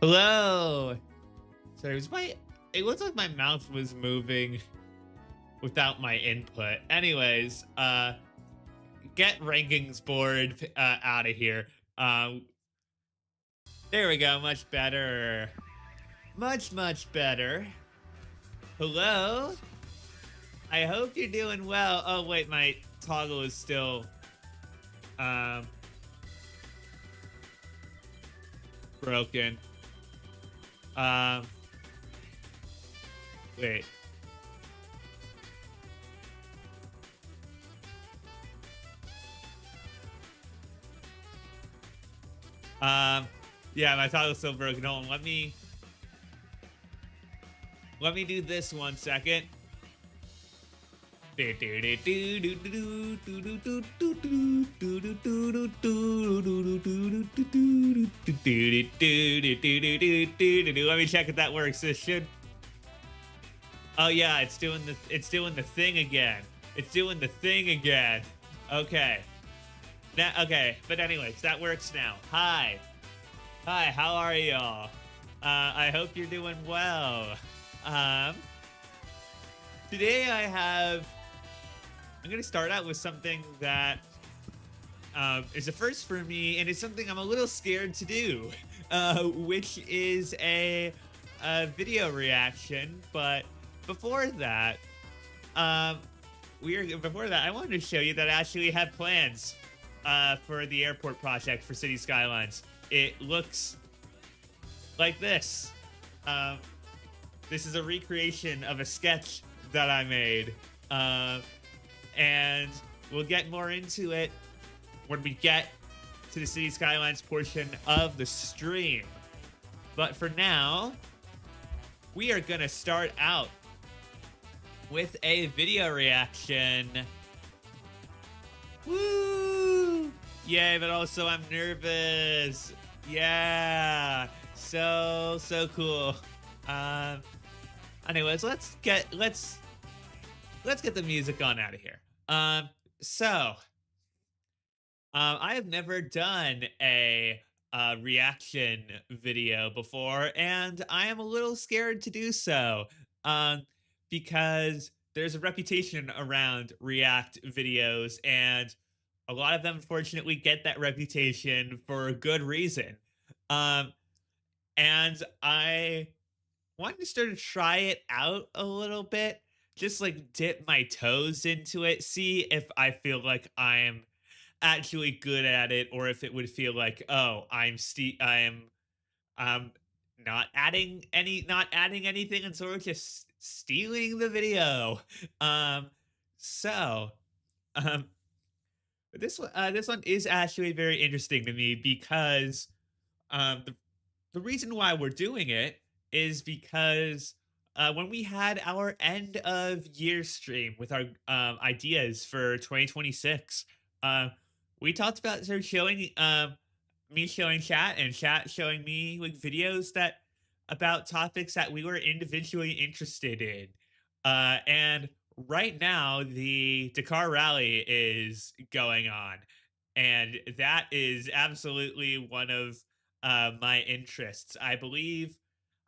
Hello. Sorry, it looks like my mouth was moving without my input. Anyways, get rankings board out of here. Um, there we go. Much better. Much better. Hello. I hope you're doing well. Oh wait, my toggle is still um broken. Um, wait. Um, yeah, my toggle's still broken. Hold on, let me do this 1 second. Let me check if that works. This should. Oh yeah, it's doing the thing again. It's doing the thing again. Okay. Now, okay, but anyways, that works now. Hi. Hi, how are y'all? I hope you're doing well. Um, Today I'm gonna start out with something that is a first for me, and it's something I'm a little scared to do, which is a video reaction. But before that, um, before that, I wanted to show you that I actually have plans for the airport project for City Skylines. It looks like this. Um, this is a recreation of a sketch that I made, and we'll get more into it when we get to the City Skylines portion of the stream. But for now, we are gonna start out with a video reaction. Woo! Yay, but also I'm nervous. Yeah, so cool. Anyways, let's get the music on out of here. I have never done a reaction video before, and I am a little scared to do so, because there's a reputation around react videos, and a lot of them, unfortunately, get that reputation for a good reason. Um, and I wanted to sort of try it out a little bit, just like dip my toes into it, see if I feel like I'm actually good at it, or if it would feel like, oh, I am um not adding anything and sort of just stealing the video. Um so um this one is actually very interesting to me because the reason why we're doing it is because when we had our end of year stream with our ideas for 2026, uh, we talked about sort of showing me showing chat and chat showing me like videos that about topics that we were individually interested in. And right now, the Dakar Rally is going on, and that is absolutely one of my interests. I believe,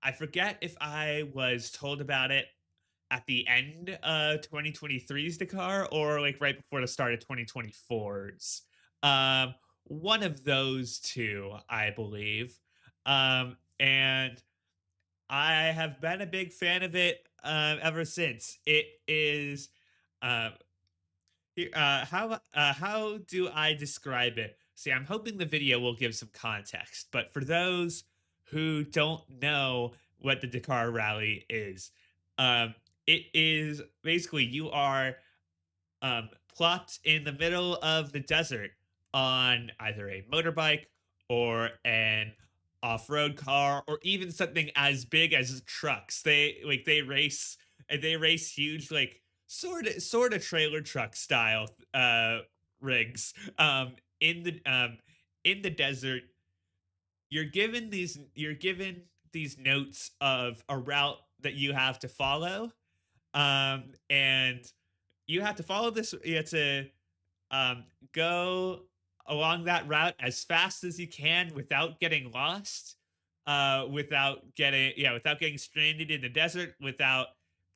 I forget if I was told about it at the end of 2023's Dakar or like right before the start of 2024's. One of those two, I believe. And I have been a big fan of it ever since. It is uh, how do I describe it? See, I'm hoping the video will give some context, but for those who don't know what the Dakar Rally is, um, it is basically you are plopped in the middle of the desert on either a motorbike or an off-road car or even something as big as trucks. They race huge like sort of trailer truck style rigs in the desert. You're given these notes of a route that you have to follow, and you have to follow this. You have to um, go along that route as fast as you can without getting lost. without getting stranded in the desert, without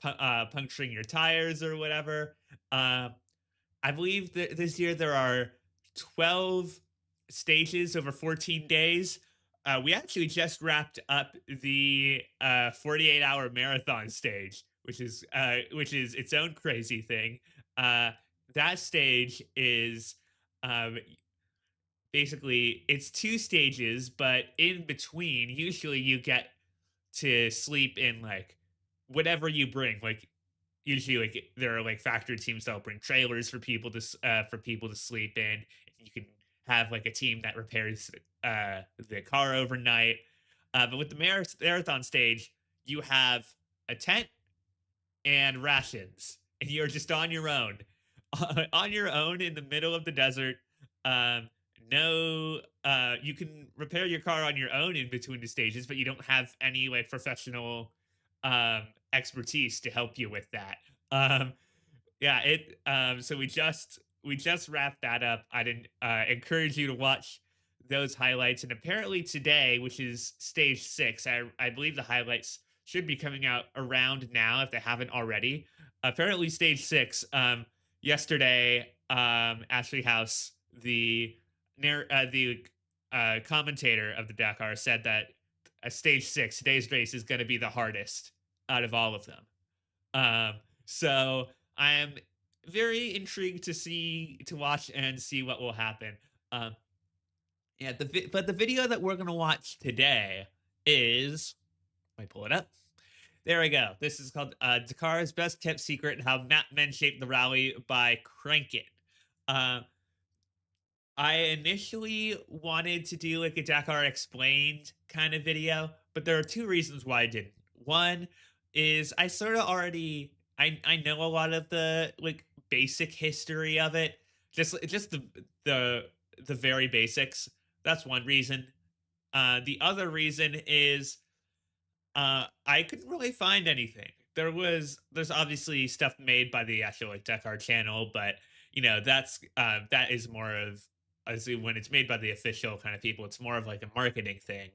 puncturing your tires or whatever. Um, I believe that this year there are 12 stages over 14 days. We actually just wrapped up the 48-hour marathon stage, which is its own crazy thing. Uh, that stage is um, basically it's two stages, but in between, usually you get to sleep in like whatever you bring. Like usually, like there are like factory teams that'll bring trailers for people to sleep in. You can have like a team that repairs the car overnight. But with the marathon stage, you have a tent and rations, and you're just on your own, on your own in the middle of the desert. Um, no, you can repair your car on your own in between the stages, but you don't have any like professional expertise to help you with that. Um, yeah, so we just wrapped that up. I didn't encourage you to watch those highlights, and apparently today, which is stage 6, I believe the highlights should be coming out around now if they haven't already. Apparently stage 6, yesterday, Ashley House, the commentator of the Dakar, said that stage 6, today's race, is going to be the hardest out of all of them. Um, so I am very intrigued to watch and see what will happen. Um, yeah, but the video that we're gonna watch today is, let me pull it up. There we go. This is called Dakar's Best Kept Secret: How Map Men Shaped the Rally by Crankin. Um, I initially wanted to do like a Dakar explained kind of video, but there are two reasons why I didn't. One is I sort of already I know a lot of the like basic history of it, just the the very basics. That's one reason. The other reason is I couldn't really find anything. There's obviously stuff made by the actual like Dakar channel, but that is more of, obviously, when it's made by the official kind of people, it's more of like a marketing thing.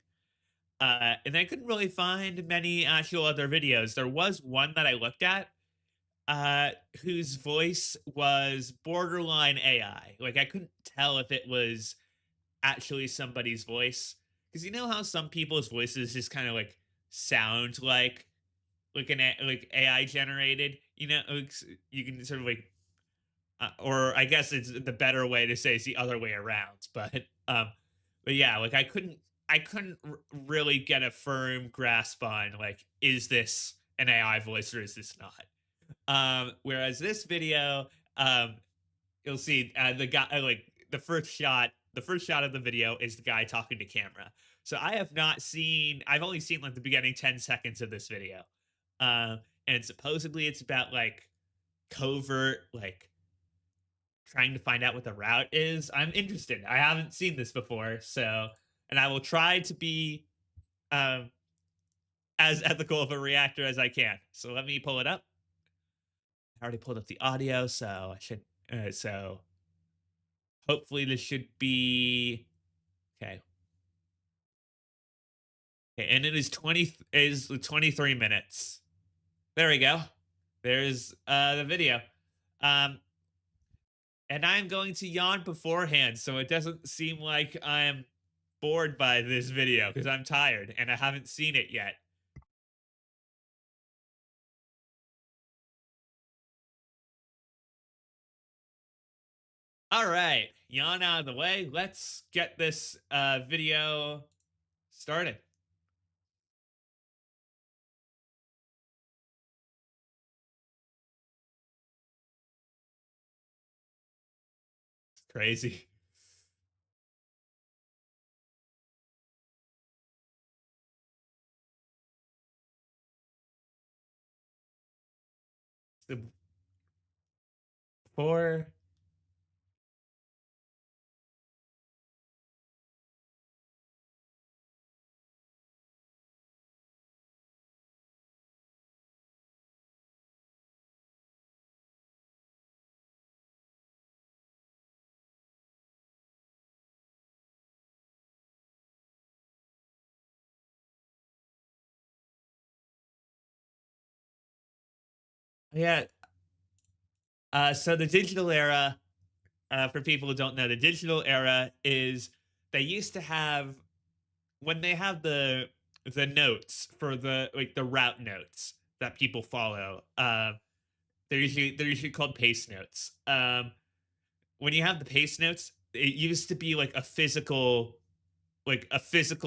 And I couldn't really find many actual other videos. There was one that I looked at, uh, whose voice was borderline AI. Like I couldn't tell if it was actually somebody's voice, because you know how some people's voices just kind of like sound like like AI generated. You can sort of like, or I guess it's the better way to say it's the other way around. But yeah, like I couldn't really get a firm grasp on like, is this an AI voice or is this not? Whereas this video, you'll see the guy, like the first shot of the video is the guy talking to camera. So I've only seen like the beginning 10 seconds of this video. And supposedly it's about like covert, like trying to find out what the route is. I'm interested. I haven't seen this before, so, and I will try to be um as ethical of a reactor as I can. So let me pull it up. I already pulled up the audio, so I should so hopefully this should be okay. Okay, and it is 23 minutes. There we go. There's the video. Um and I'm going to yawn beforehand so it doesn't seem like I'm bored by this video because I'm tired and I haven't seen it yet. All right, yawn out of the way. Let's get this video started. It's crazy. The four. Yeah. So the digital era, for people who don't know, the digital era is they used to have when they have the notes for the route notes that people follow. They're usually called pace notes. When you have the pace notes, it used to be like a physical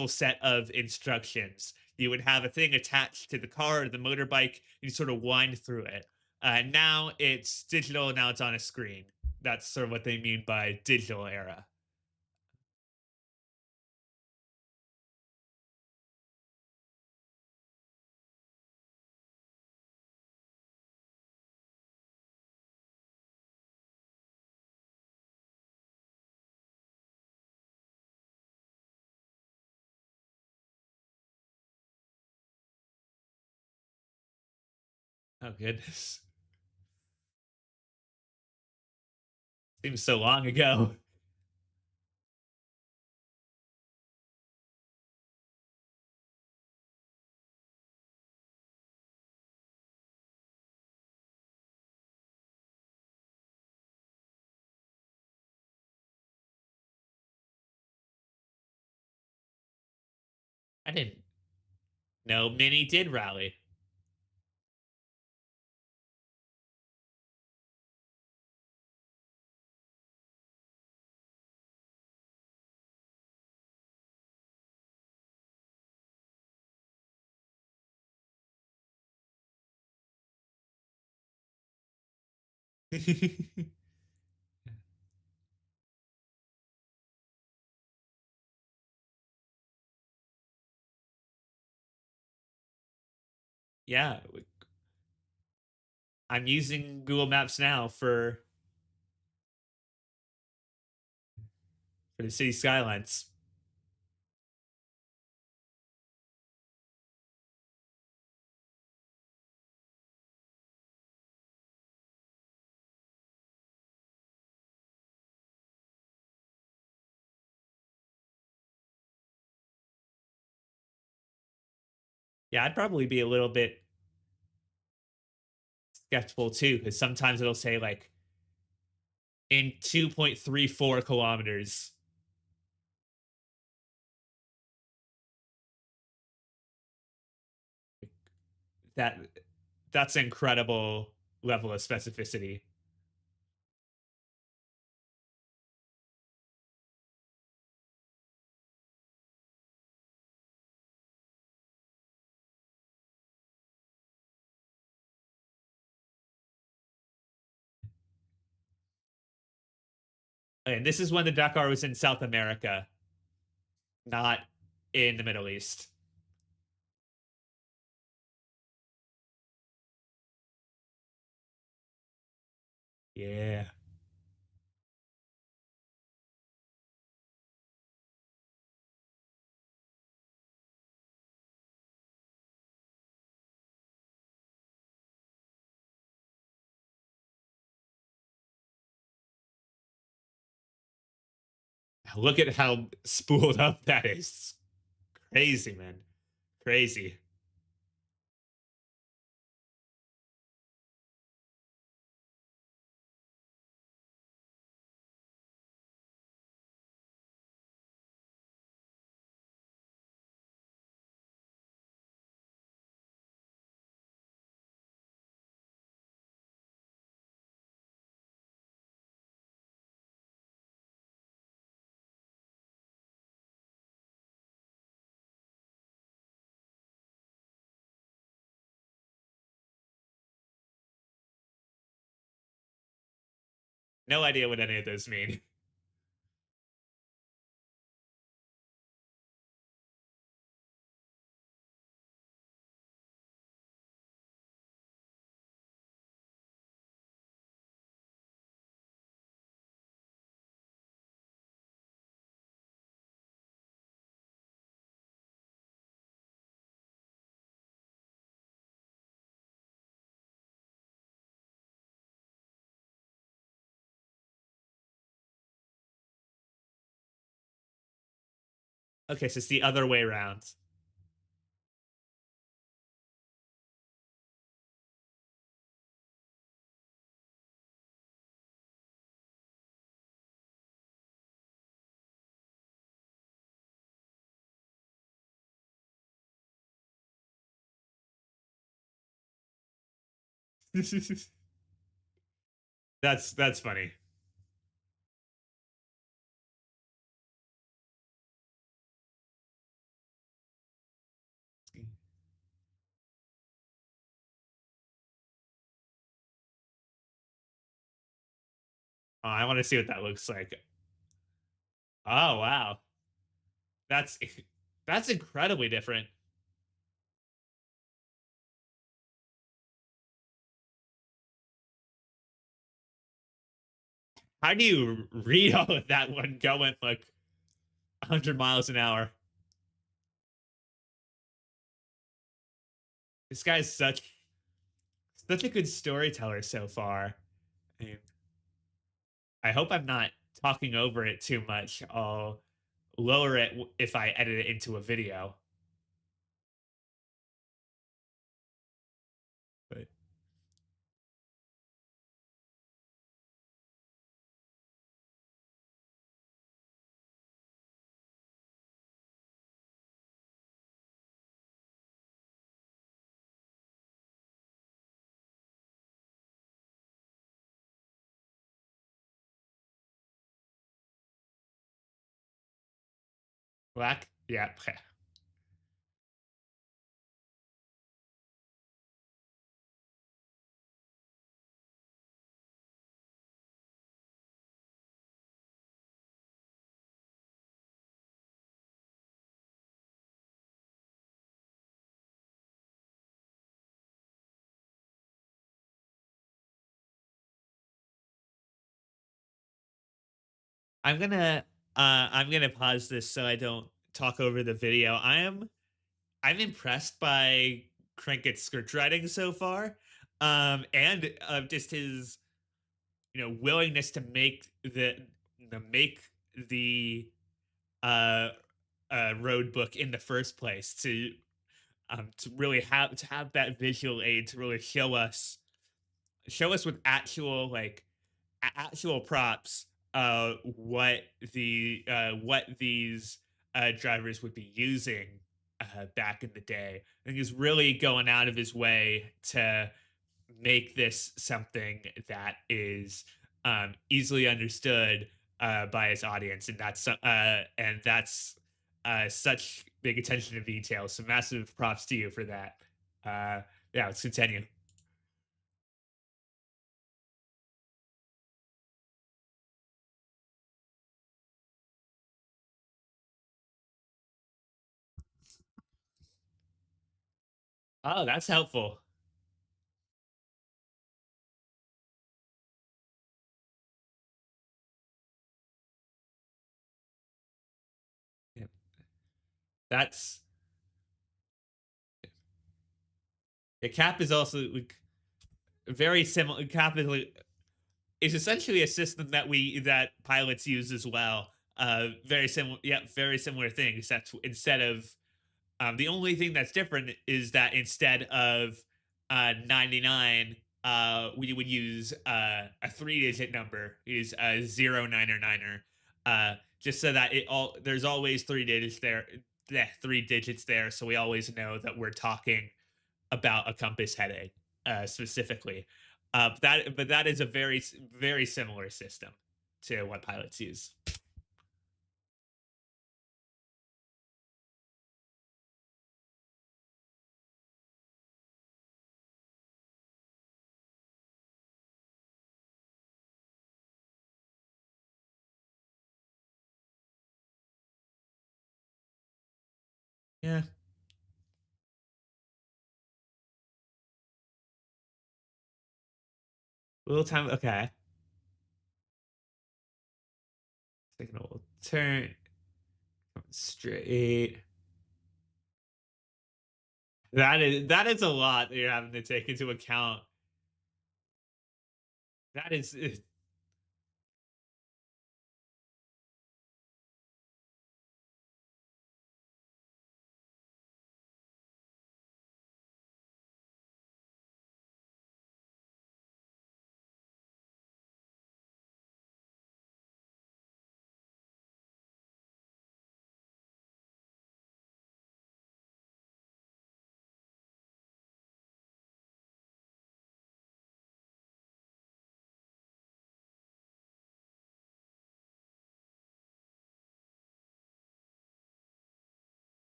set of instructions. You would have a thing attached to the car or the motorbike. You sort of wind through it. Now it's digital. Now it's on a screen. That's sort of what they mean by digital era. Oh goodness, seems so long ago. I didn't know Mini did rally. Yeah, I'm using Google Maps now for the city skylines. Yeah, I'd probably be a little bit skeptical too, because sometimes it'll say like in 2.34 kilometers. That that's incredible level of specificity. And this is when the Dakar was in South America, not in the Middle East. Yeah. Look at how spooled up that is. Crazy, man. Crazy. No idea what any of those mean. Okay, so it's the other way around. That's funny. Oh, I want to see what that looks like. Oh wow, that's that's incredibly different. How do you read all of that one going like 100 miles an hour? This guy's such a good storyteller so far. I mean, I hope I'm not talking over it too much. I'll lower it if I edit it into a video. But black, yeah. I'm gonna pause this so I don't talk over the video. I'm impressed by Crinket's script writing so far, and just his willingness to make the uh, road book in the first place to really have that visual aid to really show us with actual actual props what these drivers would be using back in the day. I think he's really going out of his way to make this something that is easily understood by his audience, and that's such big attention to detail. So massive props to you for that. Uh, yeah, let's continue. Oh, that's helpful. Yeah. That's Cap is also like, very similar. Cap is essentially a system that pilots use as well. Very similar, yeah, very similar things. That's instead of the only thing that's different is that instead of 99, we would use a three-digit number, is a zero, nine, or niner, just so that it all there's always three digits there, yeah, three digits there, so we always know that we're talking about a compass heading specifically. But that is a very similar system to what pilots use. Yeah, a little time. Okay, taking a little turn. Straight. That is a lot that you're having to take into account. That is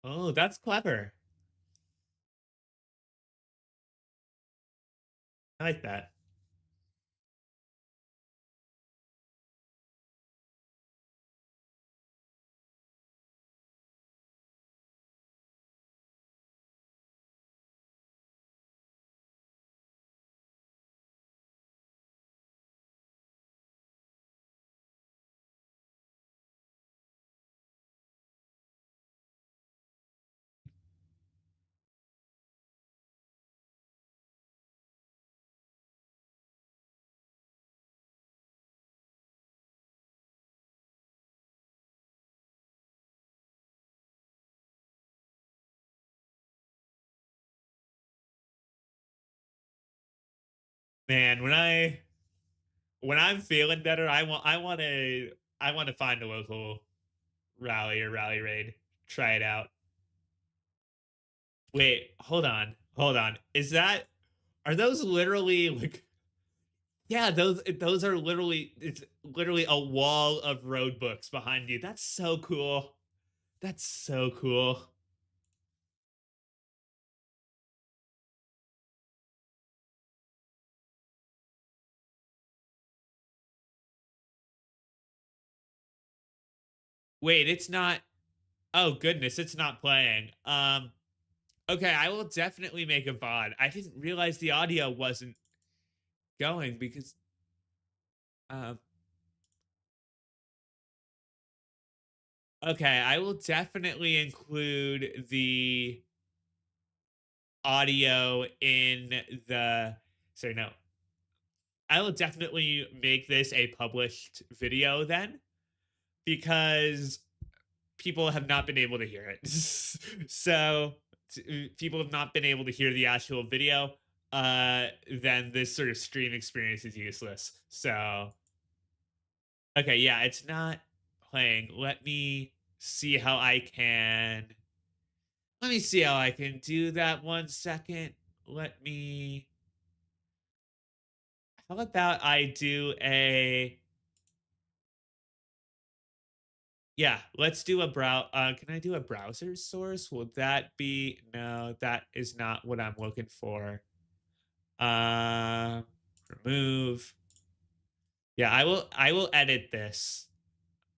Oh, that's clever. I like that. Man, when I'm feeling better, I want to find a local rally or rally raid. Try it out. Wait, hold on. Hold on. Are those literally like yeah, those are literally it's literally a wall of road books behind you. That's so cool. That's so cool. Wait, it's not oh goodness, it's not playing. Okay, I will definitely make a VOD. I didn't realize the audio wasn't going because um okay, I will definitely include the audio in the sorry, no. I will definitely make this a published video then because people have not been able to hear it. So people have not been able to hear the actual video. Then this sort of stream experience is useless. So okay, yeah, it's not playing. Let me see how I can do that 1 second. Let me how about I do a yeah, let's do a can I do a browser source? Will that be no, that is not what I'm looking for. Um remove. Yeah, I will edit this.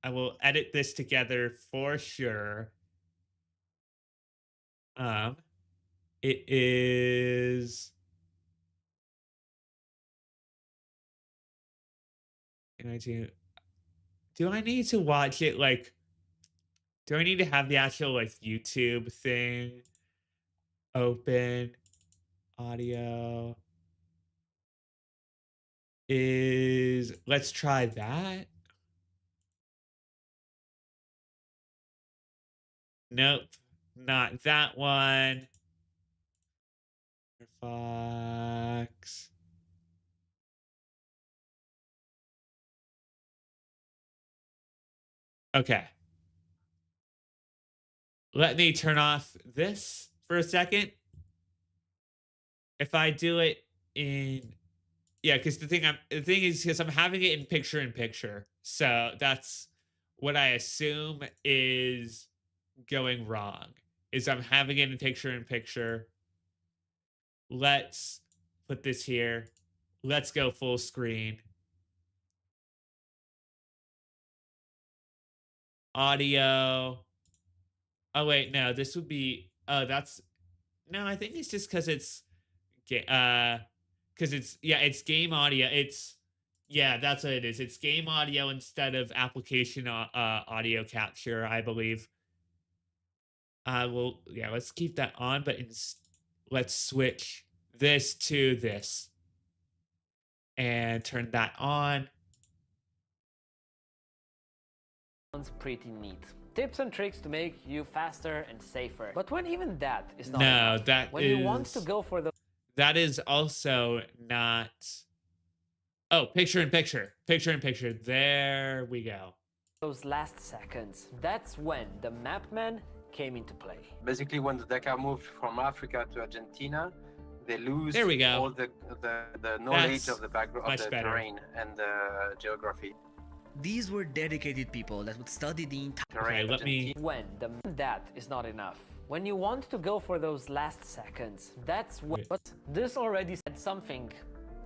I will edit this together for sure. Um it is can I do I need to watch it like do I need to have the actual like YouTube thing open? Audio is let's try that. Nope, not that one. Fox. Okay. Let me turn off this for a second. If I do it in yeah, because the thing is because I'm having it in picture. So that's what I assume is going wrong. Is I'm having it in picture. Let's put this here. Let's go full screen. Audio. Oh wait, no, this would be oh that's no, I think it's just because it's because it's yeah, it's game audio. It's yeah, that's what it is. It's game audio instead of application audio capture, I believe. Well, yeah, let's keep that on, but let's switch this to this and turn that on. Sounds pretty neat. Tips and tricks to make you faster and safer. But when even that is not No, enough, that when you want to go for the that is also not. Oh, picture in picture, picture in picture. There we go. those last seconds, that's when the mapman came into play. Basically, when the Dakar moved from Africa to Argentina, they lose There we go. all the knowledge of the background of the better. terrain and the geography. These were dedicated people that would study the entire Okay, let me. When that is not enough. When you want to go for those last seconds, that's when. Wait. But this already said something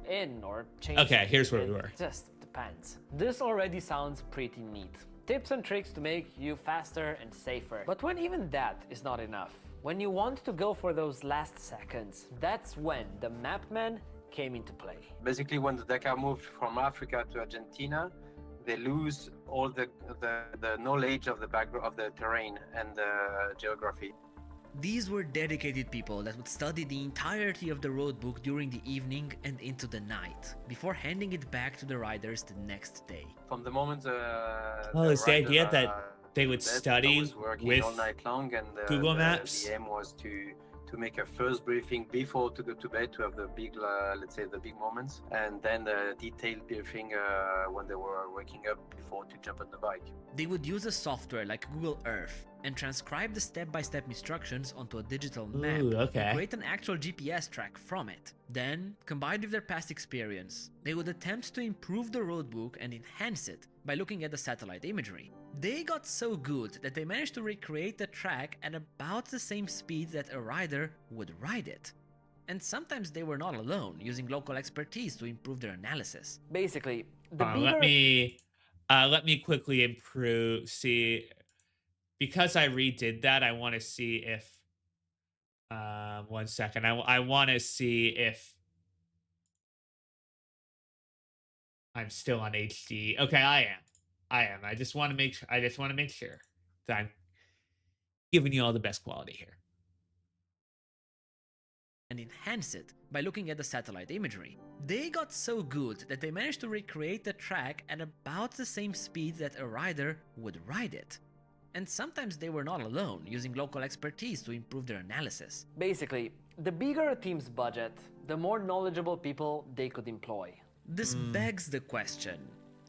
in or changed. Okay, here's where we It were. just depends. This already sounds pretty neat. Tips and tricks to make you faster and safer. But when even that is not enough, when you want to go for those last seconds, that's when the mapman came into play. Basically, when the Dakar moved from Africa to Argentina, they lose all the knowledge of the background of the terrain and the geography. These were dedicated people that would study the entirety of the roadbook during the evening and into the night, before handing it back to the riders the next day. From the moment Oh, it's the idea that they would I study was working with all night long, and Google Maps. the aim was to make a first briefing before to go to bed, to have the big, let's say, the big moments, and then the detailed briefing when they were waking up before to jump on the bike. They would use a software like Google Earth and transcribe the step-by-step instructions onto a digital map Ooh, okay. to create an actual GPS track from it. Then, combined with their past experience, they would attempt to improve the roadbook and enhance it by looking at the satellite imagery. They got so good that they managed to recreate the track at about the same speed that a rider would ride it. And sometimes they were not alone, using local expertise to improve their analysis. Basically, the Let me quickly improve. See, because I redid that, I want to see if. 1 second. I want to see if I'm still on HD. Okay, I am. I just want to make sure. I just want to make sure that I'm giving you all the best quality here. And enhance it by looking at the satellite imagery. They got so good that they managed to recreate the track at about the same speed that a rider would ride it. And sometimes they were not alone, using local expertise to improve their analysis. Basically, the bigger a team's budget, the more knowledgeable people they could employ. This begs the question.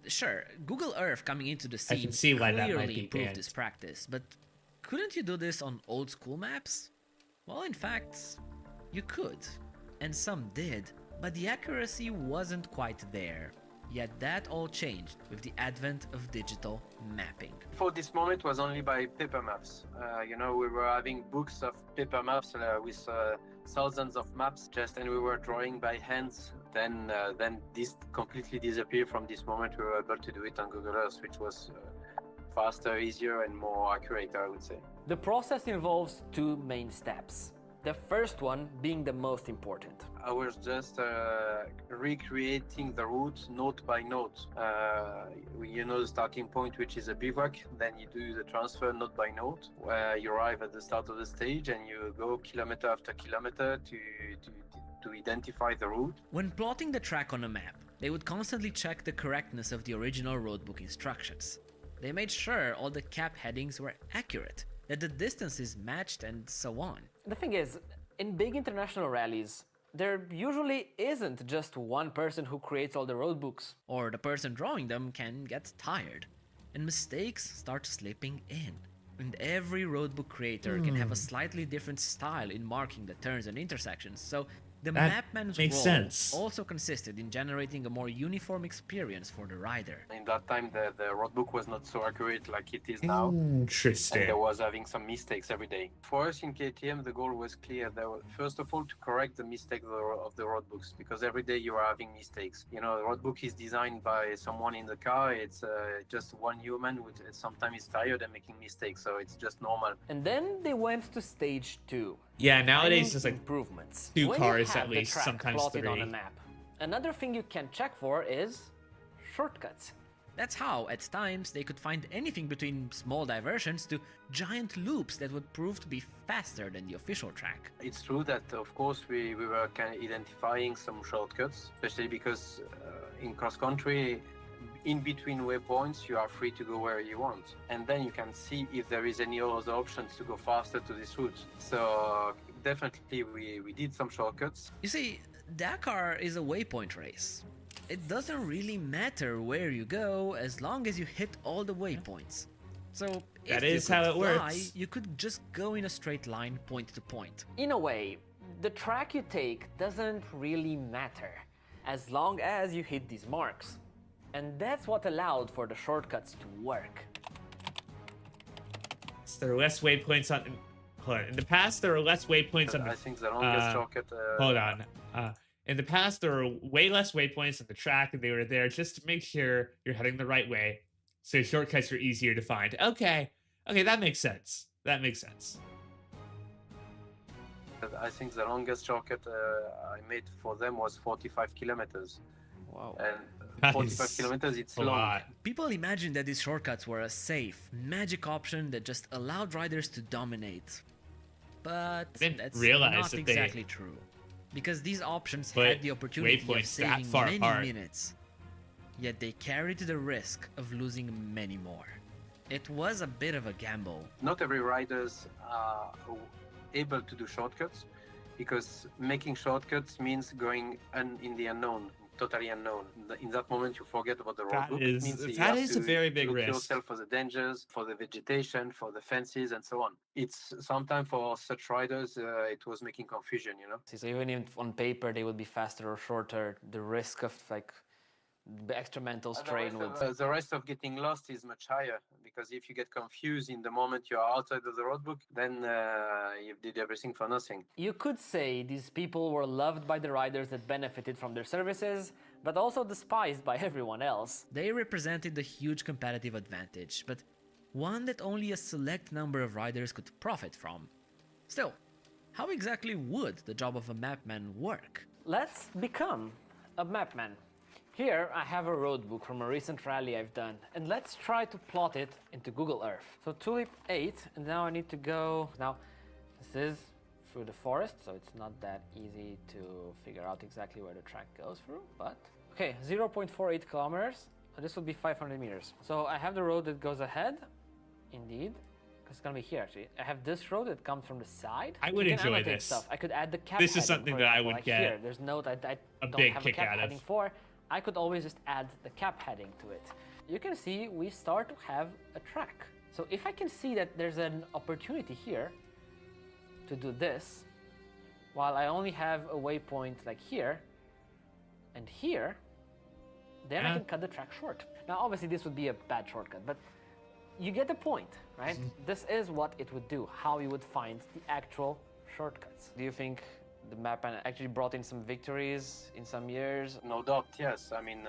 Sure, Google Earth coming into the I scene can see why that might clearly be improved banned. this practice, but couldn't you do this on old school maps? Well, in fact, you could. And some did, but the accuracy wasn't quite there. Yet that all changed with the advent of digital mapping. For this moment was only by paper maps. We were having books of paper maps with thousands of maps, and we were drawing by hands. Then this completely disappeared. From this moment, we were able to do it on Google Earth, which was faster, easier, and more accurate, I would say. The process involves two main steps. The first one being the most important. I was just recreating the route note by note. The starting point, which is a bivouac. Then you do the transfer note by note, where you arrive at the start of the stage and you go kilometer after kilometer to identify the route. When plotting the track on a map, they would constantly check the correctness of the original roadbook instructions. They made sure all the cap headings were accurate, that the distances matched, and so on. The thing is, in big international rallies, there usually isn't just one person who creates all the roadbooks. Or the person drawing them can get tired, and mistakes start slipping in. And every roadbook creator can have a slightly different style in marking the turns and intersections, so the That mapman's makes role sense. also consisted in generating a more uniform experience for the rider. In that time, the roadbook was not so accurate like it is now. Interesting. And there was having some mistakes every day. For us in KTM, the goal was clear. First of all, to correct the mistakes of the roadbooks, because every day you are having mistakes. The roadbook is designed by someone in the car. It's just one human who sometimes is tired and making mistakes, so it's just normal. And then they went to stage 2. Yeah, nowadays Finding it's like improvements. two When cars you have at the least, track sometimes plotted on a 3. map. Another thing you can check for is shortcuts. That's how, at times, they could find anything between small diversions to giant loops that would prove to be faster than the official track. It's true that, of course, we were kind of identifying some shortcuts, especially because in cross-country, in between waypoints, you are free to go where you want. And then you can see if there is any other options to go faster to this route. So definitely we did some shortcuts. You see, Dakar is a waypoint race. It doesn't really matter where you go as long as you hit all the waypoints. So That if you is how could it fly, works. you could just go in a straight line, point to point. In a way, the track you take doesn't really matter, as long as you hit these marks. And that's what allowed for the shortcuts to work. There are less waypoints on. Hold on. In the past, there are less waypoints on. I think the longest shortcut. Hold on. In the past, there were way less waypoints on the track, and they were there just to make sure you're heading the right way, so shortcuts are easier to find. Okay, that makes sense. That makes sense. I think the longest shortcut I made for them was 45 kilometers. Wow. And 45 kilometers, it's a long. lot. People imagined that these shortcuts were a safe, magic option that just allowed riders to dominate. But that's not exactly true. Because these options had the opportunity of saving many minutes. Yet they carried the risk of losing many more. It was a bit of a gamble. Not every riders are able to do shortcuts, because making shortcuts means going in the unknown. Totally unknown. In that moment, you forget about the roadbook. That is a very big risk. Yourself for the dangers, for the vegetation, for the fences, and so on. It's sometimes for such riders, it was making confusion, you know. So even if on paper they would be faster or shorter, the risk of like the extra mental strain would. The rest of getting lost is much higher, because if you get confused in the moment you are outside of the roadbook, then you did everything for nothing. You could say these people were loved by the riders that benefited from their services, but also despised by everyone else. They represented a huge competitive advantage, but one that only a select number of riders could profit from. Still, how exactly would the job of a mapman work? Let's become a mapman. Here I have a roadbook from a recent rally I've done, and let's try to plot it into Google Earth. So Tulip 8, and now I need to go. Now this is through the forest, so it's not that easy to figure out exactly where the track goes through, but okay, 0.48 kilometers. This would be 500 meters. So I have the road that goes ahead, indeed. It's gonna be here actually. I have this road that comes from the side. I would enjoy this stuff. I could add the cap. This is something that I would like get here. There's note I don't big have kick a cap out heading of. for. I could always just add the cap heading to it. You can see we start to have a track. So if I can see that there's an opportunity here to do this, while I only have a waypoint like here and here, then I can cut the track short. Now obviously this would be a bad shortcut, but you get the point, right? This is what it would do, how you would find the actual shortcuts. Do you think the mapman actually brought in some victories in some years? No doubt, yes. I mean,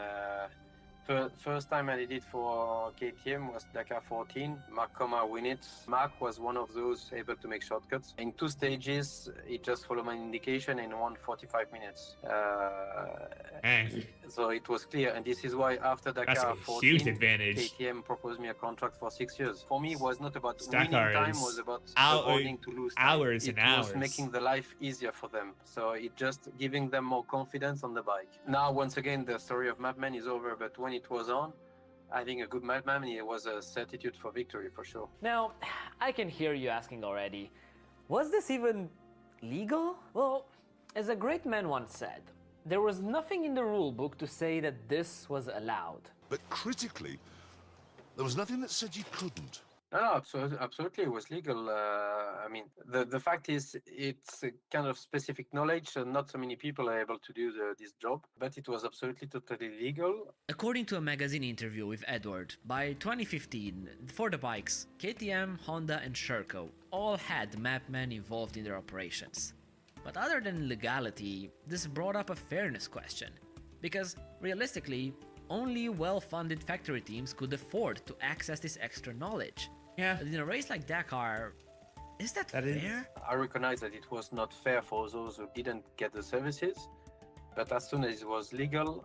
first time I did it for KTM was Dakar 14. Mark Coma win it. Mark was one of those able to make shortcuts. In 2 stages, he just followed my indication and won 45 minutes. So it was clear, and this is why after Dakar 14, huge advantage. KTM proposed me a contract for 6 years. For me, it was not about Dakar winning time, was about avoiding to lose time. Hours and hours. It was making the life easier for them. So it just giving them more confidence on the bike. Now, once again, the story of Mapman is over, but when it was on, I think a good Mapman, it was a certitude for victory, for sure. Now, I can hear you asking already, was this even legal? Well, as a great man once said, there was nothing in the rule book to say that this was allowed. But critically, there was nothing that said you couldn't. No, absolutely, it was legal. I mean, the fact is, it's a kind of specific knowledge, and not so many people are able to do this job, but it was absolutely totally legal. According to a magazine interview with Edward, by 2015, for the bikes, KTM, Honda and Sherco all had mapmen involved in their operations. But other than legality, this brought up a fairness question, because realistically, only well-funded factory teams could afford to access this extra knowledge. Yeah. In a race like Dakar, is that fair? I recognize that it was not fair for those who didn't get the services, but as soon as it was legal,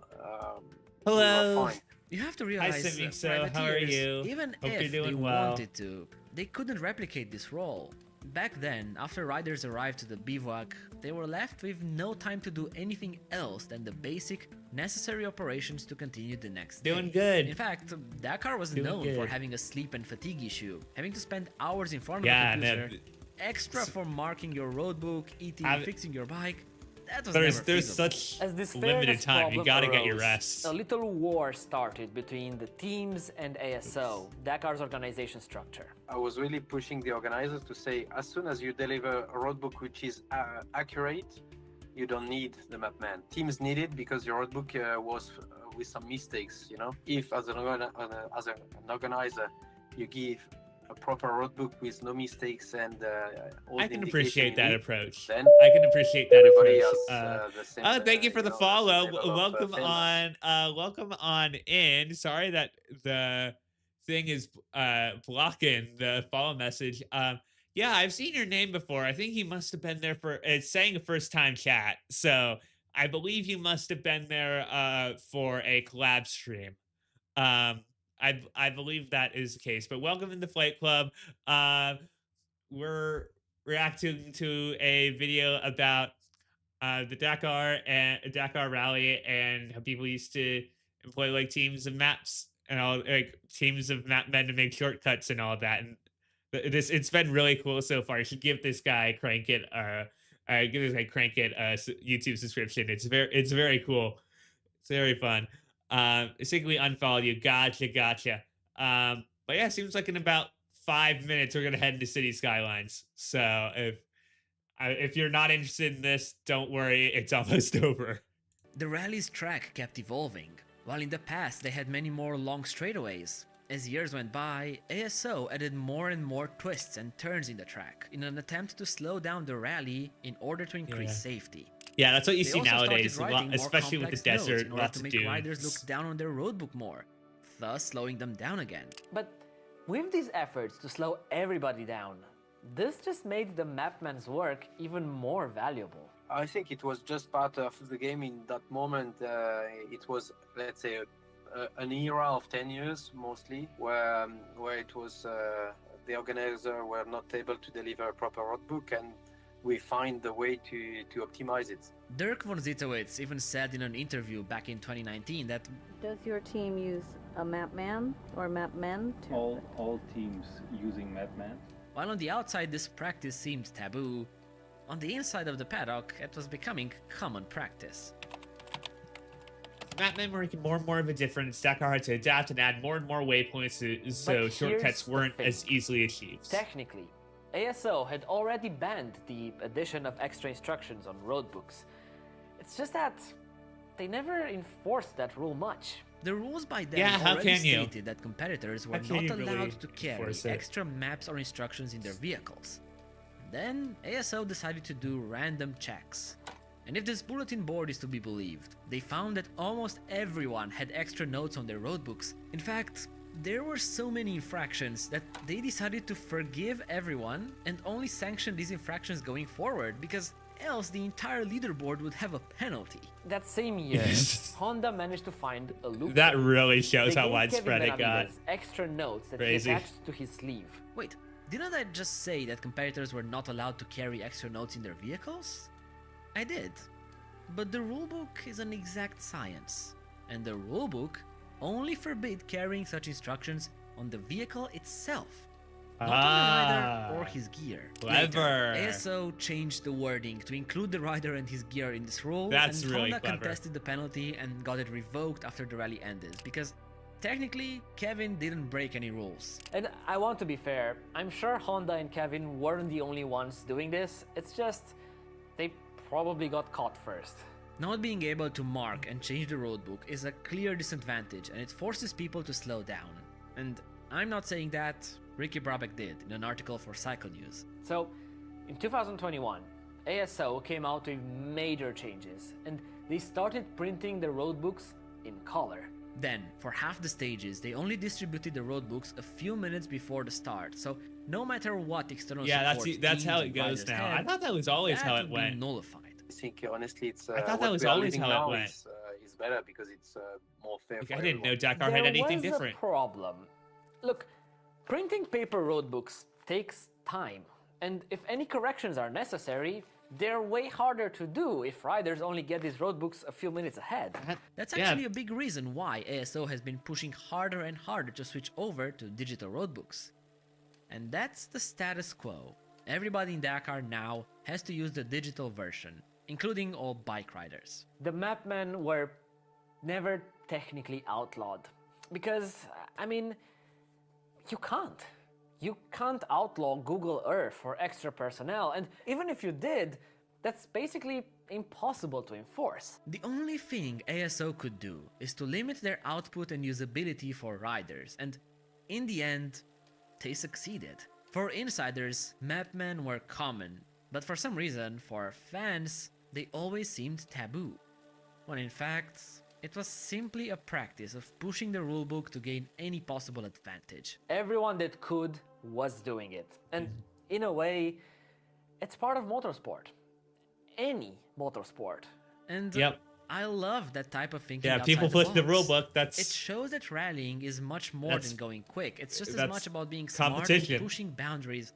we were fine. You have to realize that how are you? Even Hope if you're they doing well. wanted to, they couldn't replicate this role. Back then, after riders arrived to the bivouac, they were left with no time to do anything else than the basic, necessary operations to continue the next day. Doing good. In fact, Dakar was known for having a sleep and fatigue issue, having to spend hours in front of the computer, extra for marking your roadbook, eating, fixing your bike. That was there's such limited time. You gotta get your rest. A little war started between the teams and ASO, Dakar's organization structure. I was really pushing the organizers to say, as soon as you deliver a roadbook which is accurate, you don't need the map man. Teams need it because your roadbook was with some mistakes, you know. If as an organizer, you give a proper roadbook with no mistakes and all I the can indication appreciate you that need, approach. then I can appreciate that everybody approach. has the same, Oh, thank you for you the know, the same follow. level of famous. Welcome on in. Sorry that the thing is blocking the follow message. Yeah, I've seen your name before. I think you must have been there for it's saying a first time chat. So I believe you must have been there for a collab stream. Um, I believe that is the case. But welcome in the Flight Club. We're reacting to a video about the Dakar rally and how people used to employ like teams of maps and all like teams of map men to make shortcuts and all that. And it's been really cool so far. You should give this guy YouTube subscription. It's very cool. It's very fun. Basically unfollow you. Gotcha. But yeah, seems like in about 5 minutes we're gonna head into City Skylines. So if you're not interested in this, don't worry, it's almost over. The rally's track kept evolving. While in the past they had many more long straightaways, as years went by, ASO added more and more twists and turns in the track in an attempt to slow down the rally in order to increase safety. Yeah, that's what you They see also started nowadays, writing more especially with the complex notes desert, in order lots to of make riders dunes. look down on their roadbook more, thus slowing them down again. But with these efforts to slow everybody down, this just made the mapman's work even more valuable. I think it was just part of the game in that moment. It was, let's say, an era of 10 years mostly, where it was the organizer were not able to deliver a proper roadbook, and we find the way to optimize it. Dirk von Zittowitz even said in an interview back in 2019 that Does your team use a map man or map men? All teams using Mapman. while on the outside this practice seemed taboo, on the inside of the paddock it was becoming common practice. Mapmen were making more and more of a difference. Dakar had to adapt and add more and more waypoints so But shortcuts here's the weren't thing. as easily achieved. Technically, ASO had already banned the addition of extra instructions on roadbooks. It's just that they never enforced that rule much. The rules by then Yeah, how already can you? stated that competitors were How can not you really allowed to carry enforce it? extra maps or instructions in their vehicles. Then ASO decided to do random checks. And if this bulletin board is to be believed, they found that almost everyone had extra notes on their roadbooks. In fact, there were so many infractions that they decided to forgive everyone and only sanction these infractions going forward, because else the entire leaderboard would have a penalty. That same year, Honda managed to find a loophole. That really shows They how gave widespread Kevin it got. Benavidez extra notes that Crazy. he attached to his sleeve. Wait, didn't I just say that competitors were not allowed to carry extra notes in their vehicles? I did. But the rulebook is an exact science, and the rulebook only forbid carrying such instructions on the vehicle itself, not on the rider or his gear. Clever. Later, ASO changed the wording to include the rider and his gear in this rule, That's and really Honda clever. contested the penalty and got it revoked after the rally ended, because technically Kevin didn't break any rules. And I want to be fair, I'm sure Honda and Kevin weren't the only ones doing this, it's just they probably got caught first. Not being able to mark and change the roadbook is a clear disadvantage, and it forces people to slow down. And I'm not saying that, Ricky Brabeck did in an article for Cycle News. So, in 2021, ASO came out with major changes, and they started printing the roadbooks in color. Then, for half the stages, they only distributed the roadbooks a few minutes before the start, so no matter what external Yeah, support that's how teams it and goes riders now. I had, thought that was always that how it would be went. nullified. I think honestly, it's. I thought that what was we are always living how it now went. is better because it's more fair. Like, for I didn't know everyone. Dakar had anything There was different. a problem. Look, printing paper roadbooks takes time, and if any corrections are necessary, they're way harder to do if riders only get these roadbooks a few minutes ahead. That's Yeah. actually a big reason why ASO has been pushing harder and harder to switch over to digital roadbooks. And that's the status quo. Everybody in Dakar now has to use the digital version, including all bike riders. The mapmen were never technically outlawed, because, I mean, you can't. You can't outlaw Google Earth for extra personnel, and even if you did, That's basically impossible to enforce. The only thing ASO could do is to limit their output and usability for riders, and in the end, they succeeded. For insiders, mapmen were common, but for some reason, for fans, they always seemed taboo. When in fact, it was simply a practice of pushing the rulebook to gain any possible advantage. Everyone that could was doing it. And in a way, it's part of motorsport. Any motorsport. And Yep. I love that type of thinking. Yeah, people outside push the box. rulebook. That's It shows that rallying is much more That's- than going quick. It's just as that's much about being smart and competition. pushing boundaries.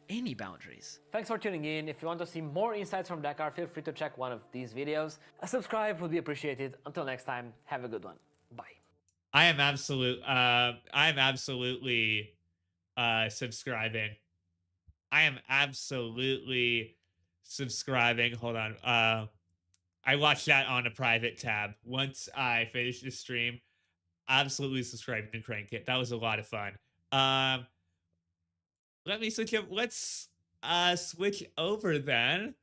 Any boundaries. Thanks for tuning in. If you want to see more insights from Dakar, feel free to check one of these videos. A subscribe would be appreciated. Until next time, have a good one. Bye. I am absolutely subscribing. I am absolutely subscribing. Hold on. I watched that on a private tab. Once I finished the stream, absolutely subscribing to Crank It. That was a lot of fun. Let me switch up. Let's switch over then.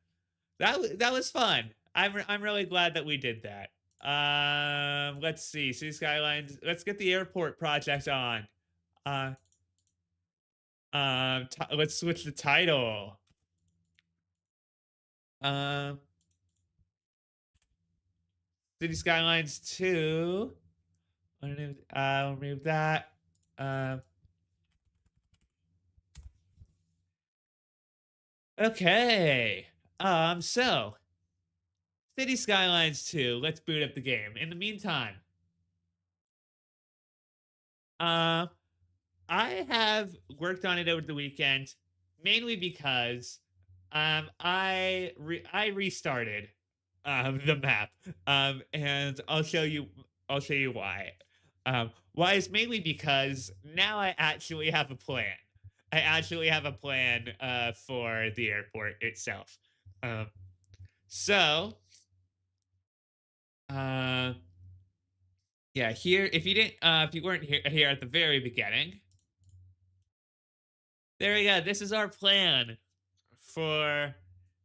That was fun. I'm really glad that we did that. Let's see. City Skylines. Let's get the airport project on. Let's switch the title. City Skylines 2. I'll remove that. Okay. So City Skylines 2. Let's boot up the game. In the meantime, I have worked on it over the weekend, mainly because I restarted the map. And I'll show you why. Why is mainly because now I actually have a plan. I actually have a plan for the airport itself. So yeah, here if you weren't here at the very beginning, there we go. This is our plan for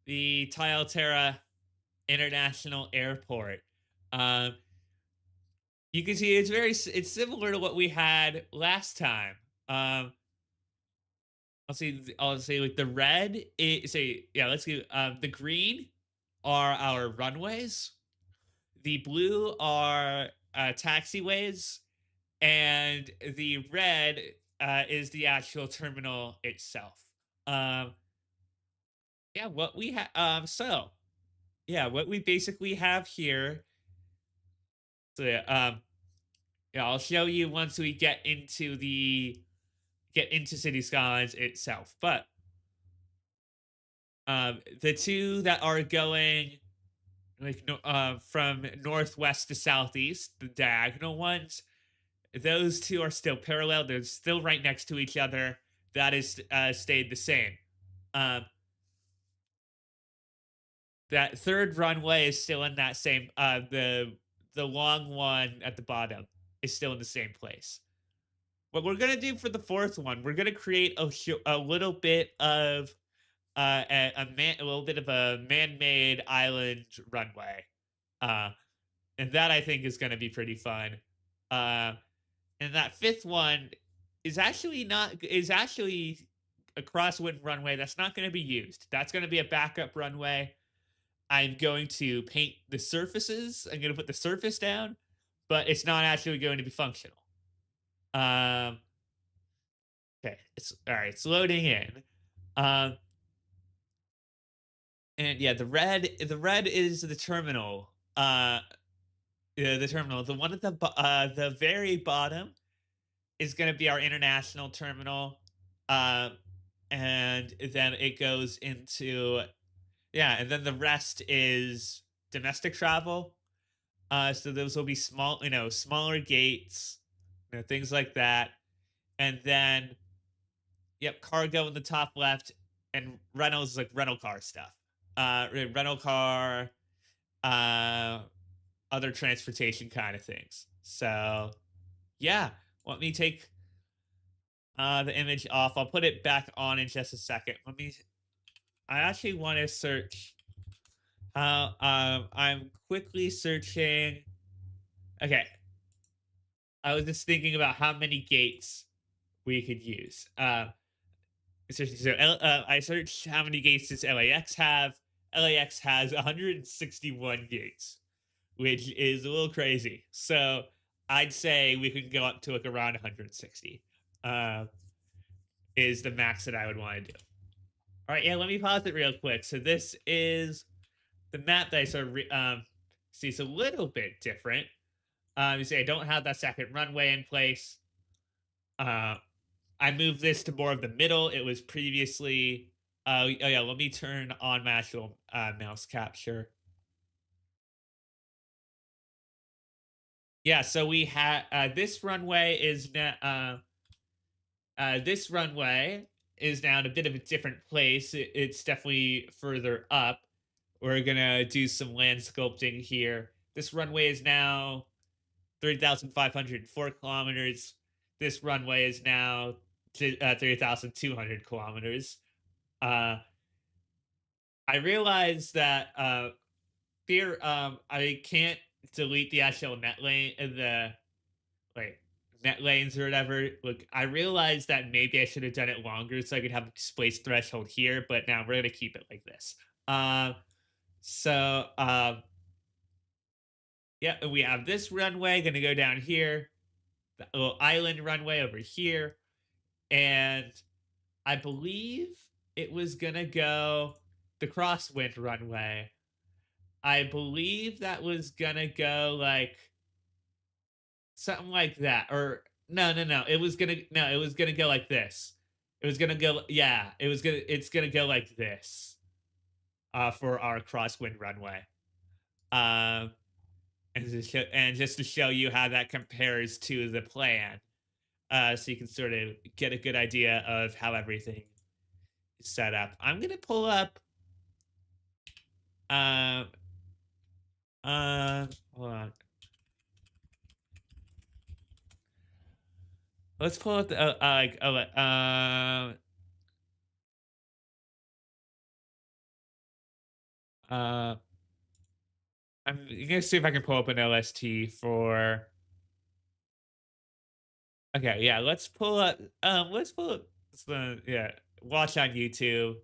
the Terra International Airport. You can see it's similar to what we had last time. I'll say like the red let's do the green are our runways, the blue are taxiways, and the red is the actual terminal itself. Yeah, what we have what we basically have here. So yeah, I'll show you once we get into City Skylines itself. But the two that are going from northwest to southeast, the diagonal ones, those two are still parallel. They're still right next to each other. That is stayed the same. That third runway is still in that same the long one at the bottom is still in the same place. What we're gonna do for the fourth one, we're gonna create a little bit of a little bit of a man-made island runway, and that I think is gonna be pretty fun. And that fifth one is actually a crosswind runway that's not gonna be used. That's gonna be a backup runway. I'm going to paint the surfaces. I'm going to put the surface down, but it's not actually going to be functional. Okay, it's all right. It's loading in. And yeah, the red is the terminal. The terminal. The one at the very bottom is going to be our international terminal. And then it goes into and then the rest is domestic travel. So those will be smaller gates, things like that. And then, cargo in the top left, and rentals like rental car stuff. Rental car, other transportation kind of things. So, yeah, let me take the image off. I'll put it back on in just a second. I actually want to search I'm quickly searching. Okay, I was just thinking about how many gates we could use. I searched how many gates does LAX have. LAX has 161 gates, which is a little crazy. So I'd say we could go up to like around 160. Uh, is the max that I would want to do. All right, yeah. Let me pause it real quick. So this is the map that I sort of see. It's a little bit different. You see, I don't have that second runway in place. Uh, I moved this to more of the middle. It was previously. Oh yeah, let me turn on my actual mouse capture. Yeah, so we had this runway is now. This runway is now in a bit of a different place. It's definitely further up. We're gonna do some land sculpting here. This runway is now 3,504 kilometers. This runway is now 3,200 kilometers. Uh, I realized that here I can't delete the actual net lane the like net lanes or whatever. Look, I realized that maybe I should have done it longer so I could have a space threshold here, but now we're gonna keep it like this. So yeah, we have this runway gonna go down here, the little island runway over here, and I believe it was gonna go the crosswind runway. I believe that was gonna go like something like that, or no. It was gonna go like this. It was gonna go, yeah. It's gonna go like this. For our crosswind runway. Um, and just to show you how that compares to the plan, so you can sort of get a good idea of how everything is set up. I'm gonna pull up. Um, hold on. Let's pull up the uh, I'm gonna see if I can pull up an LST for. Okay, yeah, let's pull up yeah, watch on YouTube.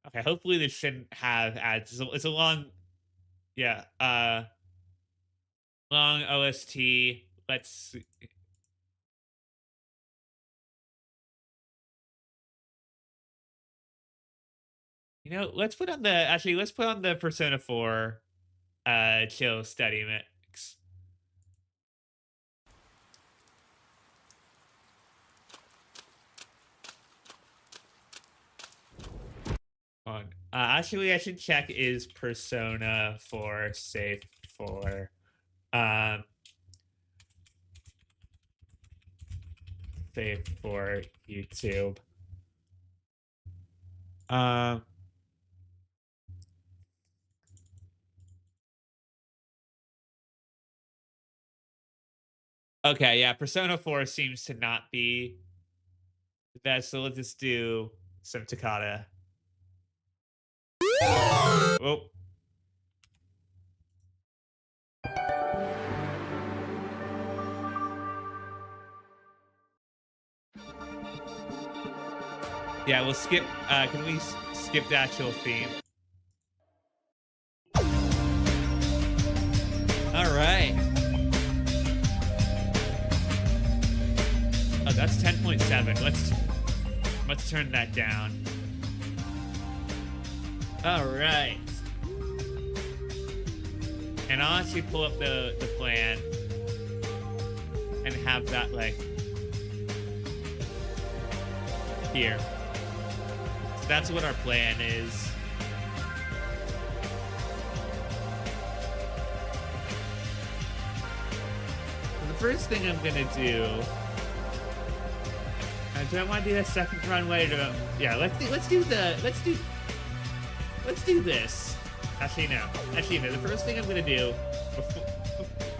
Okay, hopefully this shouldn't have ads. It's a long, yeah, long OST. Let's see. Let's put on the Persona 4 chill study mix. On. Actually, I should check is Persona 4 safe for um safe for YouTube. Um. Okay, yeah, Persona 4 seems to not be that, so let's just do some Takata. Oh. Yeah, we'll skip. Can we skip the actual theme? All right. Oh, that's 10.7. Let's turn that down. All right. And I'll actually pull up the plan and have that like here. So that's what our plan is. So the first thing I'm gonna do. Do I want to do a second runway? Yeah, let's do this. Actually, no. The first thing I'm gonna do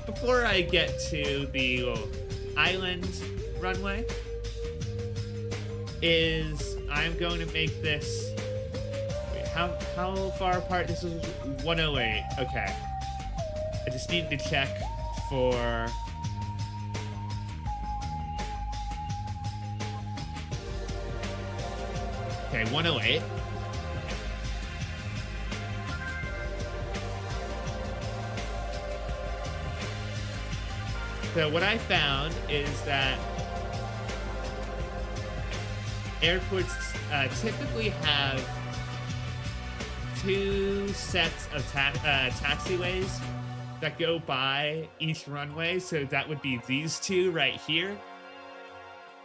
before I get to the little island runway is I'm going to make this. Wait. how far apart? This is 108. Okay. I just need to check for. Okay, 108. So what I found is that airports typically have 2 sets of taxiways that go by each runway. So that would be these 2 right here.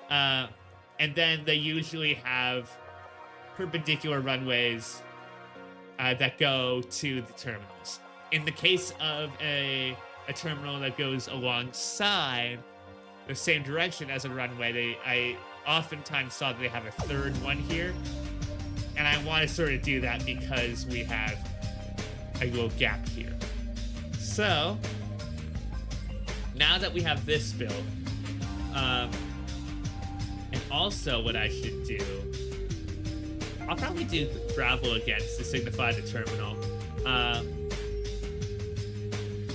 And then they usually have perpendicular runways that go to the terminals. In the case of a terminal that goes alongside the same direction as a runway, I oftentimes saw that they have a 3rd one here. And I want to sort of do that because we have a little gap here. So, now that we have this built, and also what I should do, I'll probably do gravel again to signify the terminal.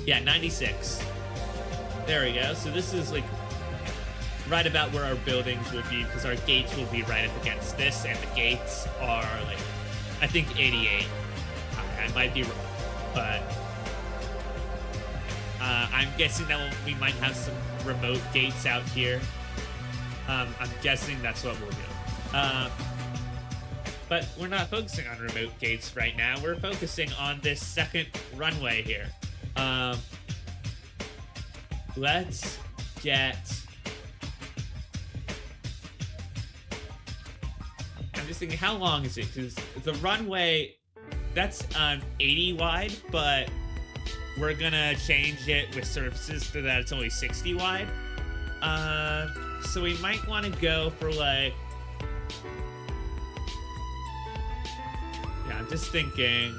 Yeah, 96. There we go. So this is like right about where our buildings will be, because our gates will be right up against this, and the gates are like, I think 88. I might be wrong, but I'm guessing that we might have some remote gates out here. I'm guessing that's what we'll do. But we're not focusing on remote gates right now. We're focusing on this second runway here. Let's get... I'm just thinking, how long is it? Because the runway, that's 80 wide, but we're gonna change it with surfaces so that it's only 60 wide. So we might want to go for like... Yeah, I'm just thinking,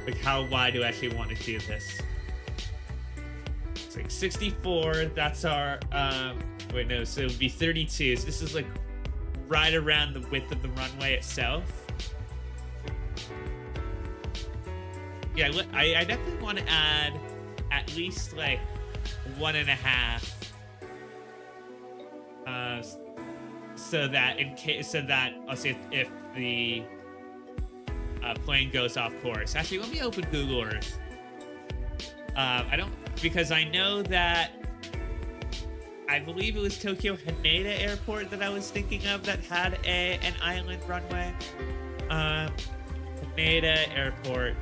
like, how wide do I actually want to do this? It's like 64, that's our, wait, no, so it would be 32. So this is like right around the width of the runway itself. Yeah, I definitely want to add at least like 1.5. So that in case, so that I'll see if the plane goes off course. Actually, let me open Google Earth. Because I know that I believe it was Tokyo Haneda Airport that I was thinking of that had an island runway. Haneda Airport.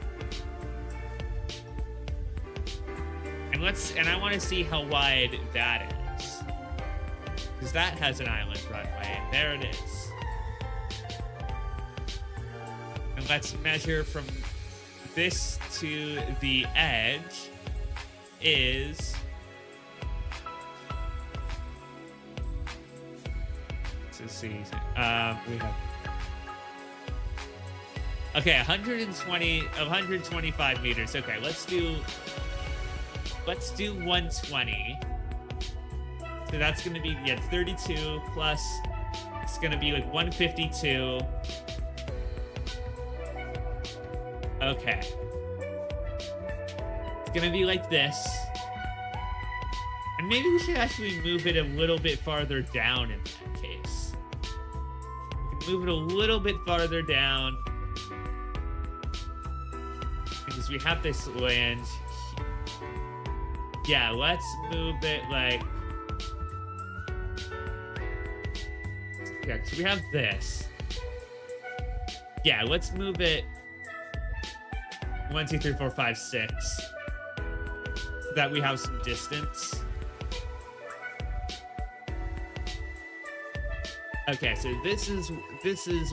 And I want to see how wide that is. Because that has an island runway, and there it is. And let's measure from this to the edge is... Let's see. We have... Okay, 125 meters. Okay, let's do 120. So that's going to be, yeah, 32 plus, it's going to be like 152. Okay. It's going to be like this. And maybe we should actually move it a little bit farther down in that case. We can move it a little bit farther down. Because we have this land. Yeah, let's move it like... Yeah, because we have this. Yeah, let's move it 1, 2, 3, 4, 5, 6. So that we have some distance. Okay, so this is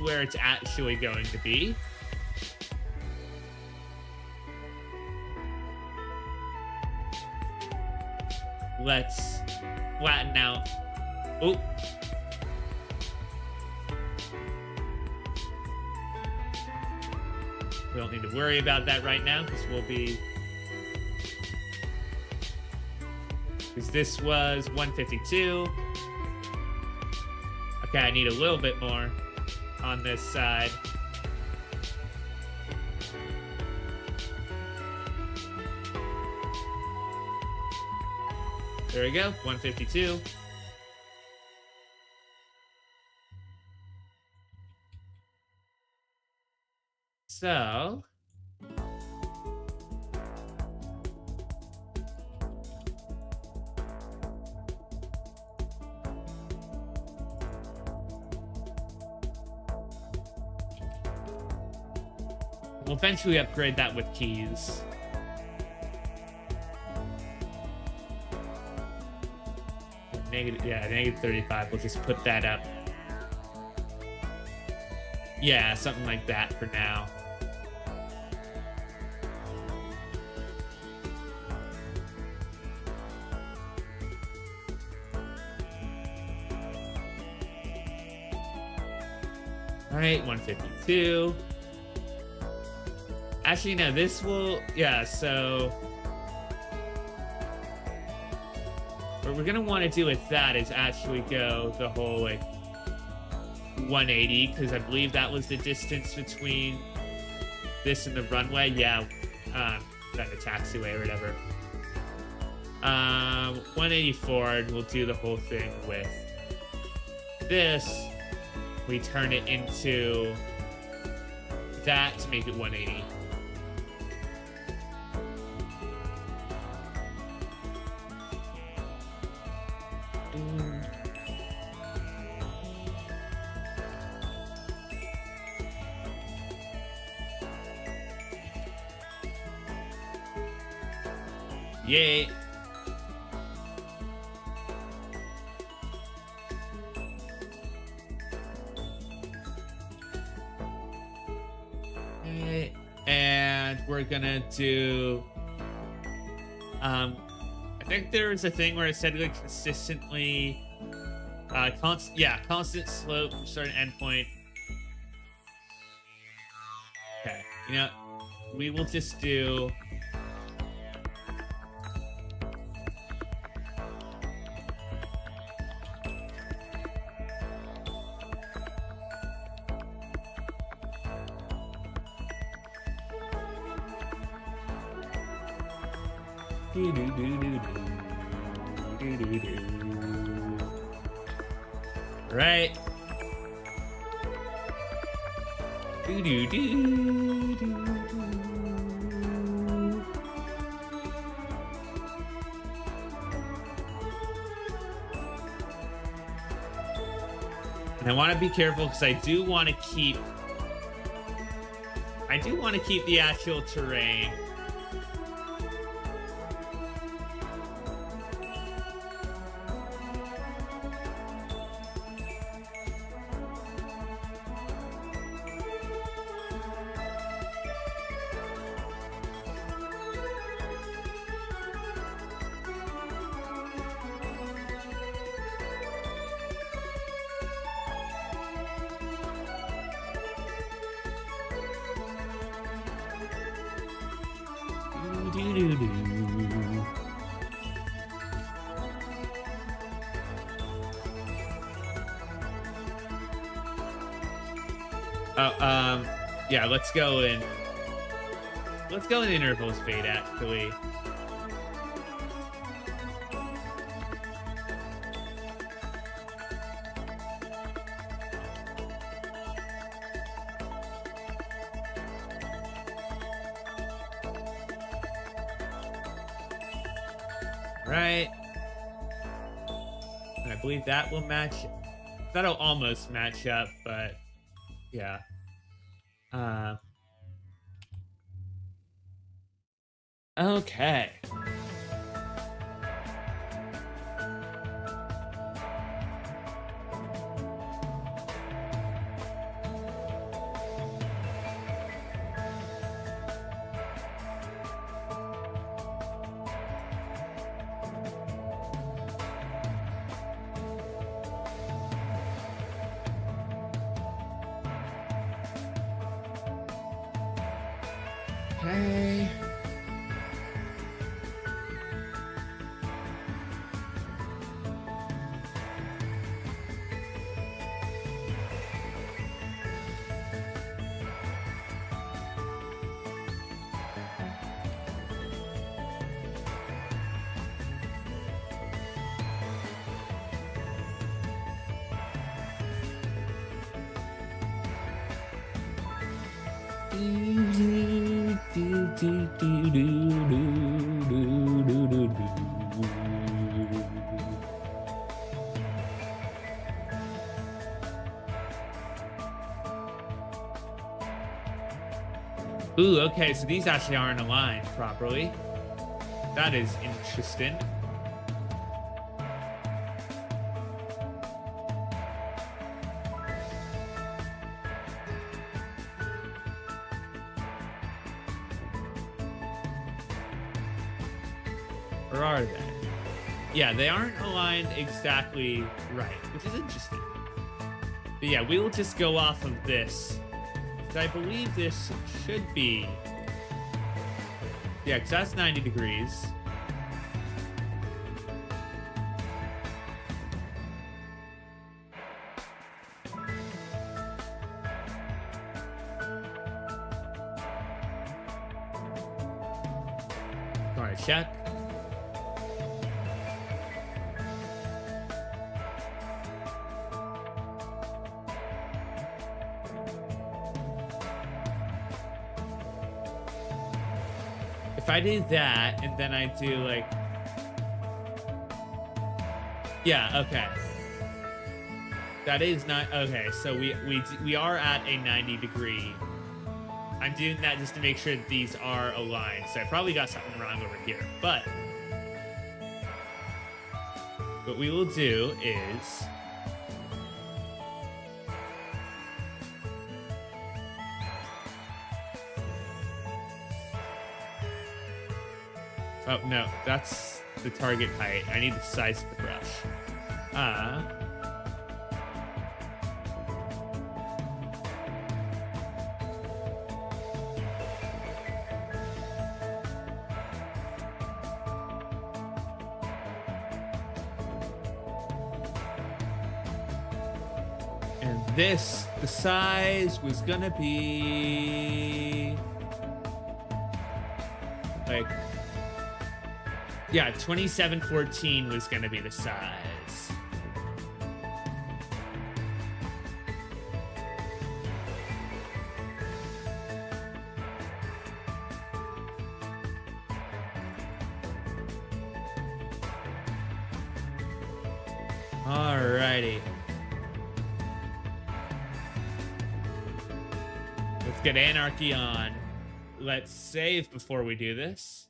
where it's actually going to be. Let's flatten out. Oh. We don't need to worry about that right now because we'll be... Because this was 152. Okay, I need a little bit more on this side. There we go, 152. So... we'll eventually upgrade that with keys. Negative 35. We'll just put that up. Yeah, something like that for now. All right, 152. Actually, no, this will, yeah, so what we're gonna want to do with that is actually go the whole, like, 180, because I believe that was the distance between this and the runway. Yeah, that the taxiway or whatever. 184, and we'll do the whole thing with this. We turn it into that to make it 180. Yay. Okay. And we're gonna do I think there was a thing where it said like consistently constant slope from start and end point. Okay, you know, we will just do right. And I want to be careful because I do want to keep the actual terrain. Yeah, let's go in interval speed actually. Right. And I believe that will match. That'll almost match up, but yeah. Okay. Okay. Ooh, okay, so these actually aren't aligned properly. That is interesting. Or are they? Yeah, they aren't aligned exactly right, which is interesting. But yeah, we will just go off of this. I believe this should be... Yeah, because that's 90 degrees. All right, check. If I do that, and then I do like... Yeah, okay. That is not... Okay, so we are at a 90 degree. I'm doing that just to make sure that these are aligned. So I probably got something wrong over here. But what we will do is... Oh, no, that's the target height. I need the size of the brush. And this, the size was gonna be... like... Yeah, 2714 was going to be the size. Alrighty. Let's get Anarchy on. Let's save before we do this.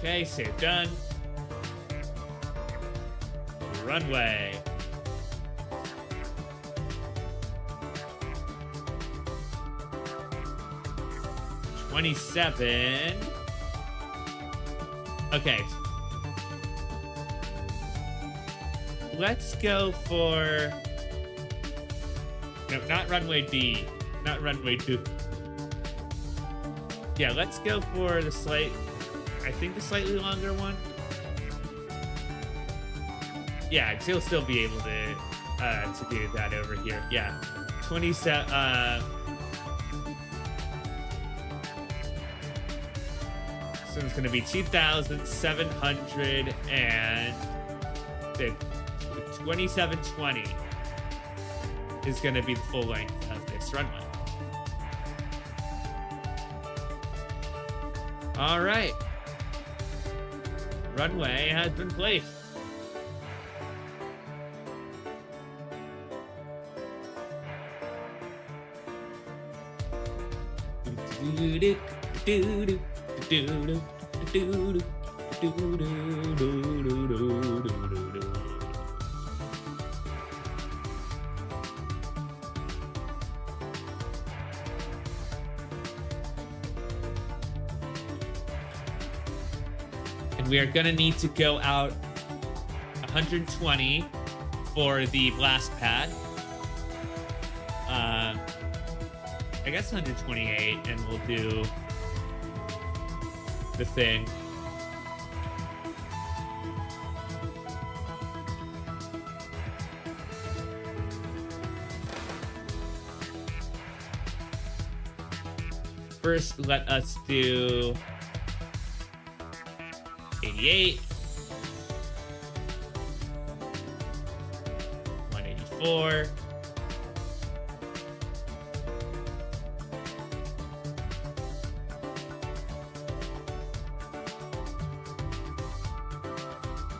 Okay, save done. Runway. $27. Okay. Let's go for... No, not runway D. Not runway 2. Yeah, let's go for the slight... I think the slightly longer one. Yeah, because he'll still be able to do that over here. Yeah, 27. So it's going to be 2,700 and 2720 is going to be the full length of this runway. All right. Runway has been placed. And we are gonna need to go out 120 for the blast pad. I guess 128, and we'll do the thing. First, let us do 88. 124.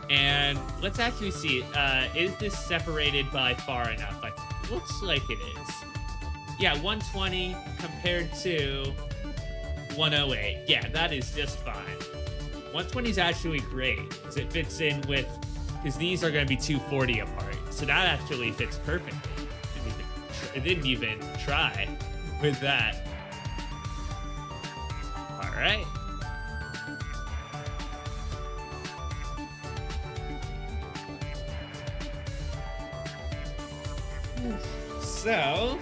And let's actually see, is this separated by far enough? Looks like it is. Yeah, 120 compared to 108. Yeah, that is just fine. 120 is actually great, because it fits in with, because these are going to be 240 apart. So that actually fits perfectly. It didn't even try with that. All right. So,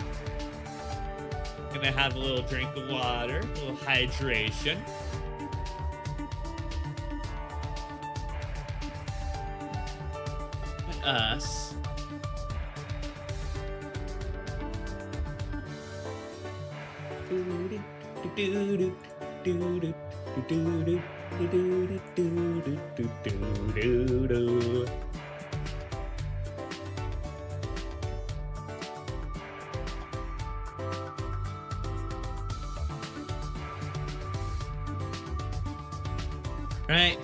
gonna have a little drink of water, a little hydration. Us. Right.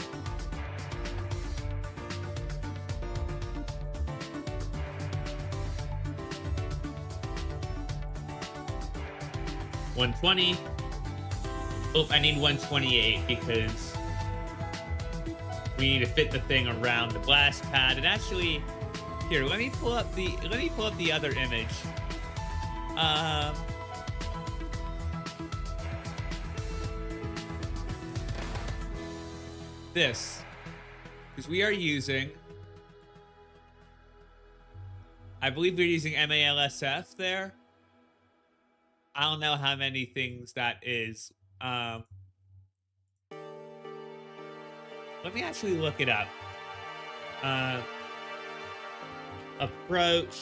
$120. Oh, I need 128 because we need to fit the thing around the blast pad. And actually, here, let me pull up the other image. This, because we are using, I believe we're using MALSF there. I don't know how many things that is. Let me actually look it up. Approach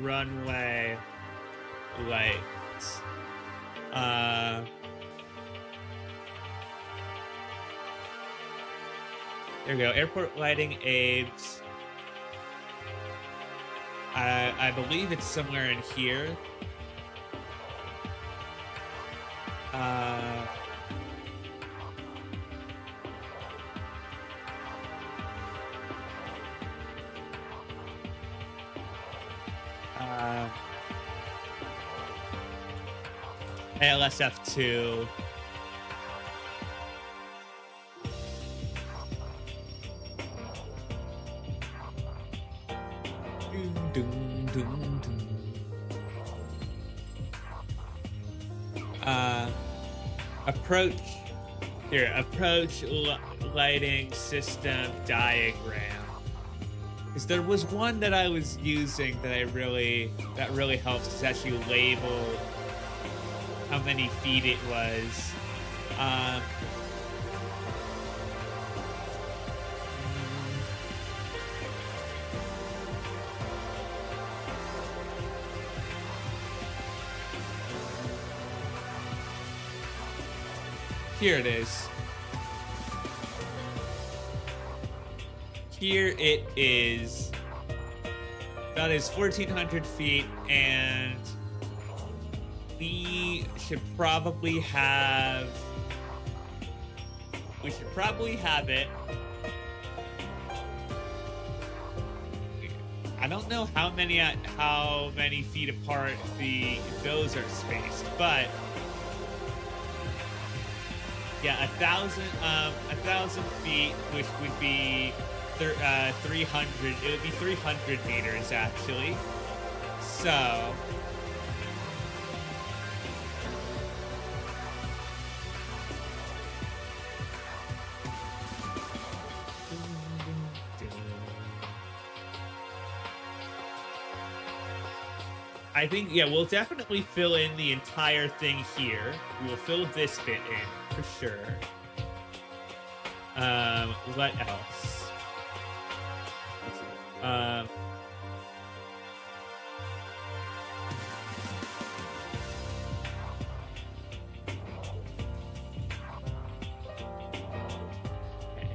runway lights. There we go. Airport lighting aids. I believe it's somewhere in here. ALSF2. Approach lighting system diagram. Because there was one that I was using that really helps to actually label how many feet it was. Here it is. Here it is. That is 1,400 feet, and we should probably have it. I don't know how many feet apart those are spaced, but yeah, 1,000 feet, which would be 300. It would be 300 meters actually. So. I think, yeah, we'll definitely fill in the entire thing here. We will fill this bit in, for sure. What else? Let's see.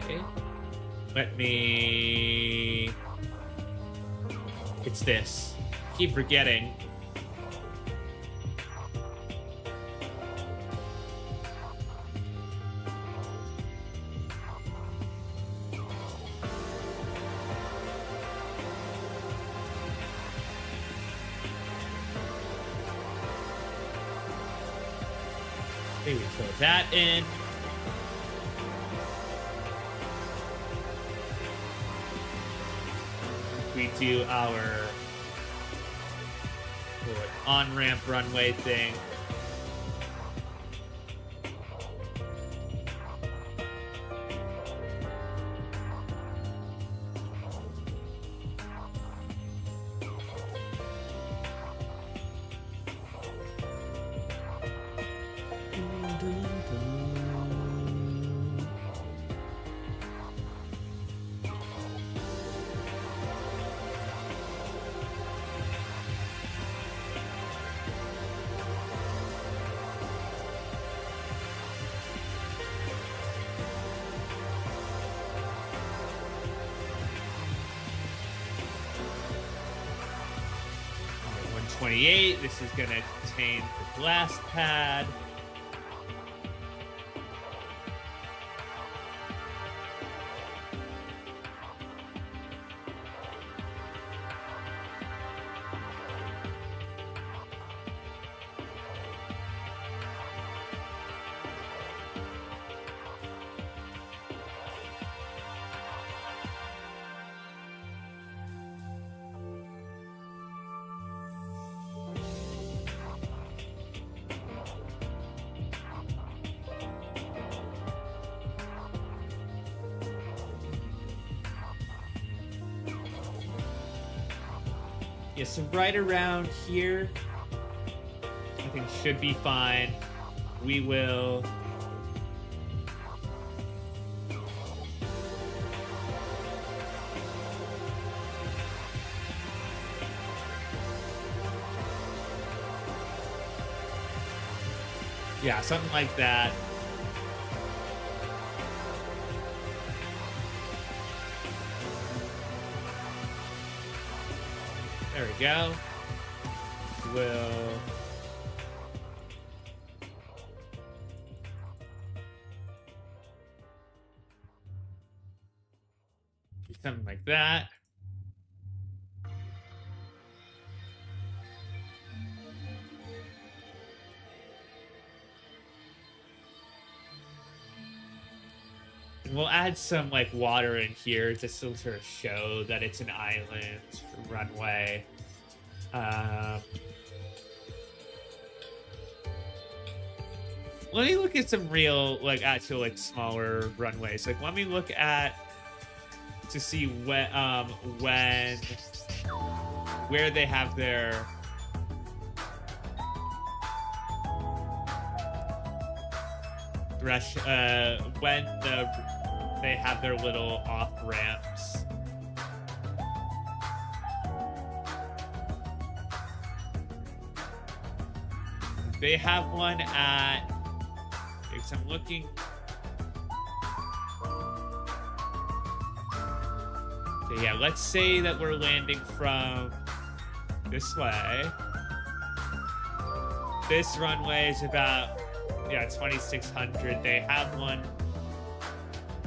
Okay. Let me... It's this. keep forgetting. Okay, we fill that in. We do our on-ramp runway thing. This is going to contain the blast pad. Yeah, so right around here, I think should be fine. We will... Yeah, something like that. There we go. We'll... do something like that. And we'll add some like water in here just to sort of show that it's an island runway. Let me look at some real, like, actual, like, smaller runways. Like, let me look at to see where they have their when they have their little off ramps. They have one at, because I'm looking. Okay, yeah, let's say that we're landing from this way. This runway is about, yeah, 2,600. They have one.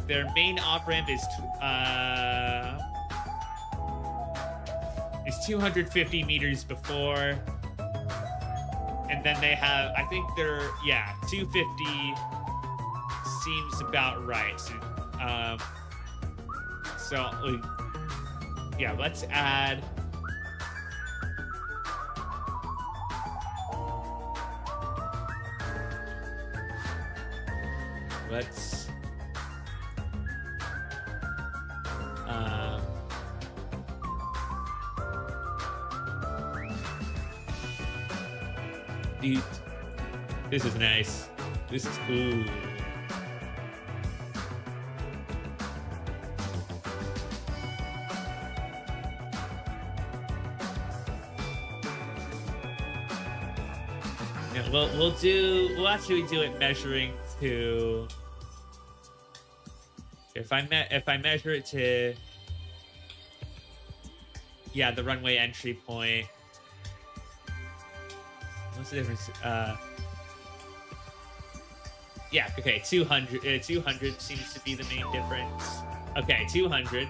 Their main off-ramp is 250 meters before. And then they have, I think they're, yeah, 250 seems about right. So, yeah, let's add. Let's dude, this is nice. This is cool. Yeah, we'll actually do it measuring to, if I measure it to, yeah, the runway entry point, What's the difference? Yeah, okay, 200. 200 seems to be the main difference. Okay, 200.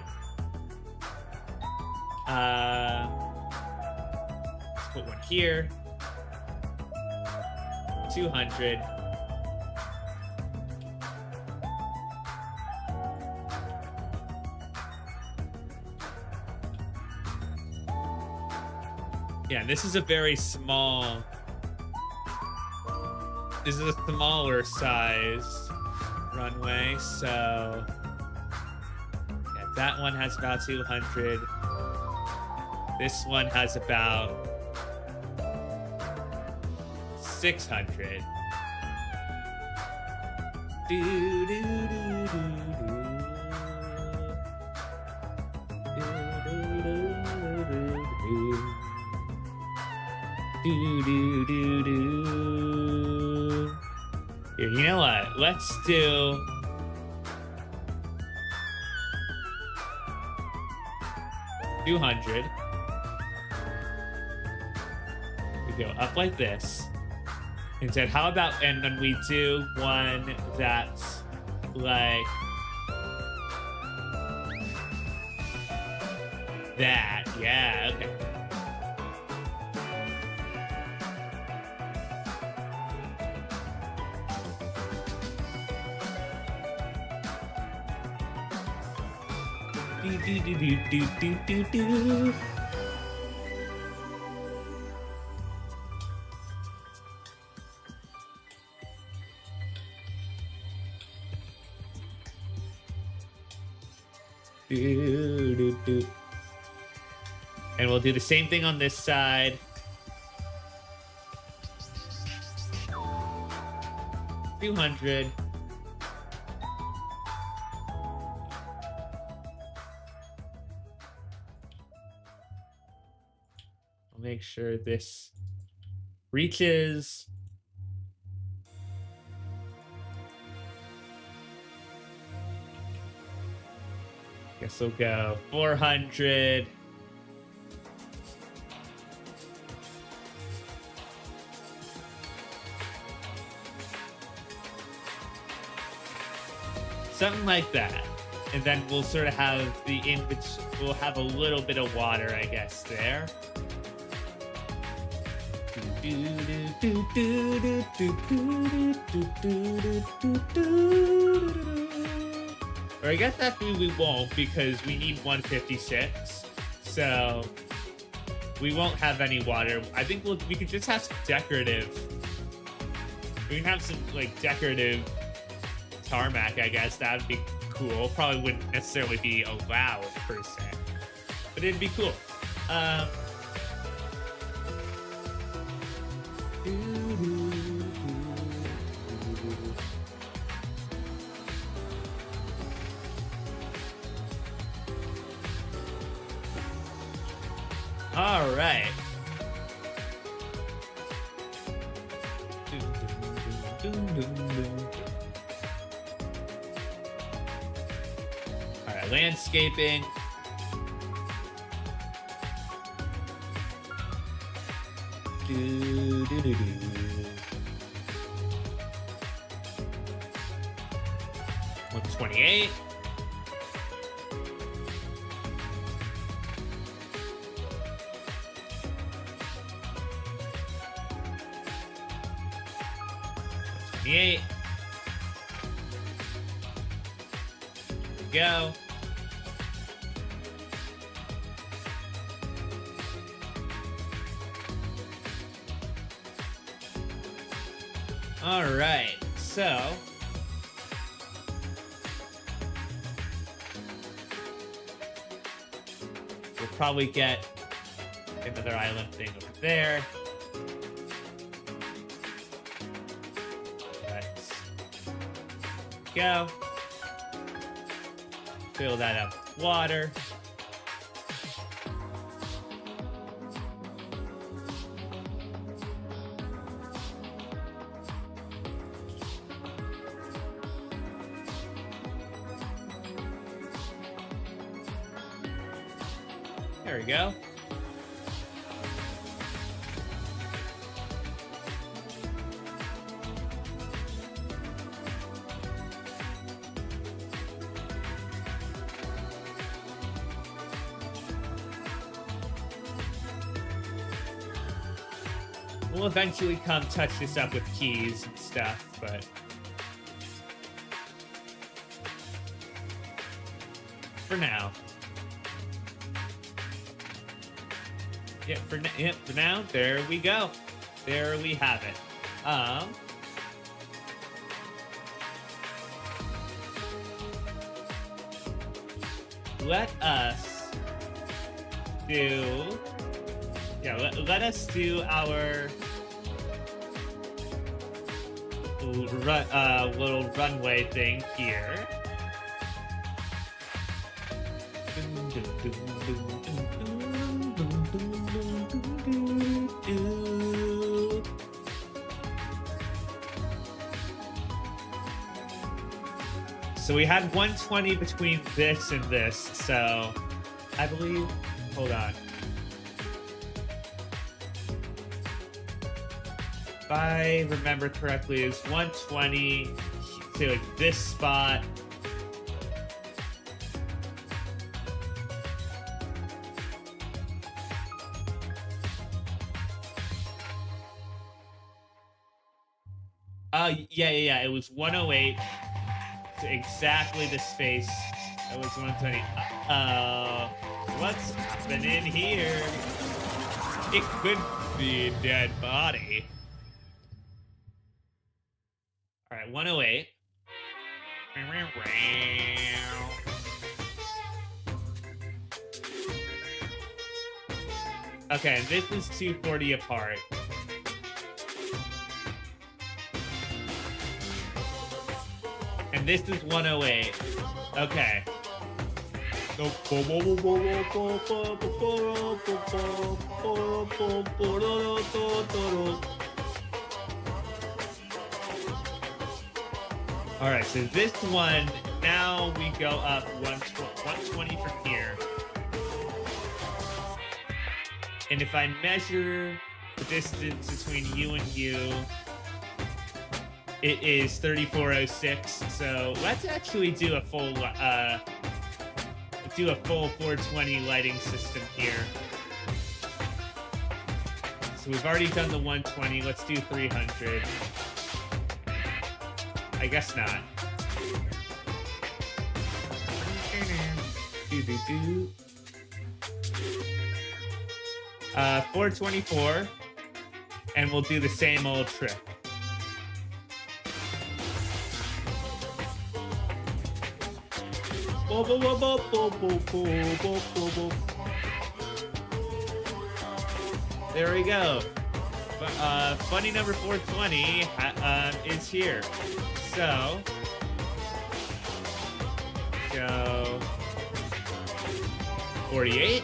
Let's put one here. 200. Yeah, this is a very small. This is a smaller size runway, so yeah, that one has about 200. This one has about 600. Do, do, do, do, do. Do, do, do, do. Here, you know what? Let's do. $200. We go up like this. And said, how about, and then we do one that's like that. Yeah, okay. Do, do, do, do, do, do, do. Do, do, do. And we'll do the same thing on this side. 200. I'll make sure this reaches. Guess we'll go 400. Something like that. And then we'll sort of have the we'll have a little bit of water, I guess, there. Or I guess actually we won't, because we need 156. So we won't have any water. I think we could just have some decorative. We can have some like decorative tarmac, I guess. That would be cool. Probably wouldn't necessarily be allowed per se, but it'd be cool. All right. All right, landscaping. Do, do, do, do. $128. $128. There we go. All right, so we'll probably get another island thing over there. Let's go. Fill that up with water. There we go. We'll eventually come touch this up with keys and stuff, but for now. Yeah, for now, there we go. There we have it. Let us do... Yeah, let us do our little runway thing here. So we had 120 between this and this, so I believe, hold on. If I remember correctly, it's 120 to like this spot. Yeah. It was 108 to exactly the space. It was 120. What's happening here? It could be a dead body. All right, 108. Okay, this is 240 apart. And this is 108. Okay. All right, so this one, now we go up 120 from here. And if I measure the distance between you and you, it is 3406. So let's actually do a full 420 lighting system here. So we've already done the 120. Let's do 300. I guess not. 424, and we'll do the same old trick. There we go. Funny number 420 is here. So, go 48.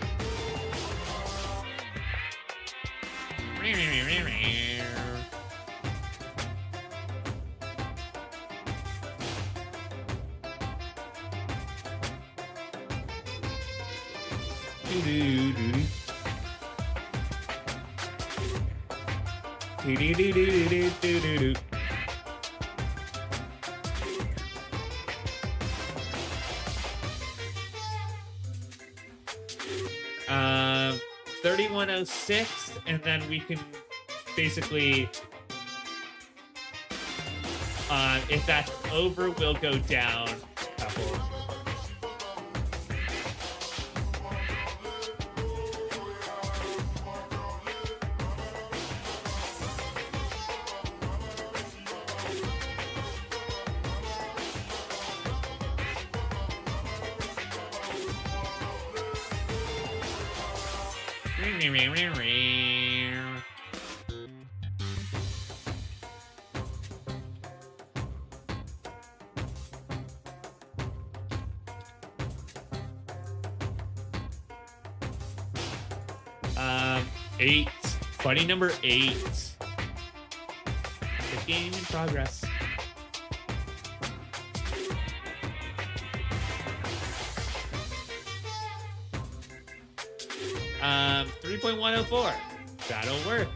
Do-do-do-do-do-do-do-do. 3106, and then we can basically, if that's over, we'll go down a couple. Eight. Funny number 8. The game in progress. Um, 3.104. That'll work.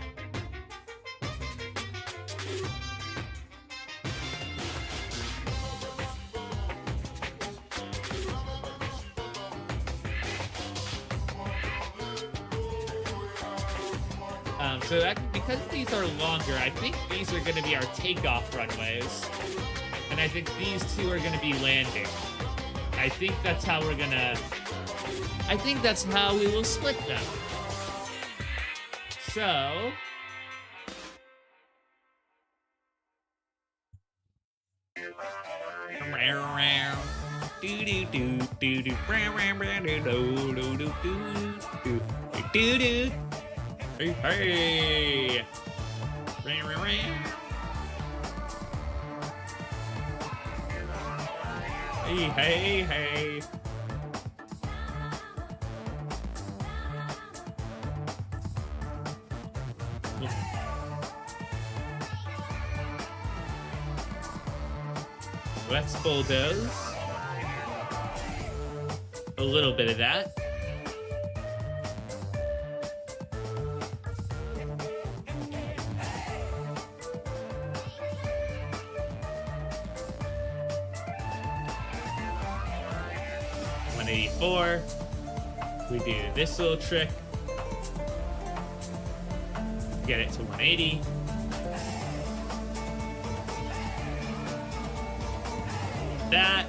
So that, because these are longer, I think these are going to be our takeoff runways. And I think these two are going to be landing. I think that's how we're going to... I think that's how we will split them. So... Hey, hey. Hey, hey, hey. Let's bulldoze. A little bit of that. We do this little trick. Get it to 180. That.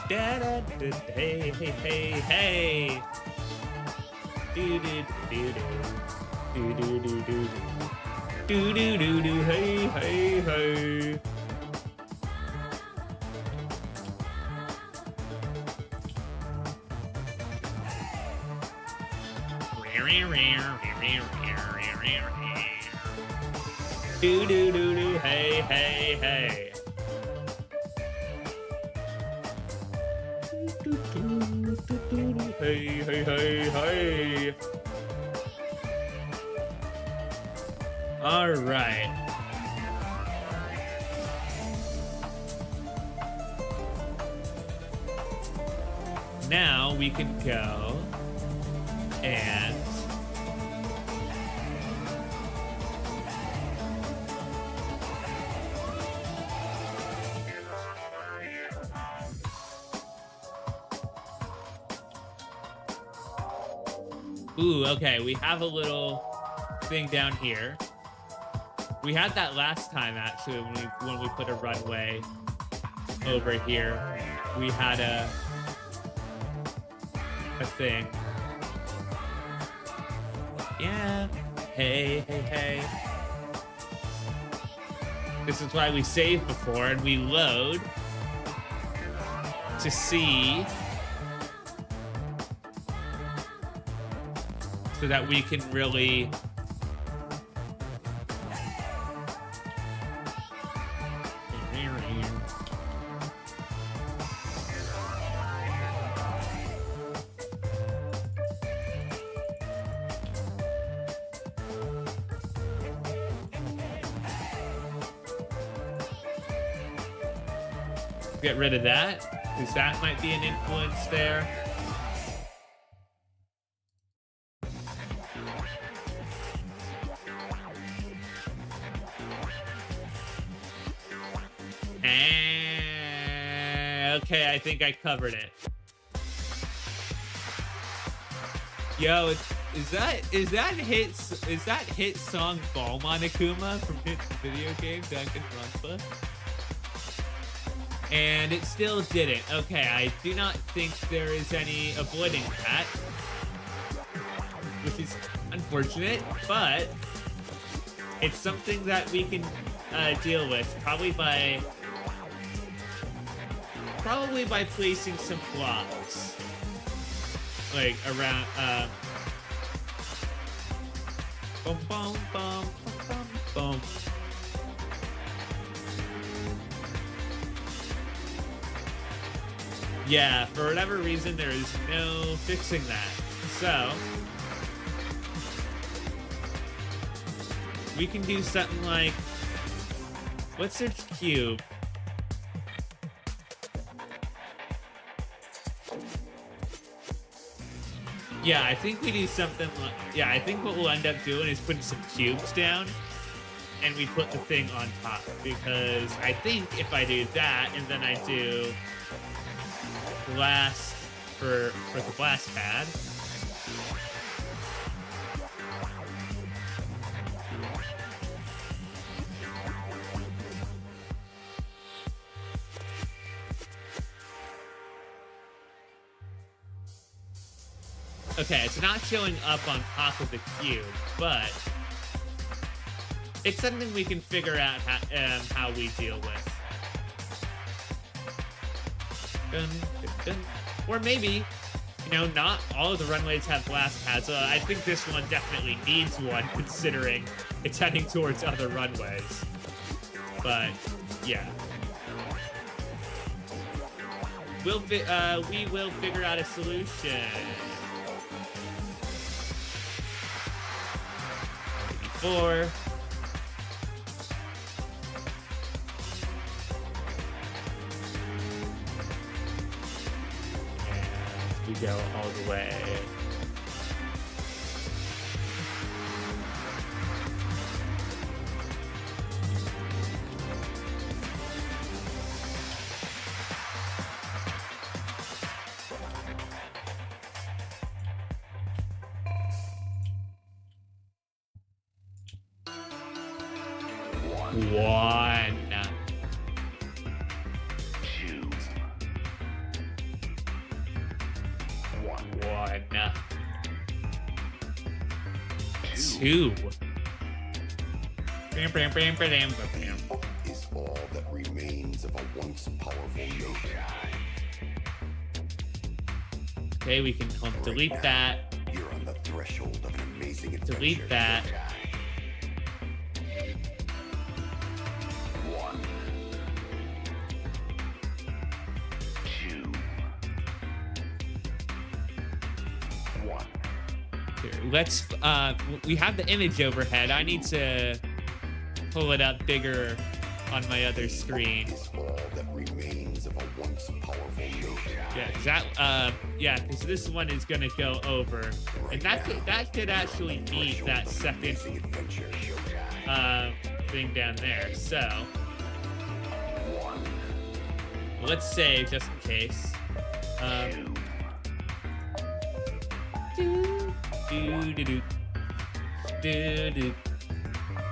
Da, da, da, hey, hey, hey, hey. Do, do, do, do. Do do do do do do do do hey hey hey. Do do do do hey hey hey. Hey hey hey hey. All right. Now we can go and ooh, okay, we have a little thing down here. We had that last time, actually, when we put a runway over here. We had a thing. Yeah. Hey, hey, hey. This is why we save before and we load to see so that we can really get rid of that, because that might be an influence there. Okay, I think I covered it. Yo, is that hit song Ball Monokuma from Hit video game Danganronpa? And it still didn't. Okay, I do not think there is any avoiding that, which is unfortunate, but it's something that we can deal with, probably by placing some blocks, like around. Boom, boom, boom, boom, boom. Yeah, for whatever reason, there is no fixing that. So, we can do something like, let's search cube. Yeah, I think we do something like, yeah, I think what we'll end up doing is putting some cubes down and we put the thing on top, because I think if I do that and then I do blast for the blast pad. Okay, it's not showing up on top of the cube, but it's something we can figure out how we deal with. Dun, dun, dun. Or maybe, you know, not all of the runways have blast pads. I think this one definitely needs one, considering it's heading towards other runways. But yeah, we will figure out a solution. Four. And we go all the way. One. Two. One. Two. Bam, bam, bam, bam, bam. Is all that remains of a once powerful node. Okay, we can delete that. You're on the threshold of an amazing adventure. Delete that. One. Two. One. Here, let's we have the image overhead. I need to pull it up bigger on my other screen. Is all that remains of a once powerful node. Yeah, because this one is gonna go over, and that could actually meet that second thing down there. So let's say, just in case, do do do do do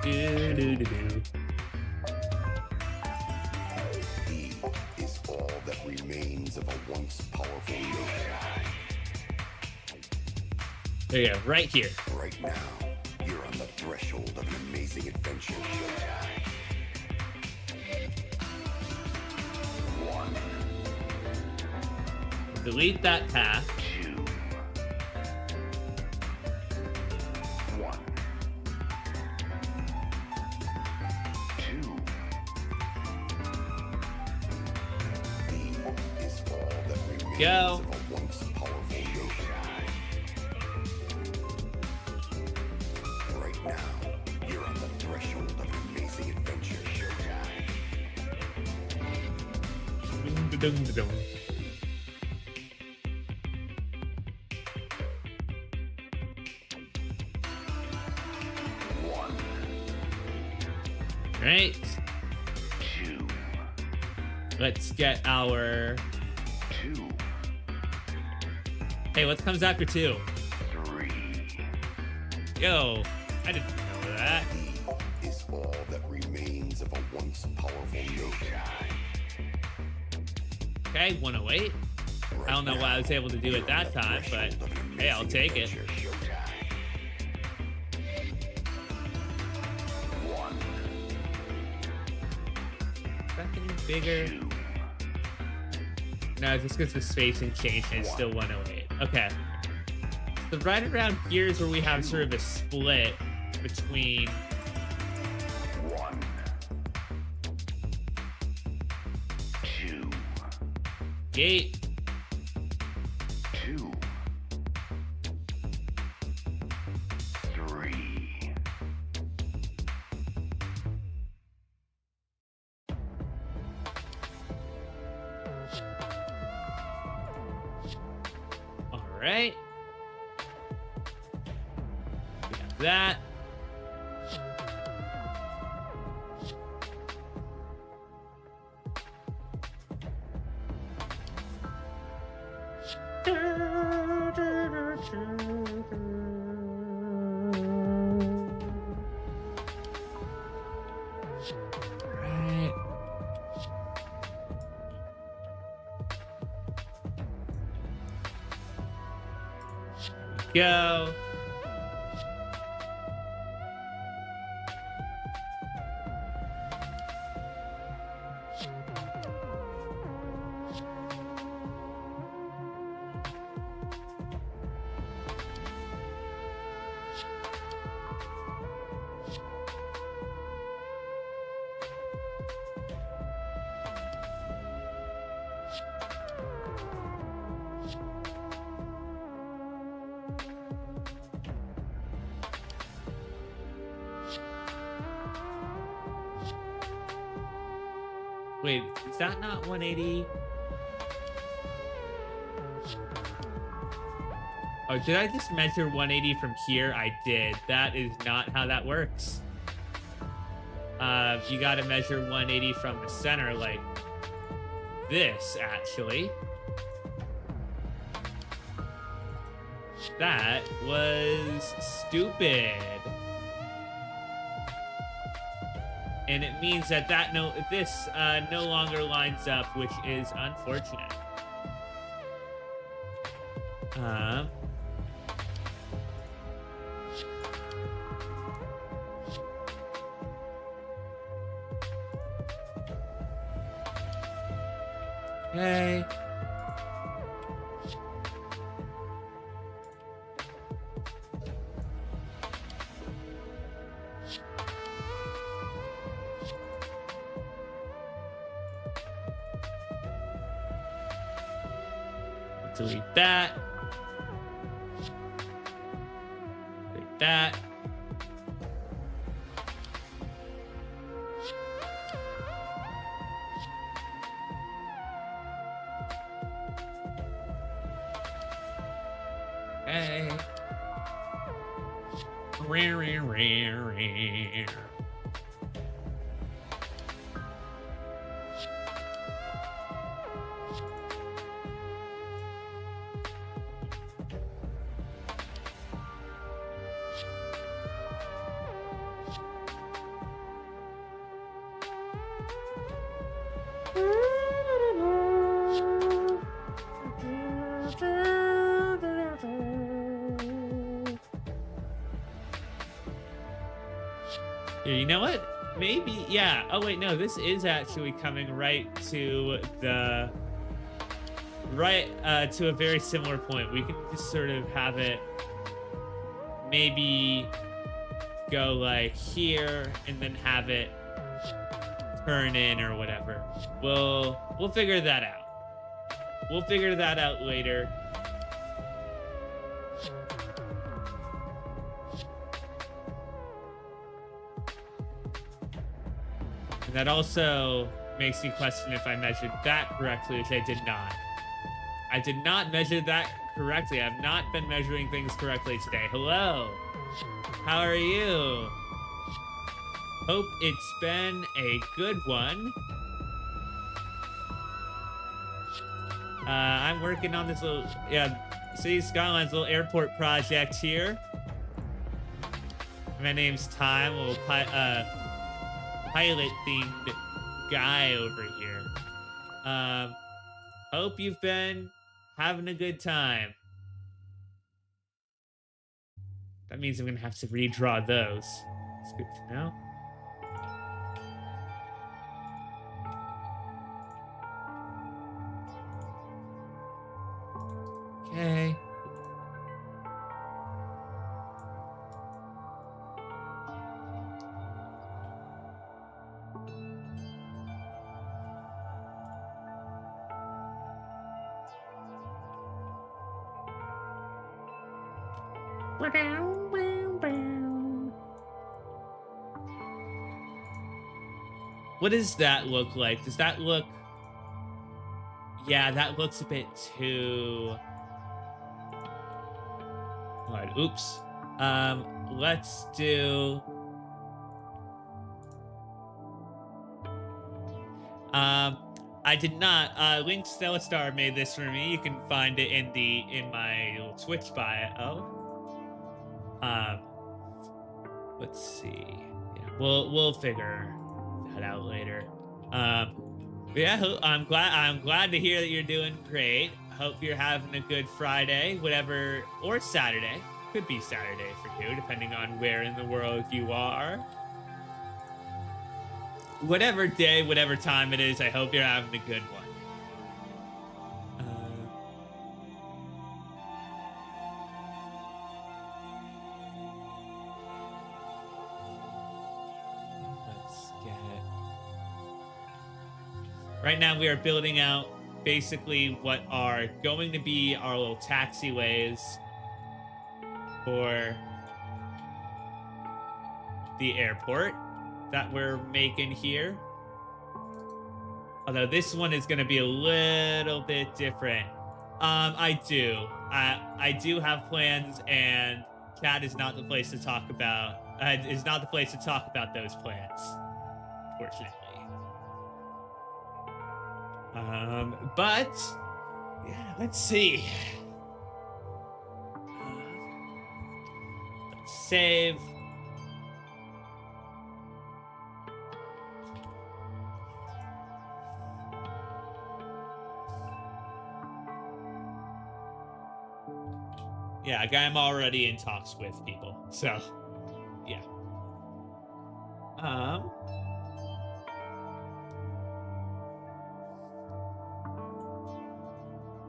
do do do do. Is all that remains of a once powerful node. There you go, right here. Right now, you're on the threshold of an amazing adventure. One. Delete that path. Two. One. Two. Is all that remains Go. of a once powerful node. Right now, you're on the threshold of an amazing adventure. Dun-dun-dun-dun. One. Right. Two. Let's get our. Two. Hey, what comes after 2? Three. Yo, I didn't know that. Is all that remains of a once powerful node. Okay, 108. I don't know why I was able to do it that time, but hey, I'll take it. One. Is that getting bigger? Two. No, just because the spacing changed and it's still 108. Okay. So right around here is where we have sort of a split between. One. Two. Gate. Two. Three. All right. We got that. Right. Go. Wait, is that not 180? Oh, did I just measure 180 from here? I did. That is not how that works. You gotta measure 180 from the center, like this, actually. That was stupid. And it means that this no longer lines up, which is unfortunate. Okay. Delete that. Delete that. Okay. Here, you know what? Maybe, yeah. Oh, wait, no, this is actually coming right to the... to a very similar point. We can just sort of have it maybe go like here and then have it turn in or whatever. We'll figure that out. We'll figure that out later. And that also makes me question if I measured that correctly, which I did not. I did not measure that correctly. I've not been measuring things correctly today. Hello. How are you? Hope it's been a good one. I'm working on this little, City Skylines little airport project here. My name's Time, a little pilot-themed guy over here. Hope you've been having a good time. That means I'm gonna have to redraw those. It's good to know. Okay. What does that look like? Does that look... Yeah, that looks a bit too... Alright, oops. Let's do... I did not. Lynx Stellastar made this for me. You can find it in my little Twitch bio. Let's see. Yeah, we'll figure that out later. But yeah, I'm glad to hear that you're doing great. Hope you're having a good Friday, whatever, or Saturday. Could be Saturday for you, depending on where in the world you are. Whatever day, whatever time it is, I hope you're having a good one. Let's get it. Right now, we are building out basically what are going to be our little taxiways for the airport that we're making here. Although this one is going to be a little bit different. I do have plans, and chat is not the place to talk about. Is not the place to talk about those plans, fortunately. But yeah, let's see. Let's save. Yeah, I'm already in talks with people, so yeah.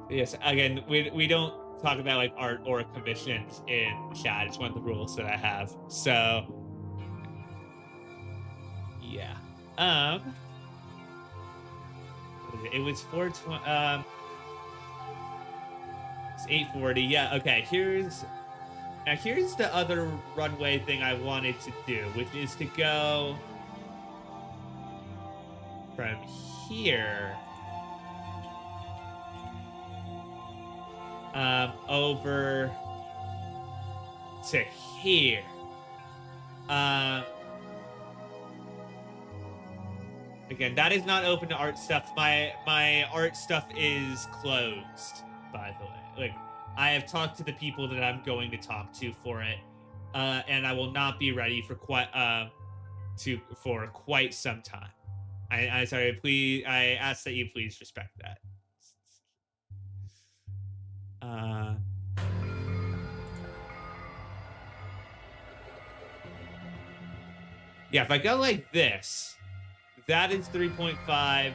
Yes, again, we don't talk about like art or commissions in chat. It's one of the rules that I have. So yeah. It was 420. It's 840. Yeah. Okay. Here's the other runway thing I wanted to do, which is to go from here over to here. Again, that is not open to art stuff. My art stuff is closed, by the way. Like, I have talked to the people that I'm going to talk to for it, and I will not be ready for quite some time. I sorry, please. I ask that you please respect that. Yeah, if I go like this, that is 3.5.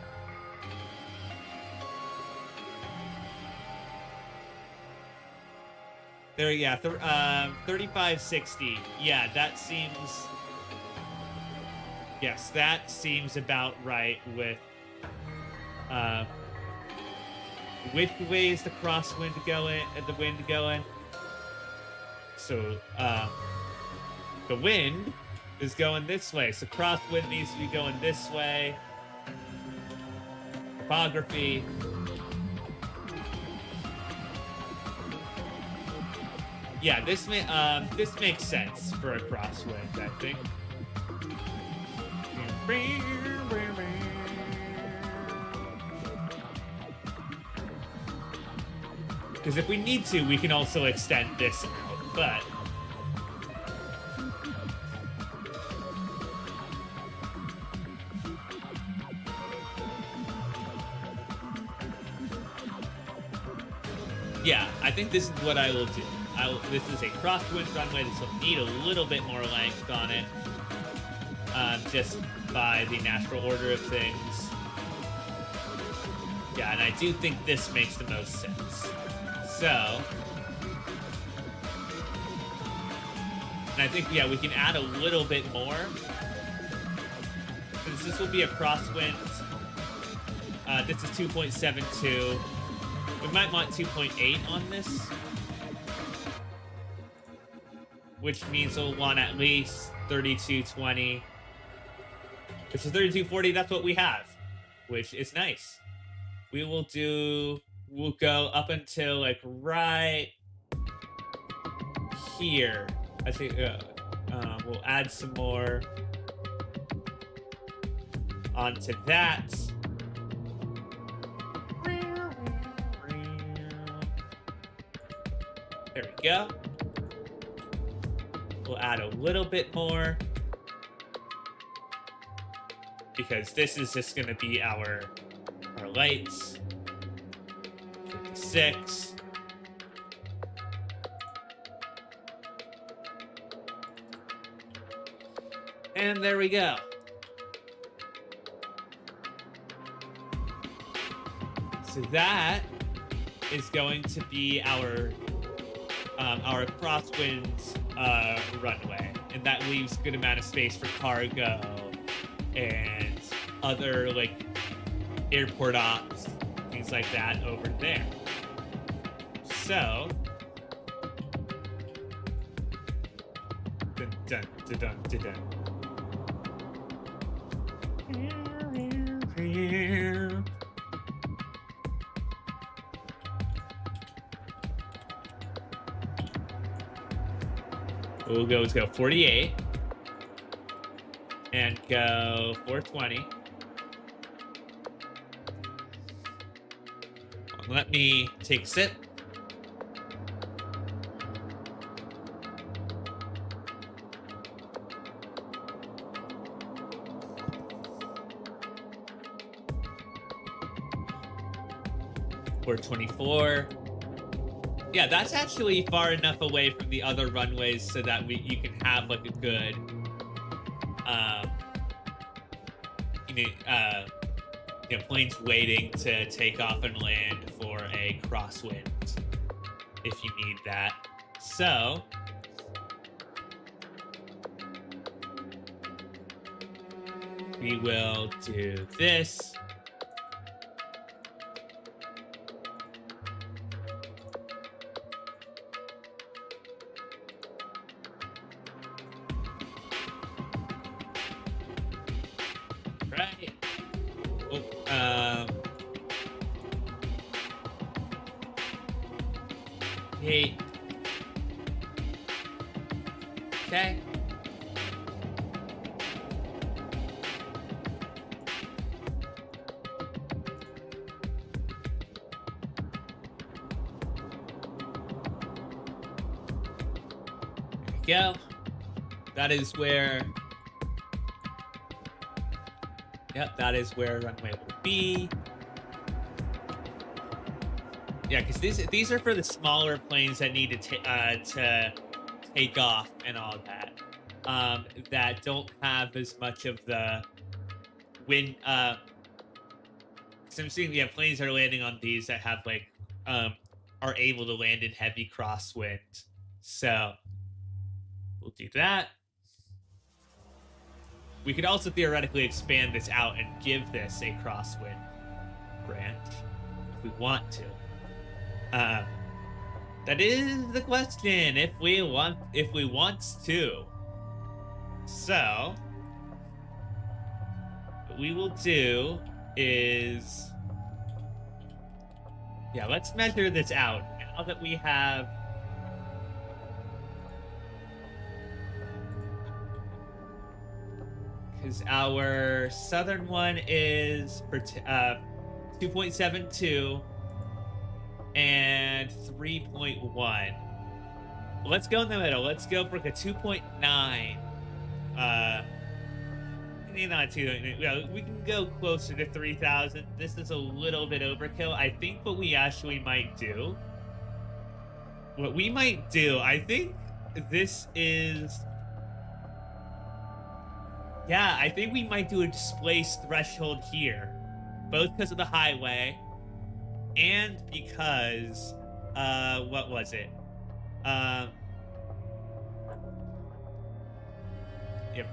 There, yeah, 3560. Yeah, that seems. Yes, that seems about right with. Which way is the crosswind going? The wind going? So, the wind is going this way. So crosswind needs to be going this way. Topography. Yeah, this makes sense for a crosswind, I think. Because if we need to, we can also extend this out, but yeah, I think this is what I will do. This is a crosswind runway. This will need a little bit more length on it, just by the natural order of things. Yeah, and I do think this makes the most sense. So, and I think, yeah, we can add a little bit more. Since this will be a crosswind. This is 2.72. We might want 2.8 on this. Which means we'll want at least 3220. Which is 3240, that's what we have. Which is nice. We'll go up until like right here. I think we'll add some more onto that. go. We'll add a little bit more, because this is just gonna be our lights. 56. And there we go. So that is going to be our crosswinds runway, and that leaves a good amount of space for cargo and other like airport ops, things like that over there. So dun dun dun dun dun dun. We'll go 48 and go 420. Let me take a sip. .424. Yeah, that's actually far enough away from the other runways so that you can have like a good, planes waiting to take off and land for a crosswind if you need that. So we will do this. Right. Oh, 8. Okay. There we go. That is where... Yep, that is where runway will be. Yeah, because these are for the smaller planes that need to take off and all that. That don't have as much of the wind. So I'm seeing planes that are landing on these that have like are able to land in heavy crosswind. So we'll do that. We could also theoretically expand this out and give this a crosswind branch if we want to. That is the question. If we want to. So what we will do is, let's measure this out now that we have. Because our southern one is for 2.72 and 3.1. Let's go in the middle. Let's go for like a 2.9. Not too. We can go closer to 3,000. This is a little bit overkill. I think what we actually might do. I think this is. Yeah, I think we might do a displaced threshold here, both because of the highway and because, what was it?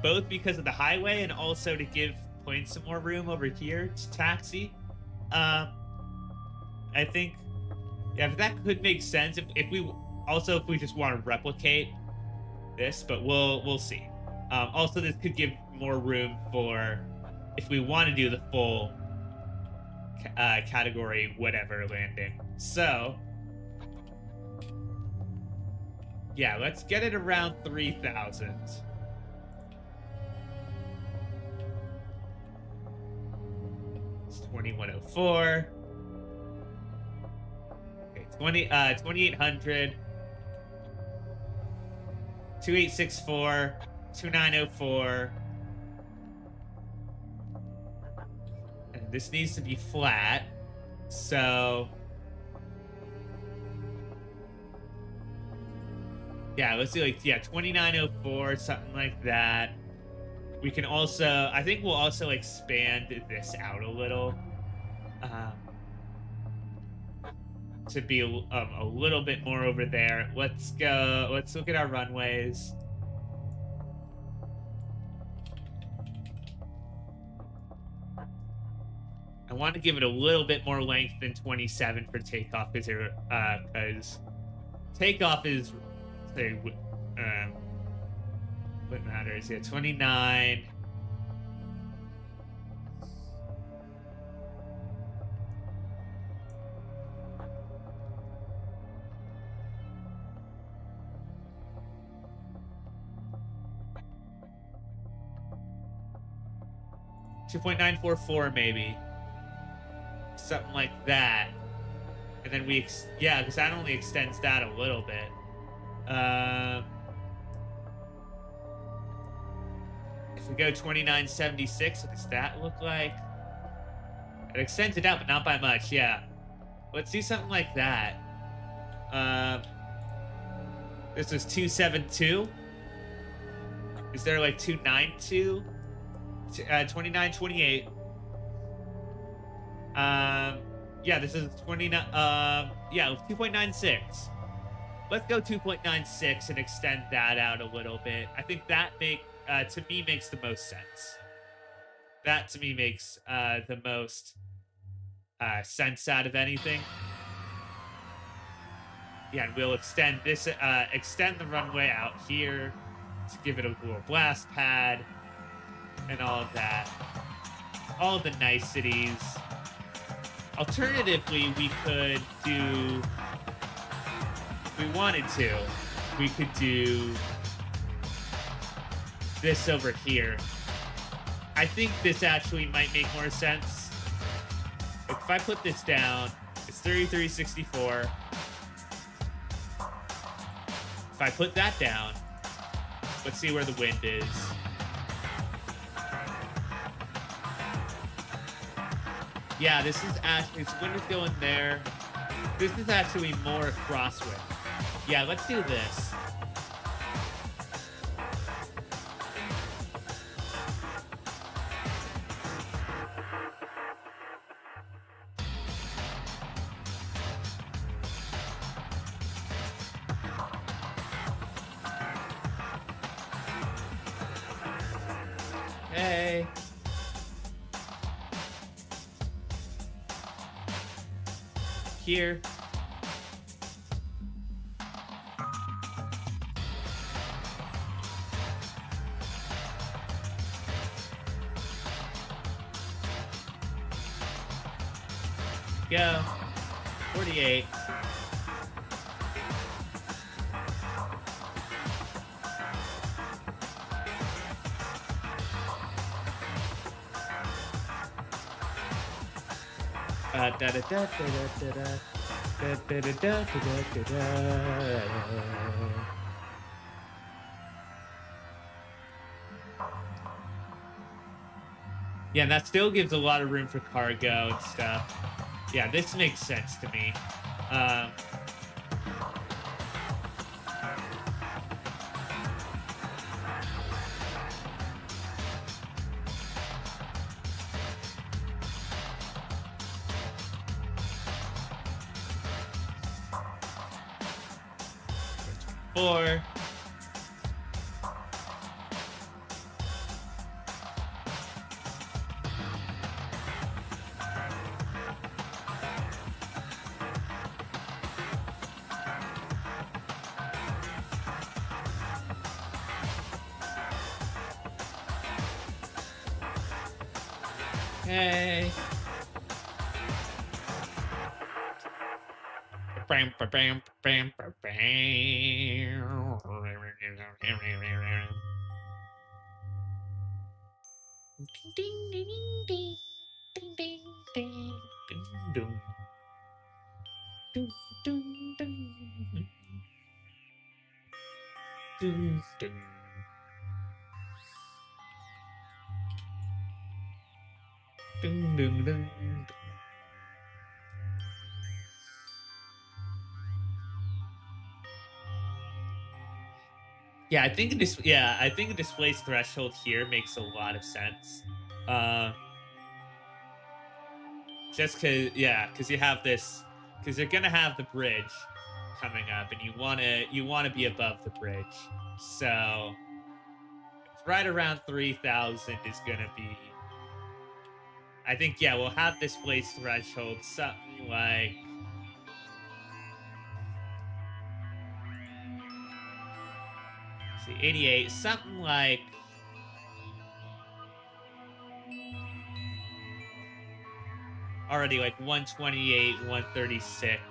Both because of the highway and also to give planes some more room over here to taxi. I think, if that could make sense. If we just want to replicate this, but we'll see. Also, this could give more room for if we want to do the full category whatever landing. So let's get it around 3,000. It's 2104. Okay, 2,800. 2864, 2904. And this needs to be flat. So yeah, let's do like 2904, something like that. We can also, I think we'll also expand this out a little. To be a little bit more over there. Let's look at our runways. I want to give it a little bit more length than 27 for takeoff, because takeoff is, say, what matters? Yeah, 29. .944 maybe, something like that, and then because that only extends that a little bit. If we go 2976, what does that look like? It extends it out, but not by much. Yeah, let's do something like that. This is 272. Is there like 292? 2928. Yeah, this is 29. 2.96. Let's go 2.96 and extend that out a little bit. I think that to me makes the most sense. That to me makes the most sense out of anything. Yeah, and we'll extend this, extend the runway out here to give it a little blast pad. And all of that. All the niceties. Alternatively, we could do... If we wanted to, we could do this over here. I think this actually might make more sense. If I put this down, it's 3364. If I put that down, let's see where the wind is. Yeah, this is actually, so wind is going there. This is actually more crosswind. Yeah, let's do this. Hey. Here. Go. 48. Da da da da da da da. Da, da, da, da, da, da, da. Yeah, and that still gives a lot of room for cargo and stuff. Yeah, this makes sense to me. Four. Hey. Bam, bam, bam, bam, bam, bam. Ding, ding, ding, ding, ding, ding, ding, ding, ding, ding, ding, ding, ding, dun, dun. Dun, dun, dun, dun. Yeah, I think this. Yeah, I think a displays threshold here makes a lot of sense. Just because you have this, because you're gonna have the bridge coming up, and you wanna be above the bridge. So right around 3,000 is gonna be. I think we'll have displays threshold something like. See, 88, something like. Already like 128, 136.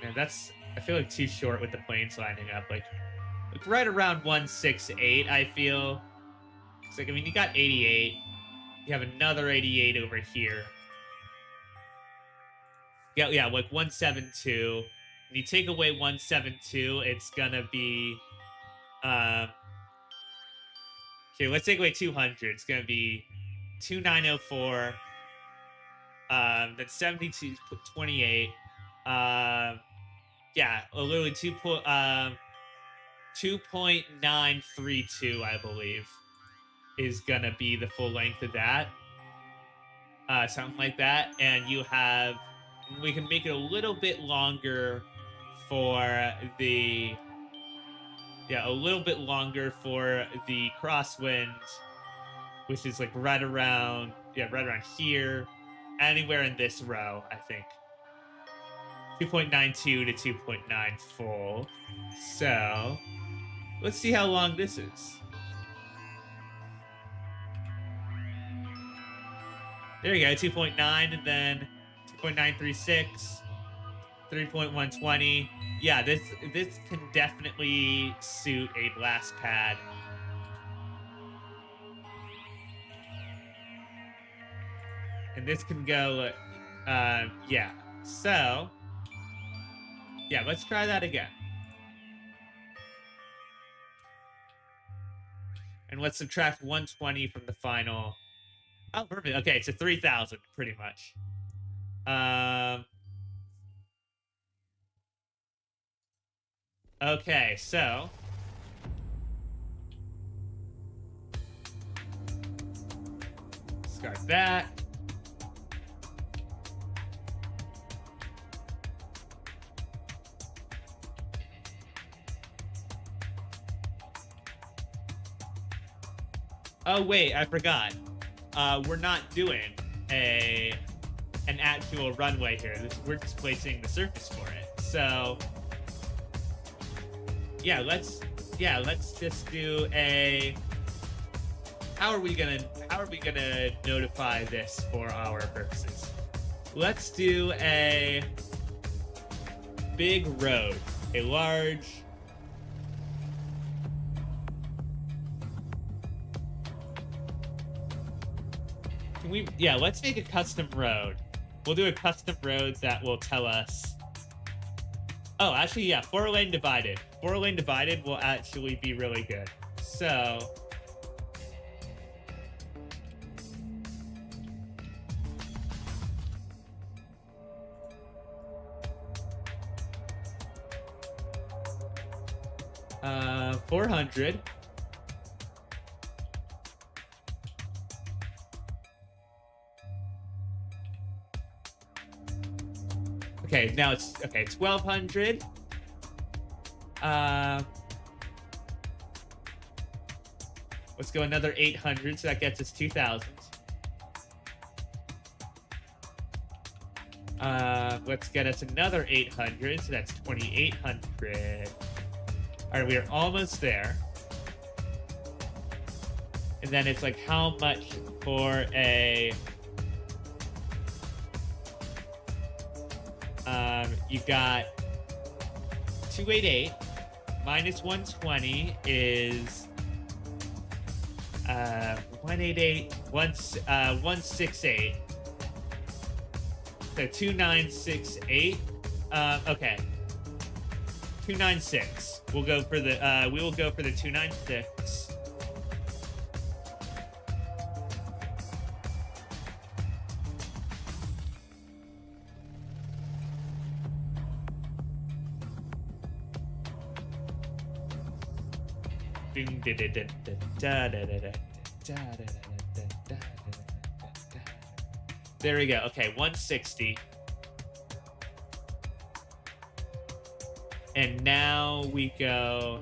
Man, that's, I feel like too short with the planes lining up. Like right around 168, I feel. It's like, I mean, you got 88. You have another 88 over here. Yeah, like 172. When you take away 172, it's gonna be okay, let's take away 200. It's gonna be 2904. Then 7228. Yeah, literally 2.932, I believe, is gonna be the full length of that. Something like that. And we can make it a little bit longer for the a little bit longer for the crosswind, which is like right around here, anywhere in this row, I think. 2.92 to 2.94. So let's see how long this is. There you go, 2.9, and then 2.936, 3.120. Yeah, this can definitely suit a blast pad. And this can go, yeah. So, yeah, let's try that again. And let's subtract 120 from the final. Oh, perfect. Okay, it's a 3,000, pretty much. Okay, so. Start that. Oh, wait, I forgot. We're not doing an actual runway here. We're just placing the surface for it. So, let's just do a. How are we gonna notify this for our purposes? Let's do a big road, a large. Let's make a custom road. We'll do a custom road that will tell us. Oh, actually, yeah, 4-lane divided. 4-lane divided will actually be really good. So. Uh, 400. Okay, now it's 1,200. Let's go another 800, so that gets us 2,000. Let's get us another 800, so that's 2,800. All right, we are almost there. And then it's like, how much for a... You got 288 minus 120 is 188 168. So 2968. Okay. 296. We'll go for the we will go for the 296. There we go. Okay, 160. And now we go.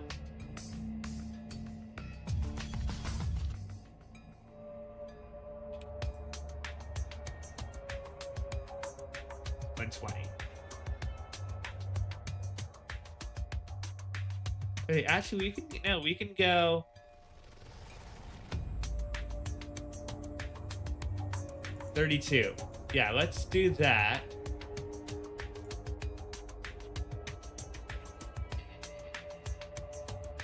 Wait, actually, we can go. $32. Yeah, let's do that.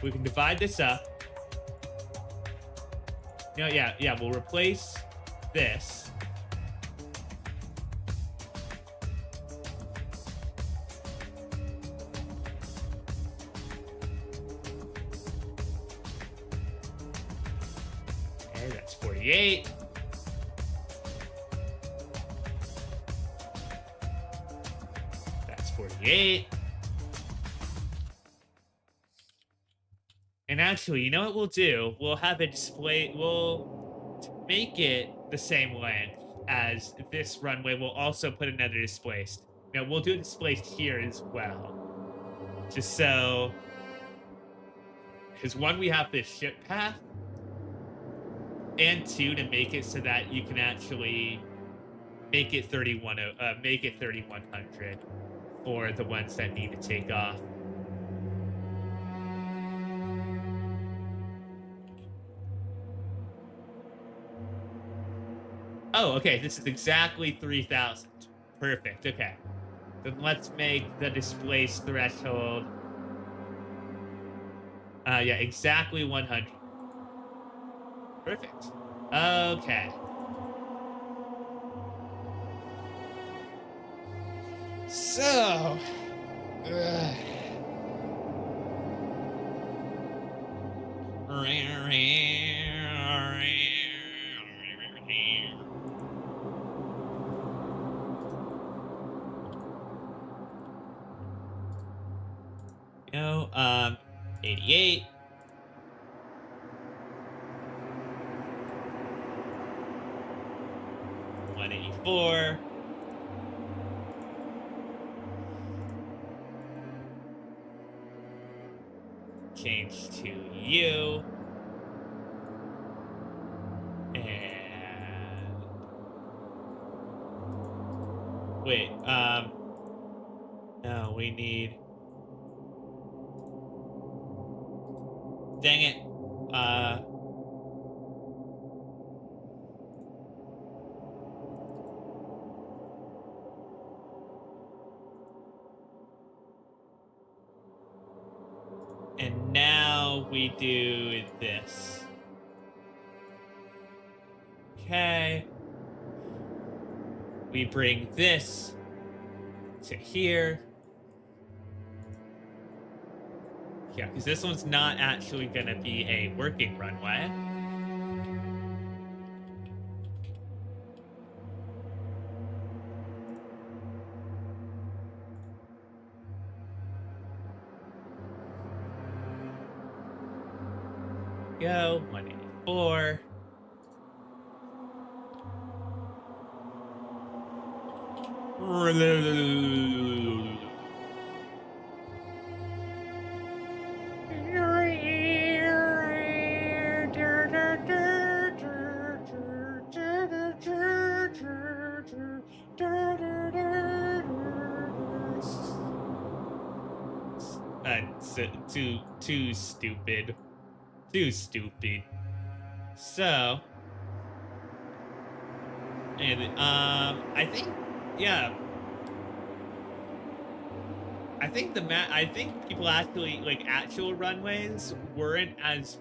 We can divide this up. No, yeah, we'll replace this. Okay, that's 48. That's 48. And actually, you know what we'll do? We'll have it display. We'll make it the same length as this runway. We'll also put another displaced. Now, we'll do displaced here as well. Just so. Because one, we have this ship path. And two, to make it so that you can actually make it 3100 for the ones that need to take off. Oh, okay, this is exactly 3,000. Perfect, okay. Then let's make the displaced threshold. Yeah, exactly 100. Perfect. Okay. So... You know, 88. $184. Change to you. And wait, no, we need. Dang it. And now we do this. Okay. We bring this to here. Yeah, because this one's not actually going to be a working runway. Go, 184. Too stupid. Too stupid. So, and I think, yeah, I think I think people actually like actual runways weren't as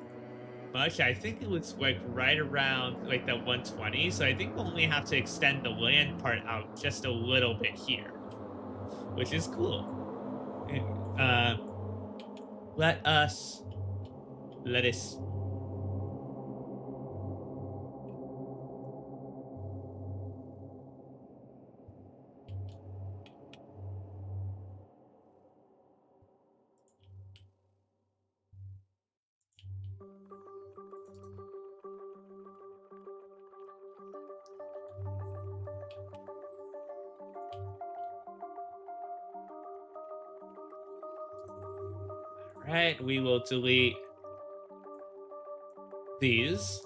much. I think it was like right around like the 120. So I think we'll only have to extend the land part out just a little bit here, which is cool. Let us. Right, we will delete these.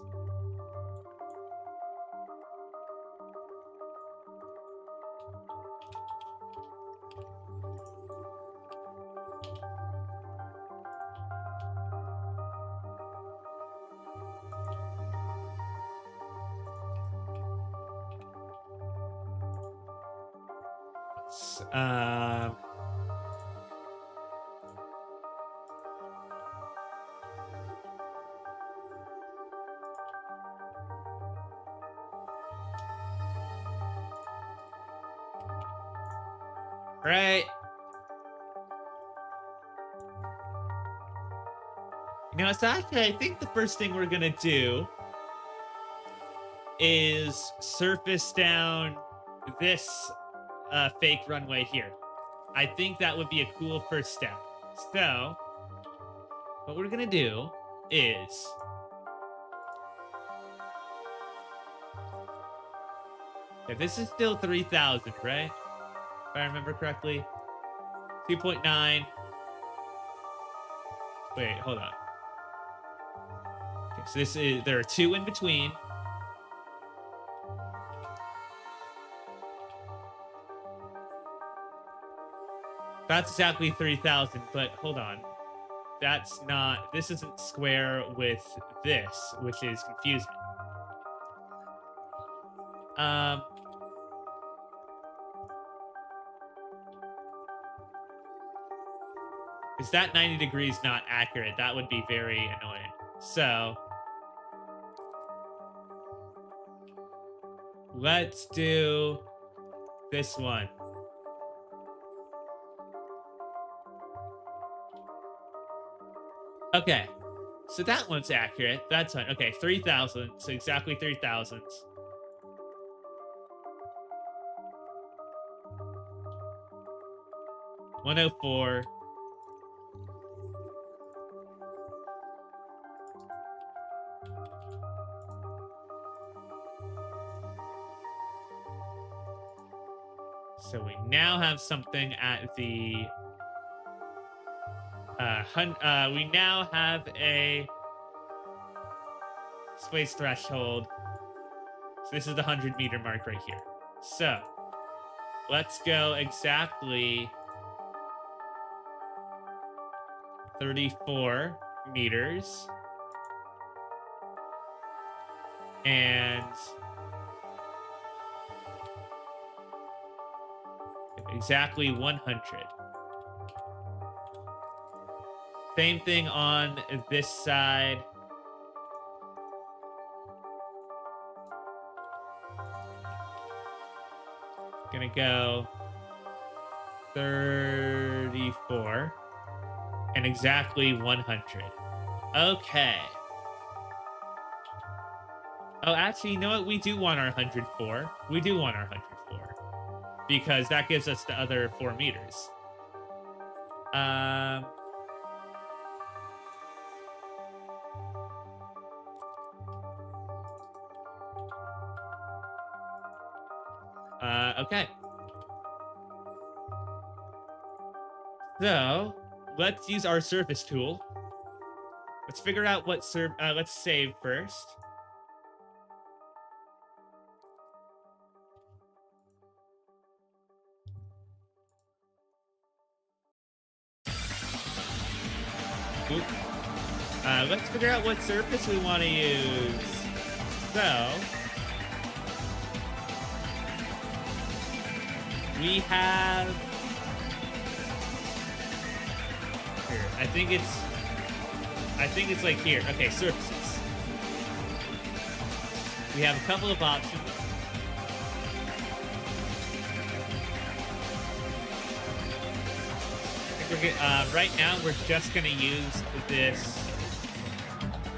Um, right. You know, it's actually, I think the first thing we're gonna do is surface down this fake runway here. I think that would be a cool first step. So, what we're gonna do is this is still 3,000, right? If I remember correctly. 2.9. Wait, hold on. Okay, so this is, there are two in between. That's exactly 3,000, but hold on. That's not, this isn't square with this, which is confusing. Is that 90 degrees not accurate? That would be very annoying. So, let's do this one. Okay, so that one's accurate. That's fine. Okay, 3,000. So exactly 3,000. $104. So we now have something at the we now have a space threshold. So this is the 100-meter mark right here. So let's go exactly 34 meters. And exactly 100. Same thing on this side. Gonna go 34 and exactly 100. Okay. Oh, actually, you know what? We do want our 104. We do want our 104 because that gives us the other 4 meters. Okay. So let's use our surface tool. Let's figure out what let's save first. Oop. Let's figure out what surface we want to use. So we have here. I think it's like here. Okay, surfaces. We have a couple of options. right now we're just gonna use this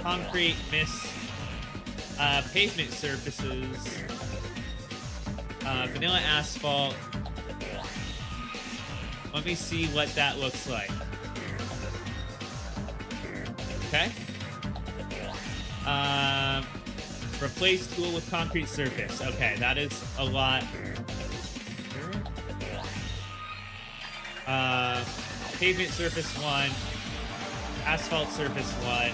concrete mist pavement surfaces, vanilla asphalt. Let me see what that looks like. Okay. Replace tool with concrete surface. Okay, that is a lot. Pavement surface 1, asphalt surface 1.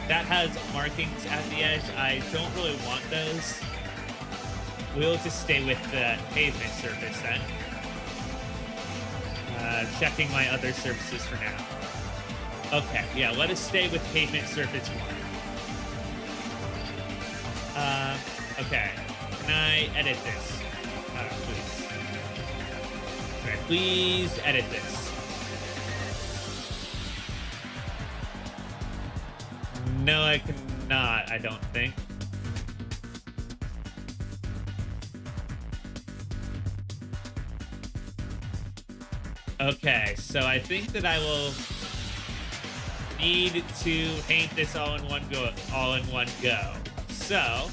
That has markings at the edge. I don't really want those. We'll just stay with the pavement surface then. Checking my other surfaces for now. Okay, yeah, let us stay with pavement surface 1. Okay. Can I edit this? Please. Okay, please edit this. No, I cannot, I don't think. Okay, so I think that I will need to paint this all in one go. So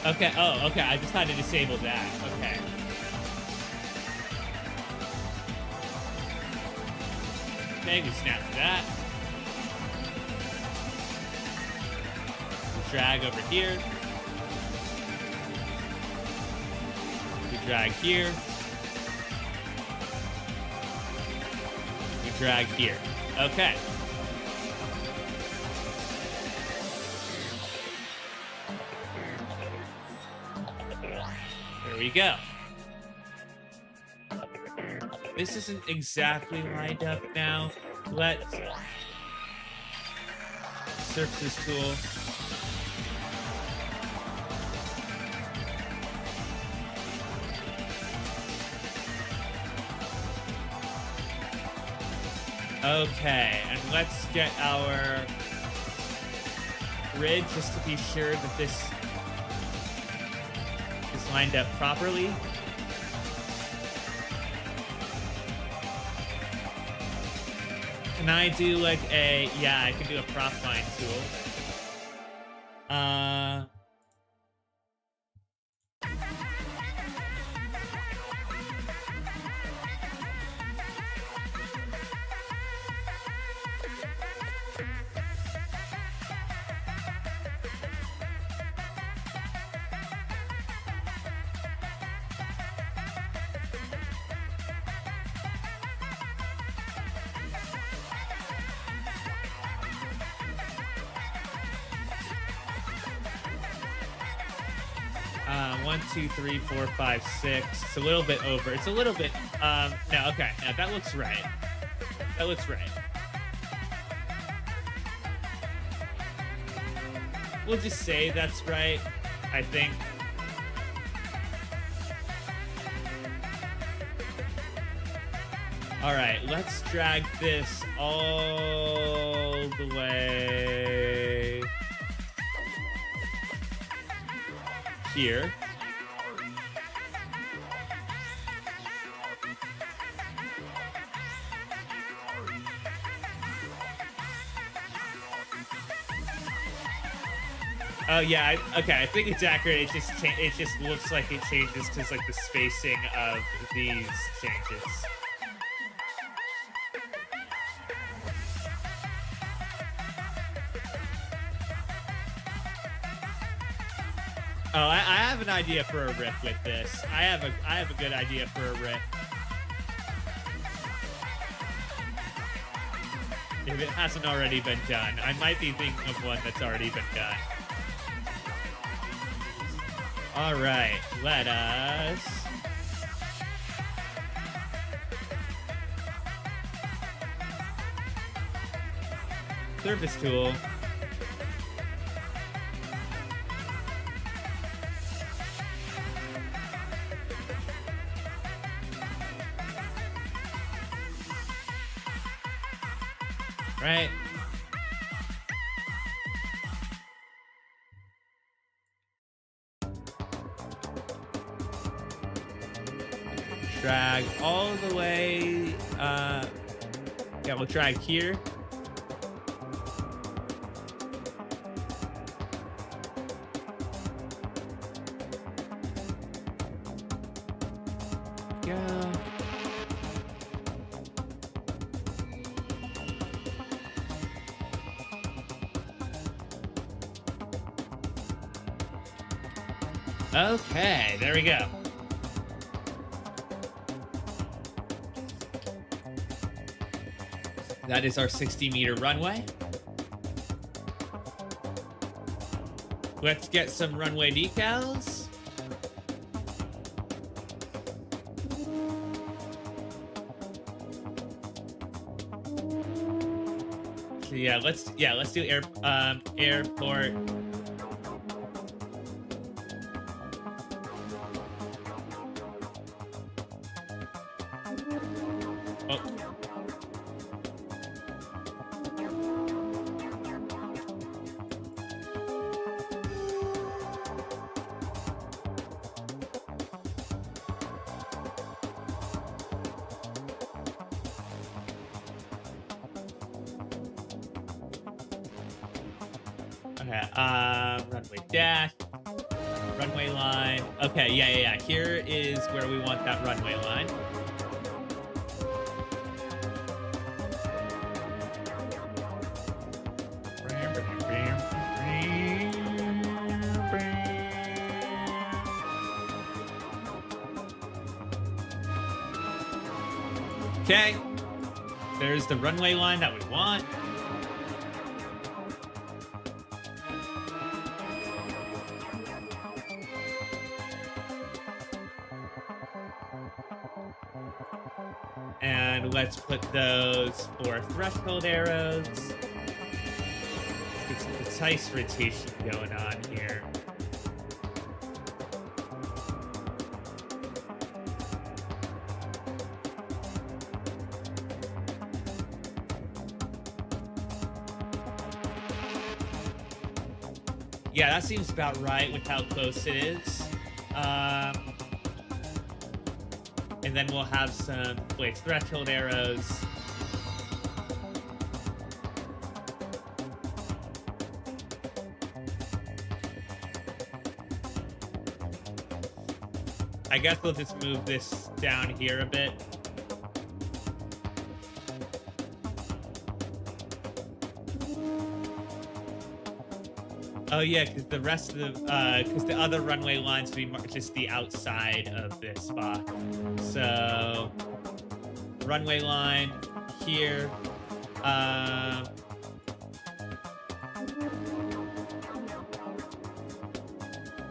okay, oh, okay, I just had to disable that. Okay. Okay, we snap that. Drag over here. We drag here. We drag here. Okay. There we go. This isn't exactly lined up now. Let's surface tool. Okay, and let's get our grid just to be sure that this is lined up properly. Can I do like a, yeah, I can do a prop line tool. One, two, three, four, five, six. It's a little bit over. It's a little bit, no, okay. No, that looks right. That looks right. We'll just say that's right, I think. All right, let's drag this all the way here. Oh yeah, okay. I think it's accurate. It just looks like it changes because like the spacing of these changes. Oh, I have an idea for a riff with this. I have a good idea for a riff. If it hasn't already been done, I might be thinking of one that's already been done. All right, let us surface tool. Right. drag all the way. Yeah, we'll drag here. Go. Okay, there we go. That is our 60-meter runway. Let's get some runway decals. So let's do airport. Oh. Okay, runway dash, runway line. Okay, yeah. Here is where we want that runway line. Okay, there's the runway line that we want. And let's put those 4 threshold arrows. Let's get some precise rotation going on here. Yeah, that seems about right with how close it is. And then we'll have some threshold arrows. I guess we'll just move this down here a bit. Oh yeah, because the rest of the other runway lines will be just the outside of this spot. So runway line here.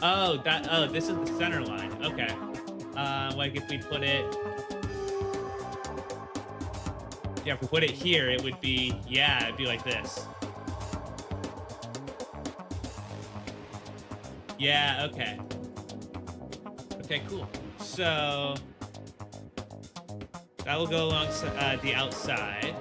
Oh, this is the center line. Okay. Like if we put it, yeah, if we put it here, it would be, yeah, it'd be like this. Yeah, okay. Okay, cool. So that will go along the outside.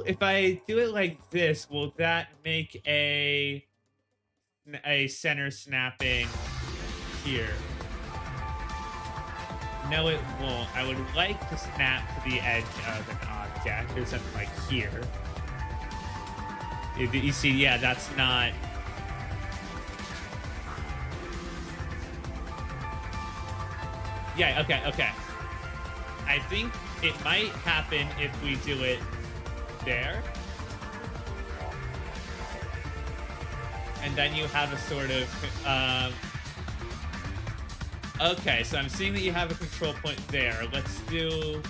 If I do it like this, will that make a center snapping here? No, it won't. I would like to snap to the edge of an object or something like here. You see, yeah, that's not. Yeah, okay. I think it might happen if we do it there. And then you have a sort of, okay, so I'm seeing that you have a control point there. Let's do...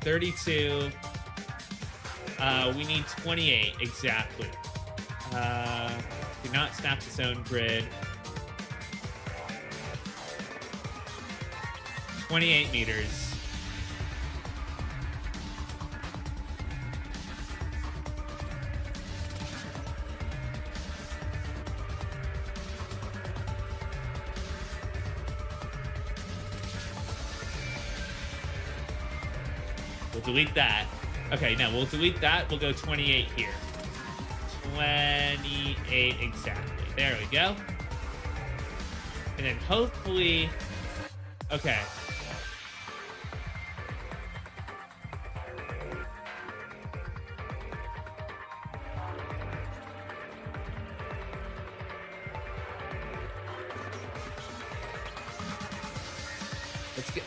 $32. We need 28 exactly. Do not snap the zone grid. 28 meters. We'll delete that. Okay, no, we'll delete that. We'll go 28 here. 28 exactly. There we go. And then hopefully... Okay.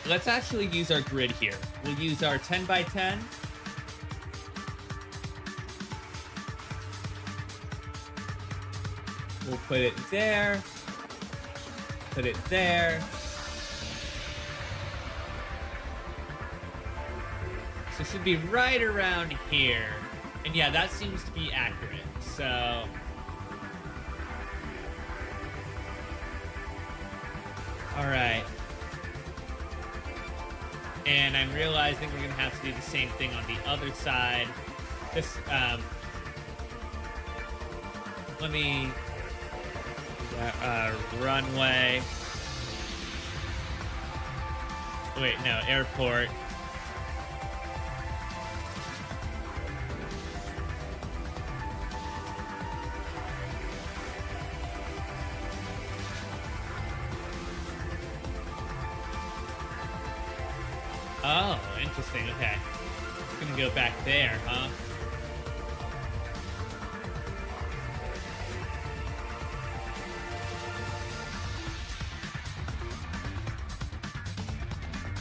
Let's actually use our grid here. We'll use our 10 by 10. We'll put it there. Put it there. So it should be right around here. And yeah, that seems to be accurate. So... Alright. And I'm realizing we're going to have to do the same thing on the other side. This, let me... runway. Wait, no, airport. Oh, interesting. Okay. It's gonna go back there, huh?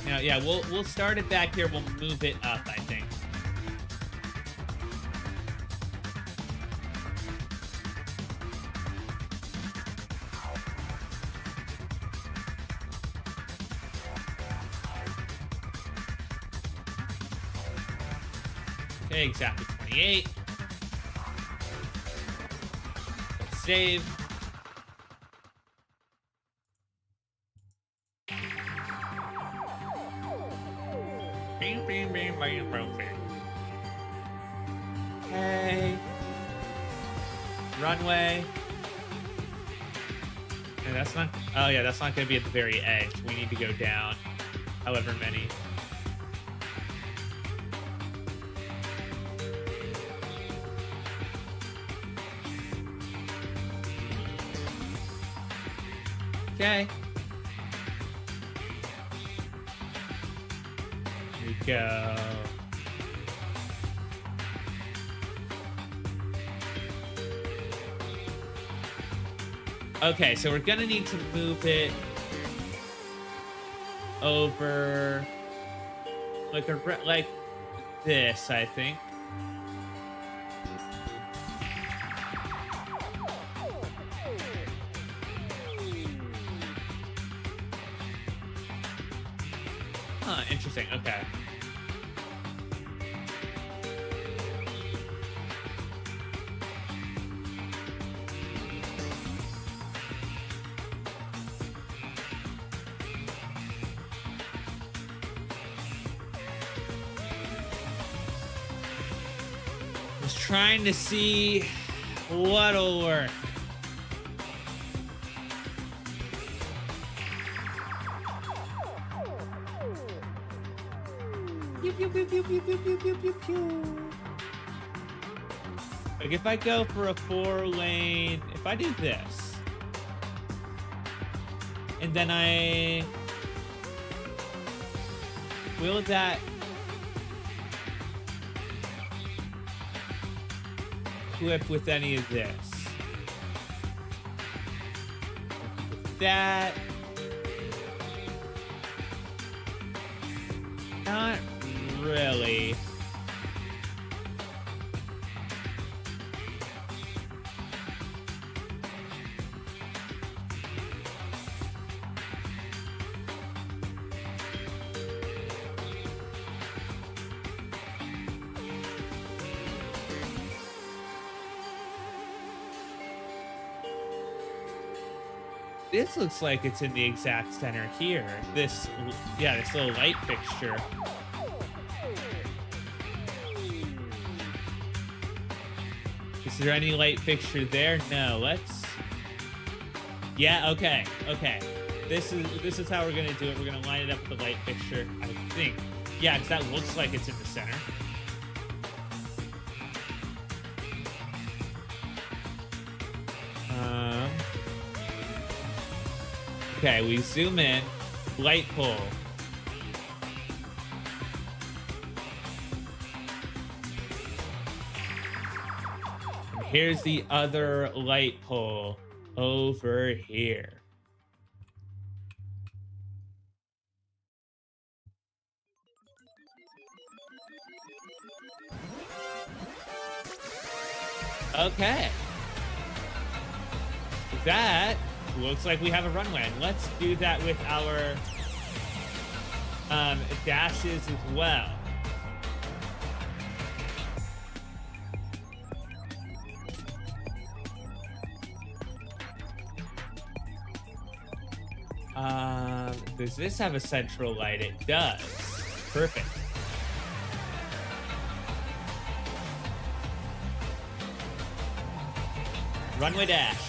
Now, yeah, we'll start it back here. We'll move it up, I think. Okay, exactly 28. Let's save. Okay. Runway. And that's not... Oh, yeah, that's not going to be at the very edge. We need to go down however many. Okay. Here we go. Okay, so we're gonna need to move it over like this, I think. Huh, interesting. Okay. Just trying to see what'll work. Pew, pew, pew, pew, pew, pew, pew, pew, pew, pew. Like if I go for a 4-lane, if I do this, and then will that clip with any of this? That not really. this looks like it's in the exact center here. This, yeah, this little light fixture. Is there any light fixture there? No, let's... Yeah, okay, okay. This is how we're gonna do it. We're gonna line it up with the light fixture, I think. Yeah, because that looks like it's in the center. Okay, we zoom in. Light pole. And here's the other light pole over here. Okay. That looks like we have a runway. And let's do that with our dashes as well. Does this have a central light? It does. Perfect. Runway dash.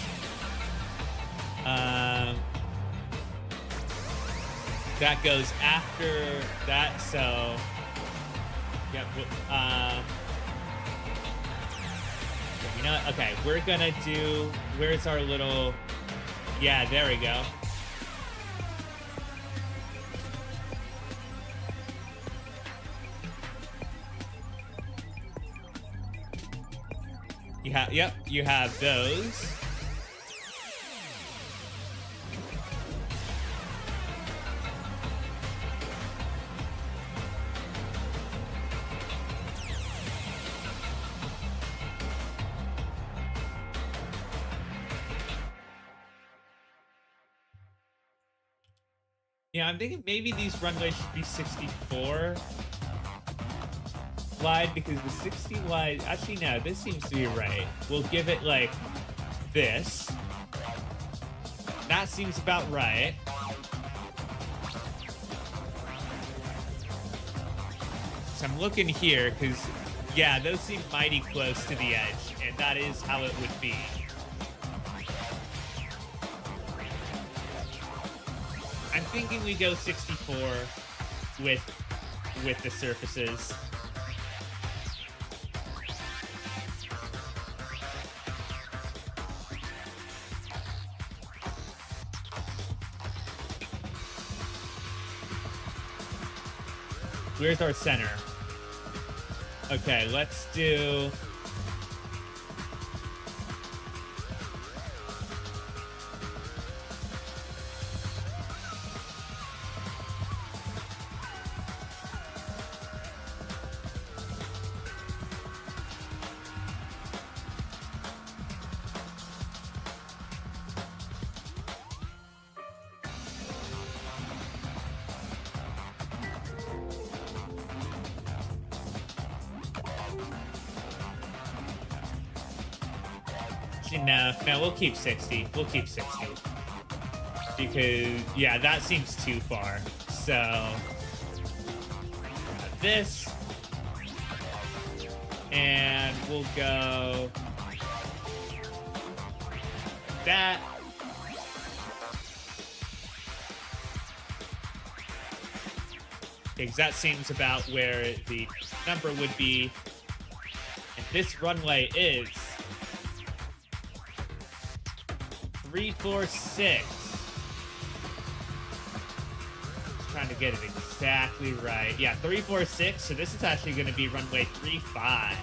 That goes after that, so yep. You know what? Okay, we're gonna do. Where's our little? Yeah, there we go. You have, yep, you have those. Yeah, I'm thinking maybe these runways should be 64 wide, because the 60 wide, actually no, this seems to be right. We'll give it like this. That seems about right. So I'm looking here because, yeah, those seem mighty close to the edge, and that is how it would be. I'm thinking we go 64 with the surfaces. Where's our center? Okay, let's do... No, we'll keep 60. We'll keep 60. Because, yeah, that seems too far. So, this. And we'll go that. Because that seems about where the number would be. And this runway is 346. Just trying to get it exactly right. Yeah, 346. So this is actually going to be runway 35.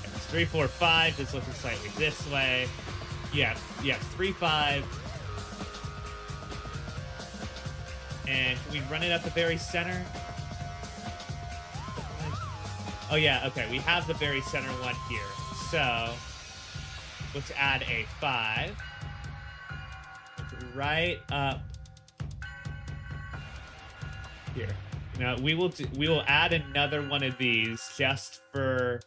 It's 345. Just looking slightly this way. Yeah, 35. And can we run it at the very center? Oh yeah, okay. We have the very center one here. So, let's add a 5. Right up here. Now we will add another one of these just for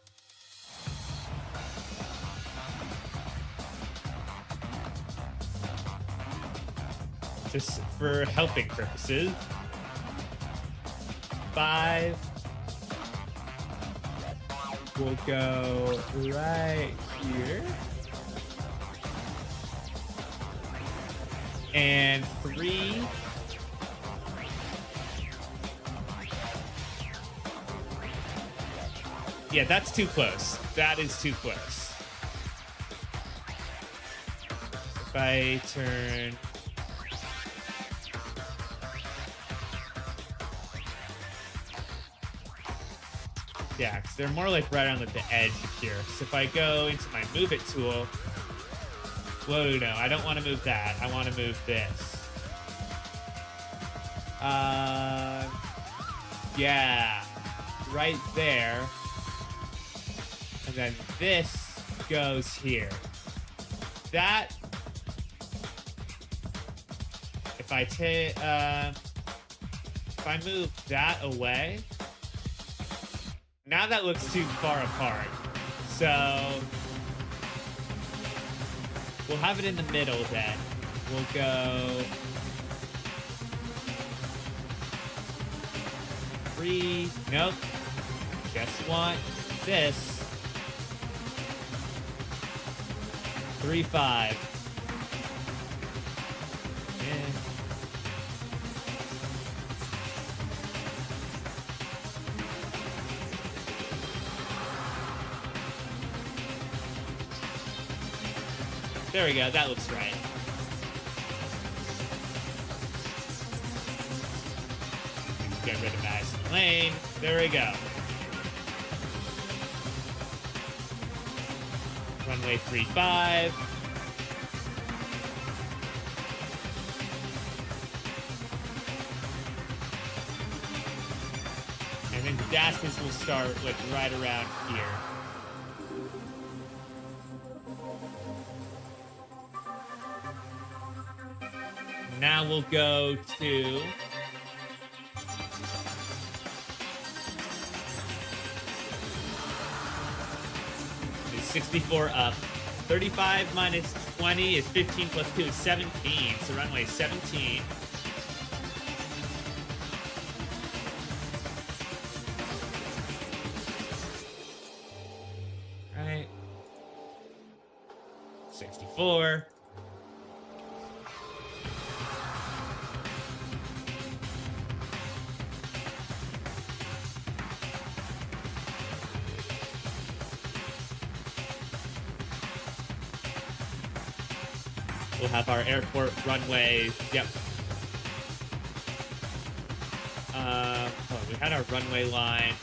just for helping purposes. 5. We'll go right here. And 3. Yeah, that's too close. That is too close. If I turn... Yeah, because they're more like right on like the edge here. So if I go into my move it tool... Whoa, no, I don't want to move that. I want to move this. Yeah, right there. And then this goes here. That, if I move that away, now that looks too far apart. So we'll have it in the middle then. We'll go 3. Nope. Just want this. 3, 5. There we go. That looks right. Get rid of Madison Lane. There we go. Runway 35. And then the dashes will start like right around here. Now we'll go to 64 up. 35 minus 20 is 15 plus 2 is 17. So runway 17. Right. 64. We'll have our airport runway. Yep. We had our runway line.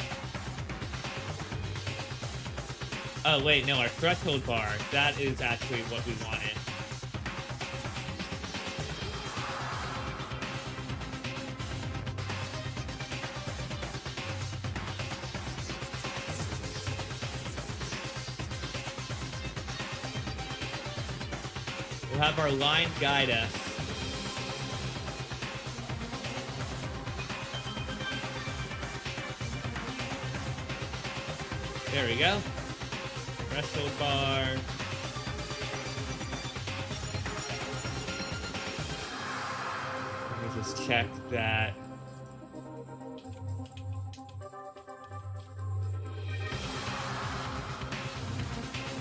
Oh, wait, no, our threshold bar. That is actually what we wanted. We'll have our line guide us. There we go. Threshold bar. Let me just check that.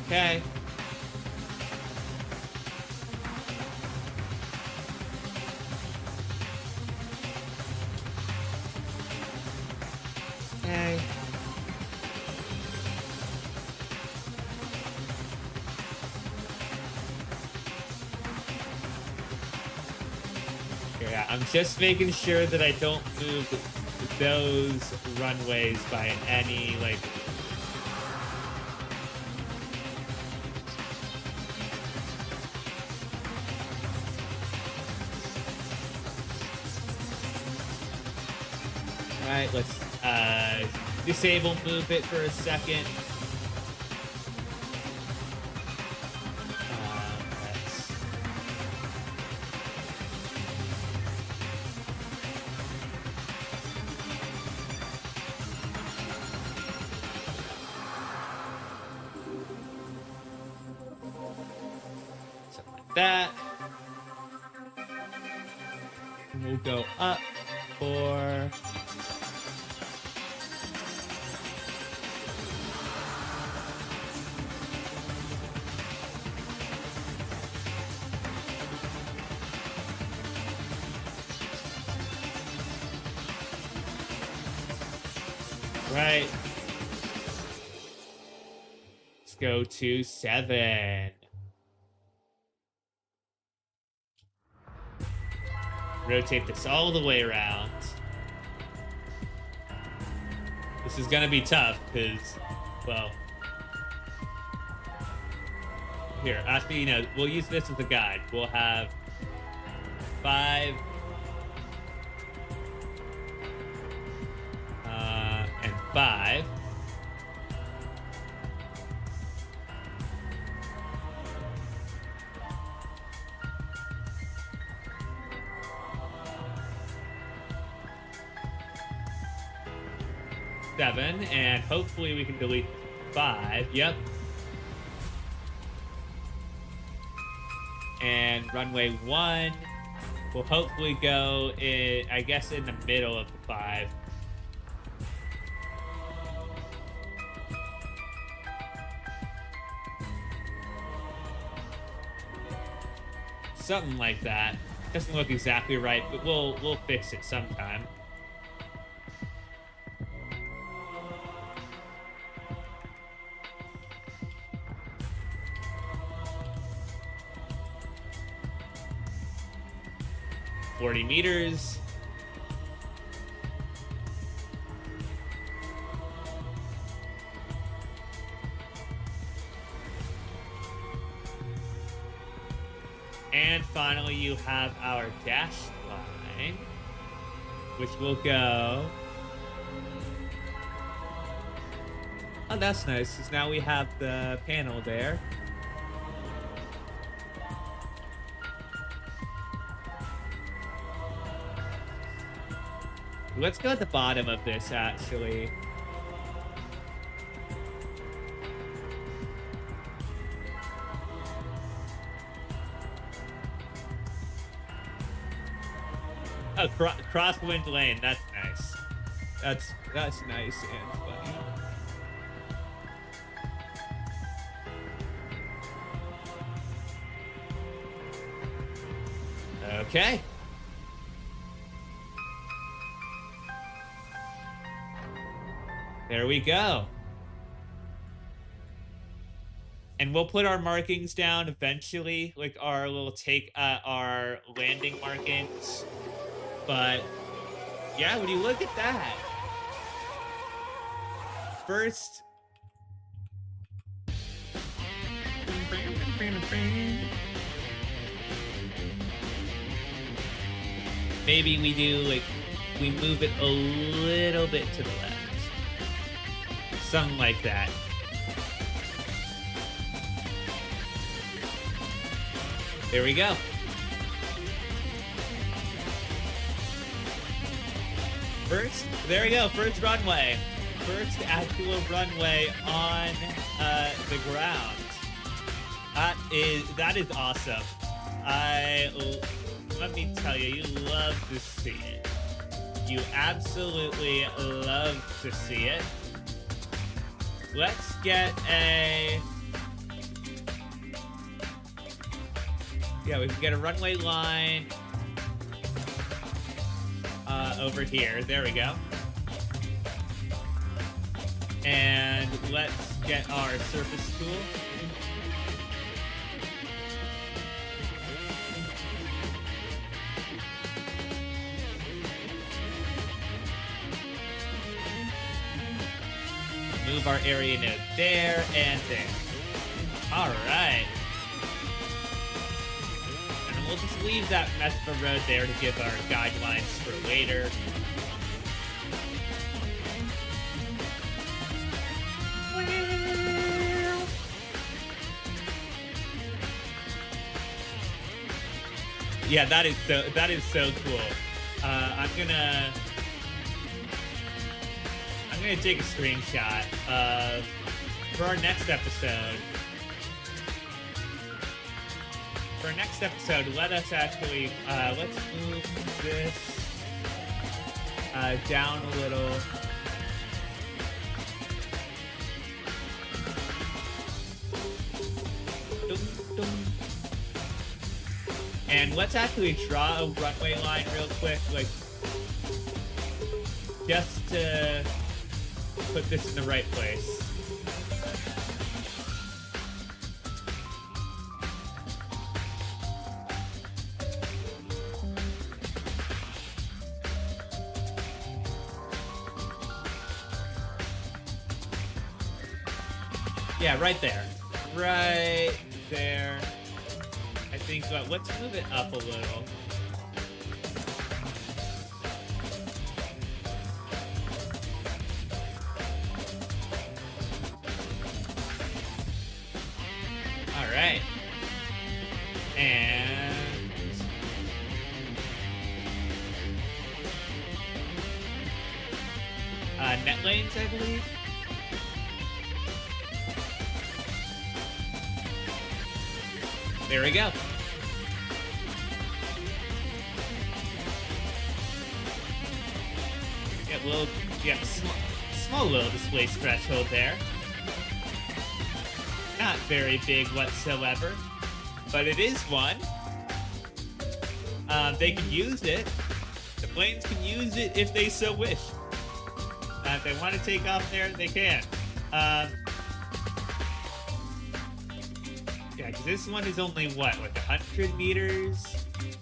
Okay. Okay. Yeah, I'm just making sure that I don't move those runways by any, like... Alright, let's disable move it for a second. Let's... Something like that. we'll go up for... Right. Let's go to 7. Rotate this all the way around. This is gonna be tough, because, well... Here, actually, you know, we'll use this as a guide. We'll have 5... and 5. Seven, and hopefully we can delete 5. Yep. And runway 1 will hopefully go in, I guess, in the middle of the 5. Something like that. Doesn't look exactly right, but we'll fix it sometime. $40 meters. And finally, you have our dash line, which will go... Oh, that's nice, because now we have the panel there. Let's go at the bottom of this, actually. Oh, crosswind lane. That's nice. That's nice and funny. Okay. There we go. And we'll put our markings down eventually, like our little our landing markings. But yeah, when you look at that, first, maybe we do, like, we move it a little bit to the left. Something like that. There we go. First, there we go. First runway. First actual runway on the ground. That is awesome. Let me tell you, you love to see it. You absolutely love to see it. Let's get a... Yeah, we can get a runway line over here. There we go. And let's get our surface tool. Move our area node there and there. All right. And we'll just leave that mess of a road there to give our guidelines for later. Yeah, that is so cool. I'm gonna take a screenshot for our next episode. for next episode, let us actually, let's move this down a little. Dum, dum. And let's actually draw a runway line real quick, like, just to put this in the right place. Yeah, right there. Right there. I think, let's move it up a little. All right. And net lanes, I believe. There we go. Yeah, small little display threshold there. Not very big whatsoever, but it is one. They can use it. The planes can use it if they so wish. If they want to take off there, they can. Yeah, because this one is only, what, like 100 meters?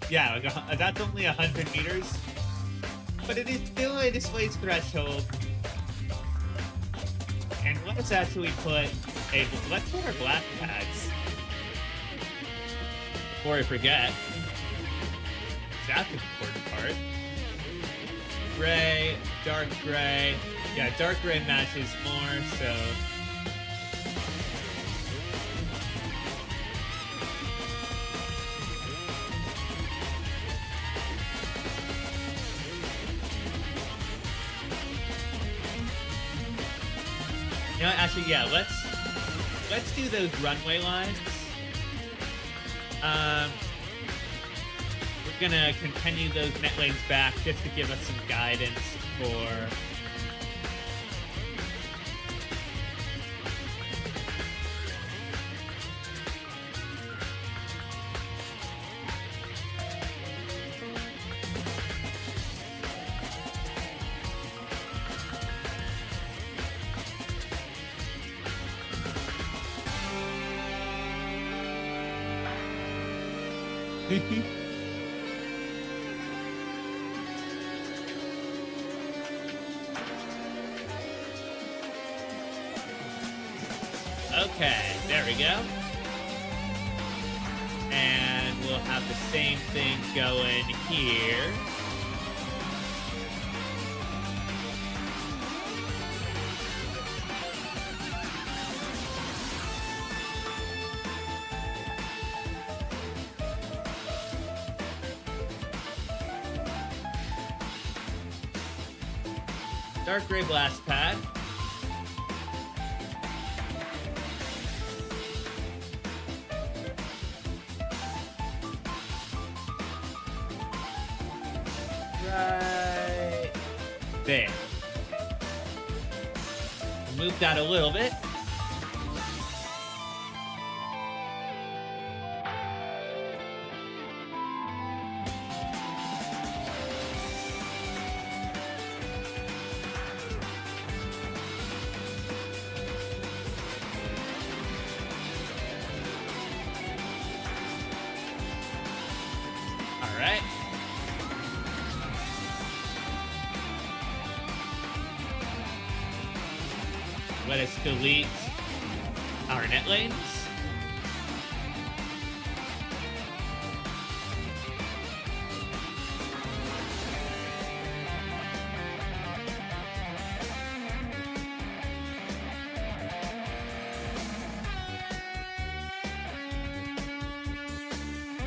Yeah, like that's only 100 meters. But it is still a display threshold. And let's actually put let's put our black pads. Before I forget. That's an important part. Gray, dark gray. Yeah, dark gray matches more, so... You know what, actually, yeah, let's do those runway lines. We're gonna continue those net lanes back just to give us some guidance for... Okay, there we go. And we'll have the same thing going here. Dark gray blast pad. Right there. Move that a little bit. All right. Let us delete our net lanes.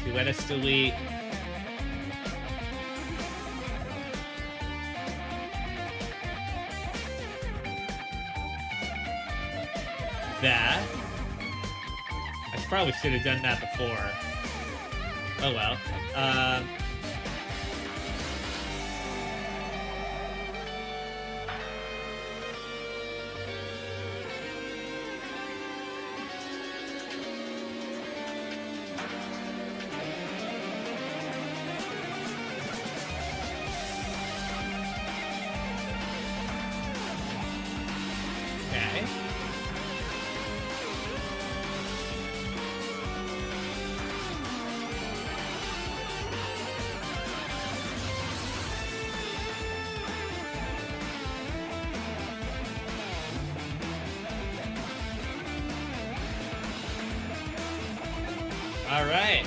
So let us delete that. I probably should have done that before. Oh well. Um, okay. All right.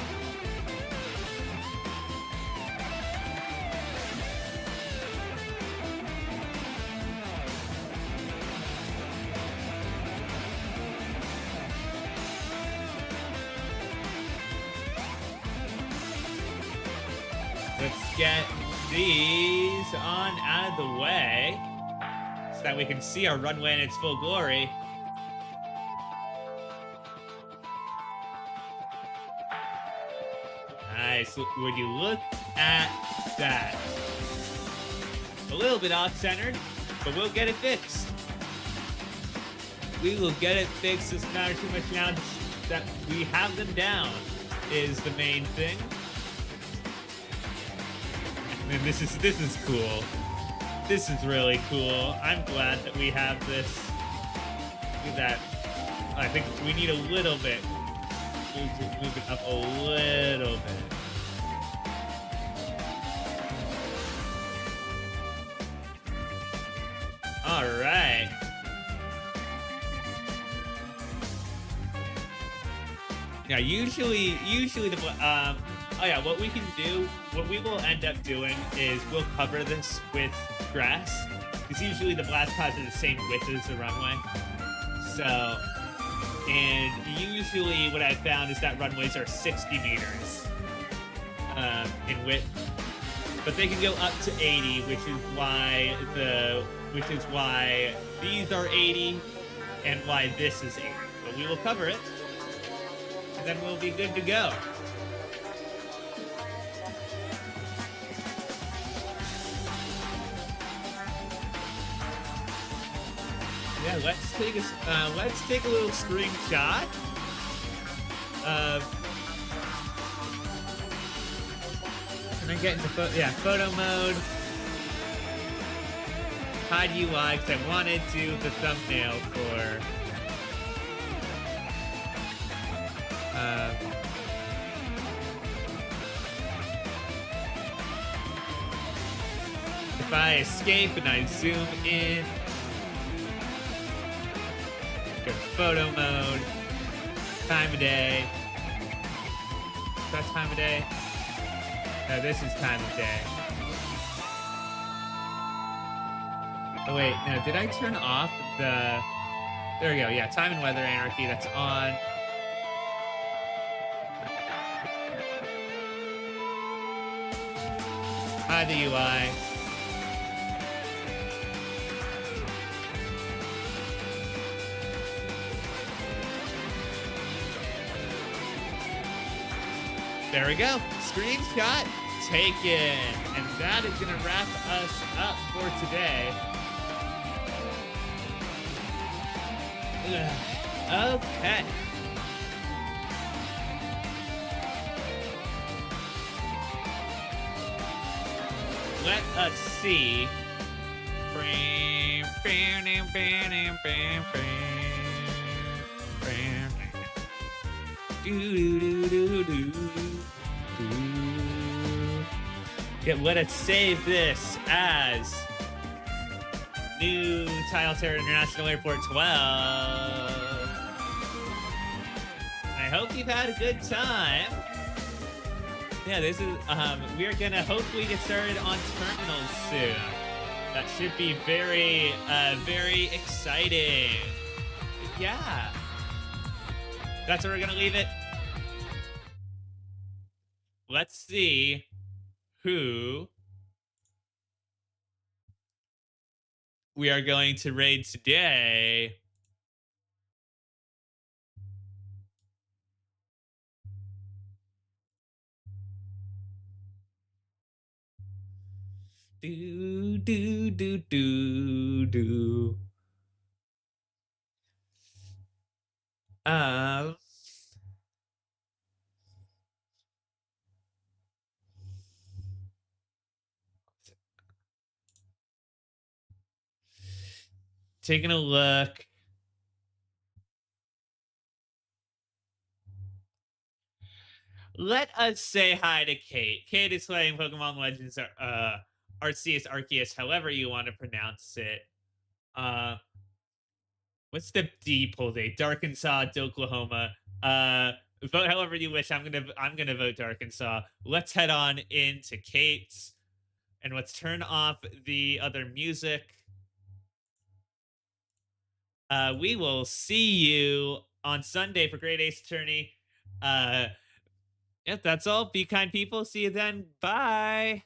Let's get these on out of the way so that we can see our runway in its full glory. Nice. Would you look at that? A little bit off-centered, but we'll get it fixed. We will get it fixed. Doesn't matter too much now that we have them down is the main thing. And this is cool. This is really cool. I'm glad that we have this. Look at that. I think we need a little bit. Move it up a little bit. All right. Yeah, usually the oh yeah, what we can do, what we will end up doing is we'll cover this with grass, because usually the blast pods are the same width as the runway. So, and usually what I found is that runways are 60 meters in width, but they can go up to 80, which is why these are 80 and why this is 80. But we will cover it, and then we'll be good to go. Yeah, let's take a little screenshot of. Can I get into photo mode? Hide UI, because I wanted to do the thumbnail for. If I escape and I zoom in. Go to photo mode, time of day. Is that time of day? No, this is time of day. Oh wait, no, did I turn off the... There we go, yeah, time and weather anarchy, that's on. Hide the UI. There we go. Screenshot taken. And that is going to wrap us up for today. Okay. Let us see. Yeah, let us save this as New Tileterra International Airport 12. I hope you've had a good time. Yeah, this is, we're gonna hopefully get started on terminals soon. That should be very, very exciting. Yeah. That's where we're gonna leave it. Let's see who we are going to raid today. Do do do do do. Uh, taking a look. Let us say hi to Kate. Kate is playing Pokemon Legends Arceus Arceus, however you want to pronounce it. Uh, what's the D pull date? Darkensaw, Oklahoma. Vote however you wish. I'm gonna vote Darkensaw. Let's head on into Kate's and let's turn off the other music. We will see you on Sunday for Great Ace Attorney. Yep, that's all. Be kind, people. See you then. Bye.